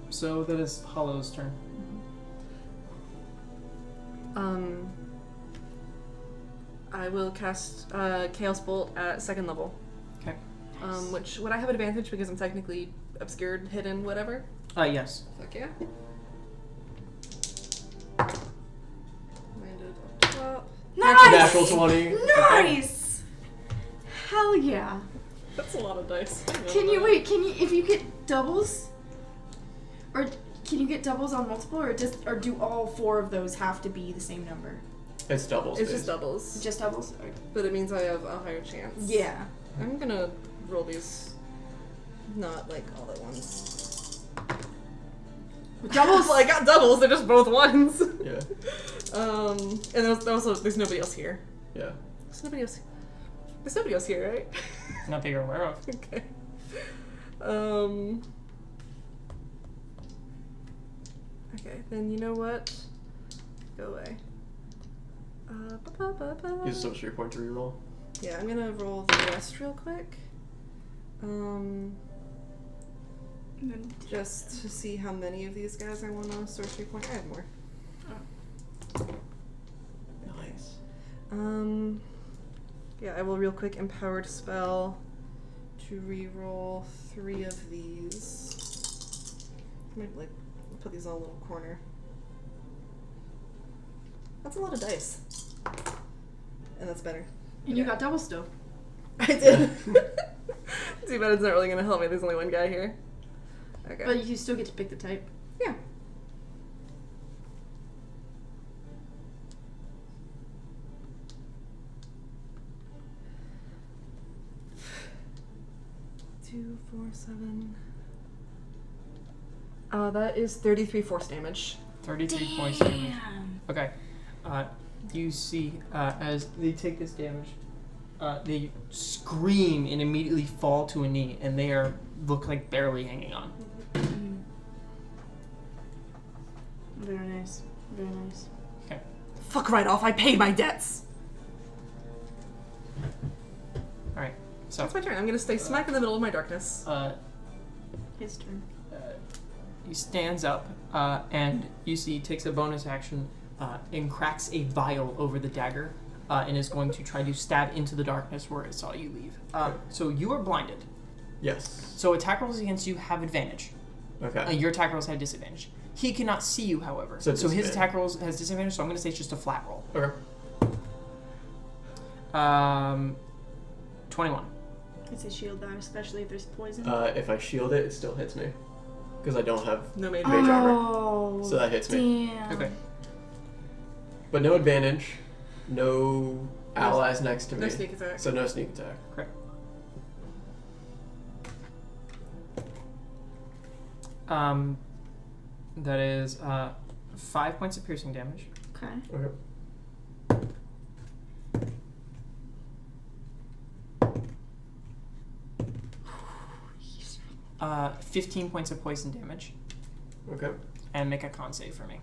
So that is Hollow's turn. I will cast Chaos Bolt at 2nd level. Okay. Which, would I have advantage because I'm technically obscured, hidden, whatever? Yes. Fuck yeah. Landed up top. Nice! Natural 20. Nice! Hell yeah. That's a lot of dice. Can you, if you get doubles? Or can you get doubles on multiple, or do all 4 of those have to be the same number? It's doubles. It's just doubles. Just doubles? Okay. But it means I have a higher chance. Yeah. I'm gonna roll these not like all at once. Doubles? Well, I got doubles, they're just both ones. Yeah. And there's nobody else here. Yeah. There's nobody else here, right? Not that you're aware of. Okay. Okay, then you know what? Go away. Use a sorcery point to reroll. Yeah, I'm gonna roll the rest real quick. Just to see how many of these guys I want on a sorcery point. I have more. Nice. Yeah, I will real quick empowered spell to reroll 3 of these. I might like put these on a little corner. That's a lot of dice. And that's better. And you got doubles still. I did. Too bad it's not really gonna help me. There's only one guy here. Okay. But you still get to pick the type. yeah. Two, 4, 7. That is 33 force damage. 33 points damage. Okay. You see, as they take this damage, they scream and immediately fall to a knee, and they look like barely hanging on. Very nice. Very nice. Okay. Fuck right off, I paid my debts! Alright, so That's my turn. I'm gonna stay smack in the middle of my darkness. His turn. he stands up, and you see he takes a bonus action and cracks a vial over the dagger, and is going to try to stab into the darkness where it saw you leave. So you are blinded. Yes. So attack rolls against you have advantage. Okay. Your attack rolls have disadvantage. He cannot see you, however. So So his attack rolls has disadvantage, so I'm going to say it's just a flat roll. Okay. 21. It's a shield that, especially if there's poison. If I shield it, it still hits me. Because I don't have No mage. mage armor. Oh, So that hits me. damn. Okay. But no advantage. No allies next to me. No sneak attack. So no sneak attack. Correct. That is 5 points of piercing damage. Okay. Okay. 15 points of poison damage. Okay. And make a con save for me.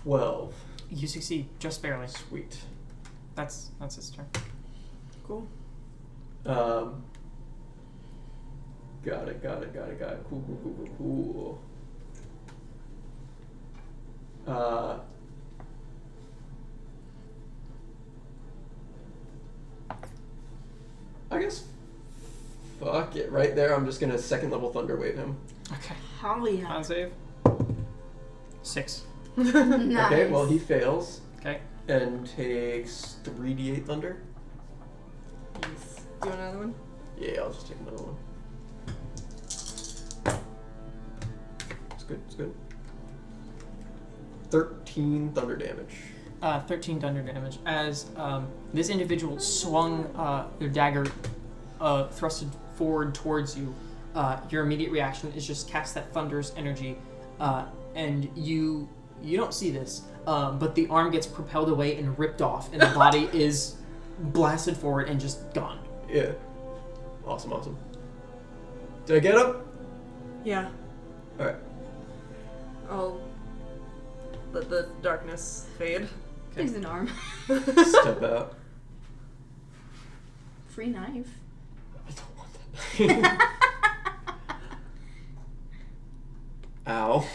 $12. You succeed, just barely. Sweet. That's his turn. Cool. Got it. Cool. I guess fuck it. Right there, I'm just gonna second level thunder wave him. Okay. Hell yeah. Con save. 6. Nice. Okay, well he fails Okay. and takes 3d8 thunder. Do you want another one? Yeah, I'll just take another one. It's good. 13 thunder damage. 13 thunder damage. As this individual swung their dagger thrusted forward towards you, your immediate reaction is just cast that thunderous energy, and you don't see this, but the arm gets propelled away and ripped off, and the body is blasted forward and just gone. Yeah. Awesome. Did I get him? Yeah. Alright. I'll let the darkness fade. Here's an arm. Step out. Free knife. I don't want that. Ow.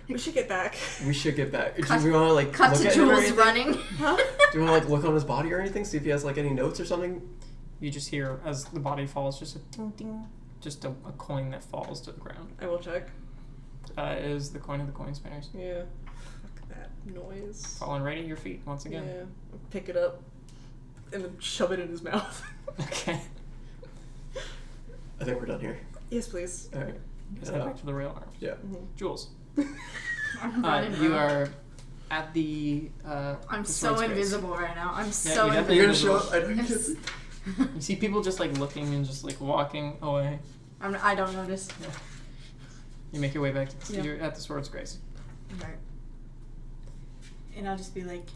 We should get back. We should get back. Cut- Do we want to like Cut look to at him or Jules anything? running. Do we want to like look on his body or anything? See if he has like any notes or something? You just hear, as the body falls, just a ding ding, just a coin that falls to the ground. I will check. Is the coin of the coin spinners. Yeah. Fuck that noise. Falling right at your feet once again. Yeah. I'll pick it up and then shove it in his mouth. Okay. I think we're done here. Yes, please. Alright. Let's head back to the rail arms. Yeah. Jules, I'm running, you bro. are at the. I'm the so Sword's Grace. invisible right now. I'm Yeah, so you definitely- invisible. You're gonna I know Yes. You see people just like looking and just like walking away. I don't notice. You make your way back to Yeah. you're at the Sword's Grace. Right. And I'll just be like,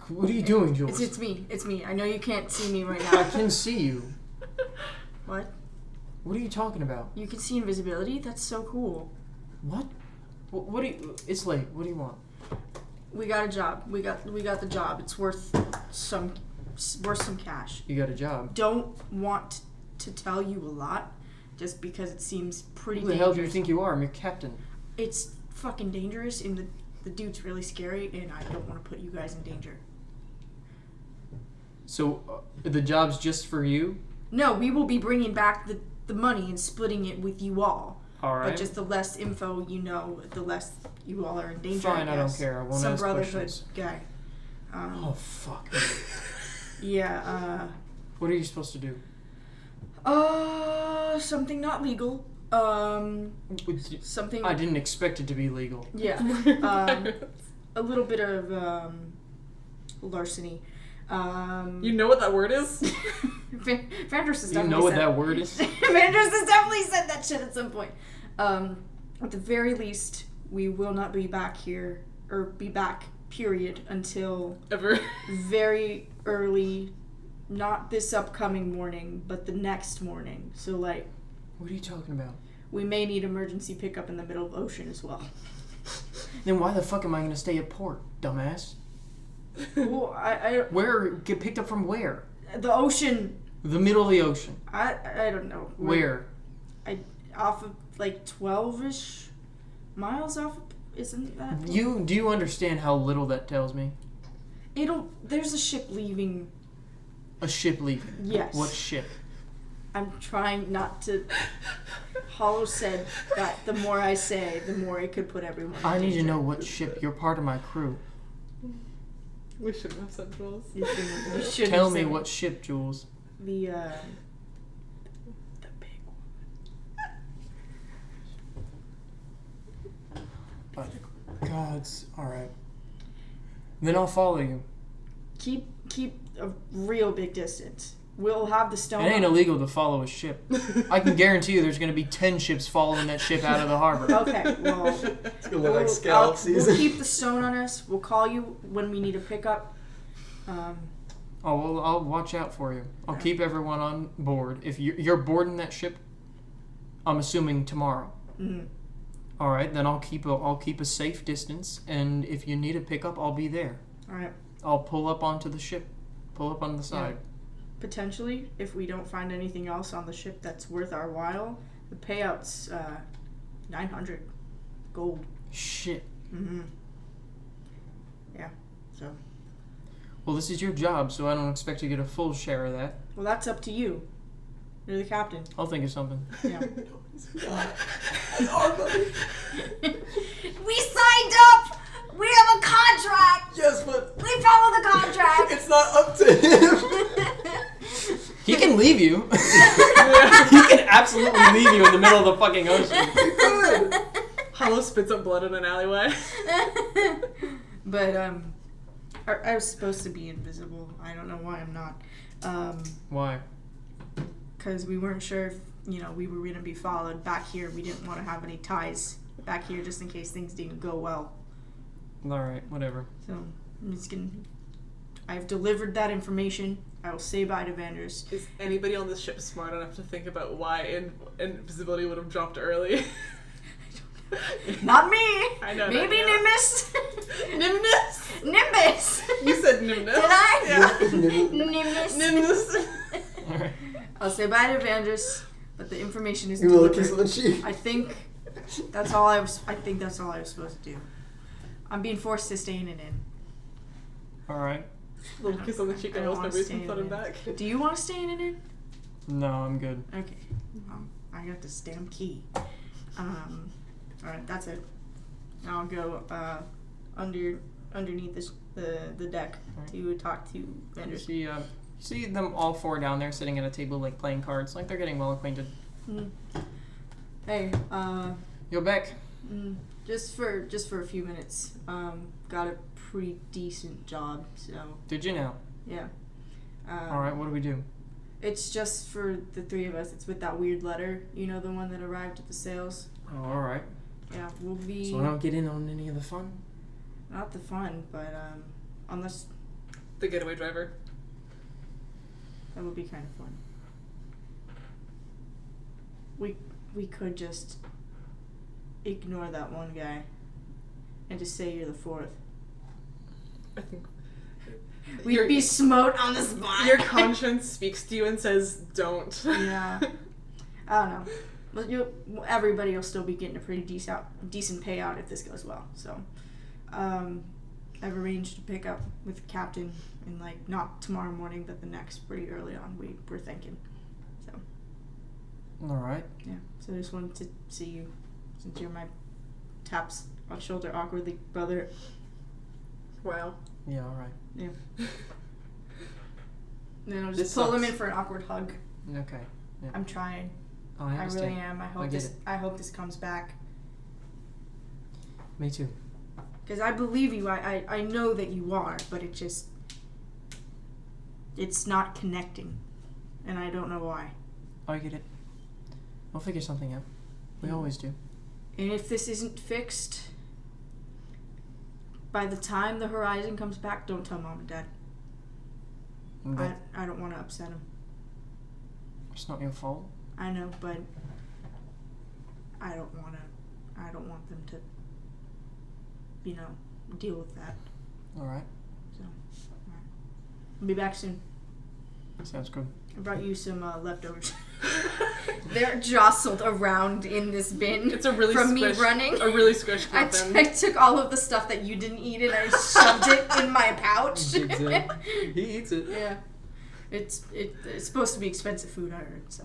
What are you doing, Jules? it's me. It's me. I know you can't see me right I now. can see you. What? What are you talking about? You can see invisibility? That's so cool. What? What do you? It's late. What do you want? We got a job. We got the job. It's worth some cash. You got a job. Don't want to tell you a lot, just because it seems pretty Who the dangerous. hell do you think you are? I'm your captain. It's fucking dangerous, and the dude's really scary, and I don't want to put you guys in danger. So the job's just for you? No, we will be bringing back the money and splitting it with you all. Alright. But just the less info you know, the less you all are in danger. Fine, I don't care. I won't Some ask Brotherhood questions. guy. Oh, fuck. Yeah, What are you supposed to do? something not legal. Something. I didn't expect it to be legal. Yeah. A little bit of, larceny. You know what that word is? Vandross has You definitely know what said that word is? Vandross has definitely said that shit at some point. At the very least, we will not be back here, or be back, period, until Ever. very early, not this upcoming morning, but the next morning. So, like, What are you talking about? we may need emergency pickup in the middle of the ocean as well. Then why the fuck am I going to stay at port, dumbass? Well, Where? Get picked up from where? the ocean, The middle of the ocean. I don't know. Where? Off of, like, 12-ish miles off of, isn't that? Do you understand how little that tells me? There's a ship leaving. A ship leaving. Yes. What ship? I'm trying not to. Hollow said that the more I say, the more it could put everyone in I need to danger. know what ship. You're part of my crew. We shouldn't have said Jules. You shouldn't Tell have me said what ship, Jules. the big one. By the gods. Alright. Then I'll follow you. Keep a real big distance. We'll have the stone. It ain't illegal to follow a ship. I can guarantee you there's going to be 10 ships following that ship out of the harbor. Okay, well, It's gonna look like scallop season. we'll keep the stone on us. We'll call you when we need a pickup. Oh, well, I'll watch out for you. I'll keep everyone on board. If you're boarding that ship, I'm assuming tomorrow. Mhm. All right, then I'll keep a safe distance, and if you need a pickup, I'll be there. All right. I'll pull up onto the ship, pull up on the side. Potentially, if we don't find anything else on the ship that's worth our while, the payout's 900 gold. Shit. Mm-hmm. Yeah. So, Well, this is your job, so I don't expect you to get a full share of that. well, that's up to you. You're the captain. I'll think of something. Yeah. That's our money. We signed up. We have a contract. Yes, but We follow the contract. it's not up to him. He can leave you. He can absolutely leave you in the middle of the fucking ocean. Hollow spits up blood in an alleyway. But I was supposed to be invisible. I don't know why I'm not. Why? Because we weren't sure if we were gonna be followed back here. We didn't want to have any ties back here just in case things didn't go well. All right, whatever. So I'm just gonna. I've delivered that information. I will say bye to Vanders. Is anybody on this ship smart enough to think about why invisibility would have dropped early? Not me. I know. Maybe Nimbus. Nimbus. Nimbus. You said Nimbus. Did I? Yeah. Nimbus. Nimbus. All right. I'll say bye to Vanders, but the information is You will kiss on delivered. the cheek. I think that's all I was. I think that's all I was supposed to do. I'm being forced to stay in and in. All right. Little kiss on the cheek. I I don't almost wanna never stay even thought in him back. Do you want to stay in and in? No, I'm good. Okay. I got this damn key. Alright, that's it. Now I'll go underneath the deck to talk to You vendors. see them all four down there sitting at a table, like playing cards, like they're getting well acquainted. Hey, Yo, Beck. just for a few minutes. Got a pretty decent job, so Did you now? yeah. All right. What do we do? It's just for the three of us. It's with that weird letter. You know, the one that arrived at the sales. Oh, all right. Yeah, we'll be So I don't get in on any of the fun. not the fun, but unless The getaway driver. that would be kind of fun. We could just ignore that one guy and just say you're the fourth. I think. We'd be smote on the spot. Your conscience speaks to you and says, "Don't." Yeah. I don't know. But everybody will still be getting a pretty decent payout if this goes well. So, I've arranged to pick up with the captain in not tomorrow morning, but the next, pretty early on. We're thinking. So. All right. Yeah. So I just wanted to see you, since you're my taps on shoulder awkwardly brother. Wow. Yeah. All right. Yeah. And then I'll just This pull him sucks. in for an awkward hug. Okay. Yeah. I'm trying. Oh, I I understand. really am. I hope this comes back. Me too. Because I believe you. I know that you are, but it's not connecting. And I don't know why. I get it. We'll figure something out. We always do. And if this isn't fixed, by the time the horizon comes back, don't tell Mom and Dad. But I don't want to upset them. it's not your fault. I know, but I don't want them to, deal with that. All right. So, all right. I'll be back soon. Sounds good. I brought you some leftovers. They're jostled around in this bin. It's a really from me squished, running. A really squished I muffin. took all of the stuff that you didn't eat and I shoved it in my pouch. He eats it. Yeah, it's supposed to be expensive food, I heard. So,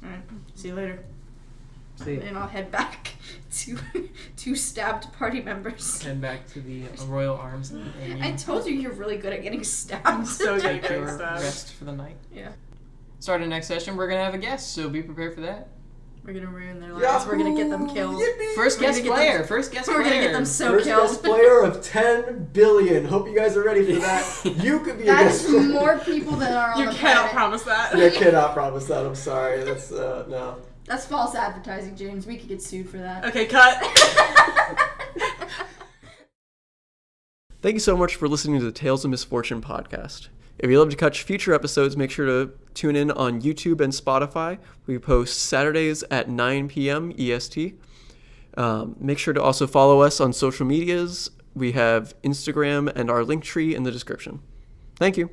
all right, see you later. See ya. And I'll head back to two stabbed party members. Head back to the Royal Arms and I you told you you're really good at getting stabbed. I'm so good at take getting your stabbed. rest for the night. Yeah, Start the next session. We're gonna have a guest, so be prepared for that. we're gonna ruin their lives. We're gonna get them killed. Yippee! First We're guest gonna get player. them- First guest We're player. gonna get them so First killed. guest player of 10 billion. Hope you guys are ready for that. You could be a That guest is player. more people than are on You the cannot planet. promise that. I cannot promise that. I'm sorry. That's no. That's false advertising, James. We could get sued for that. Okay, cut. Thank you so much for listening to the Tales of Misfortune podcast. If you'd love to catch future episodes, make sure to tune in on YouTube and Spotify. We post Saturdays at 9 p.m. EST. Make sure to also follow us on social medias. We have Instagram and our link tree in the description. Thank you.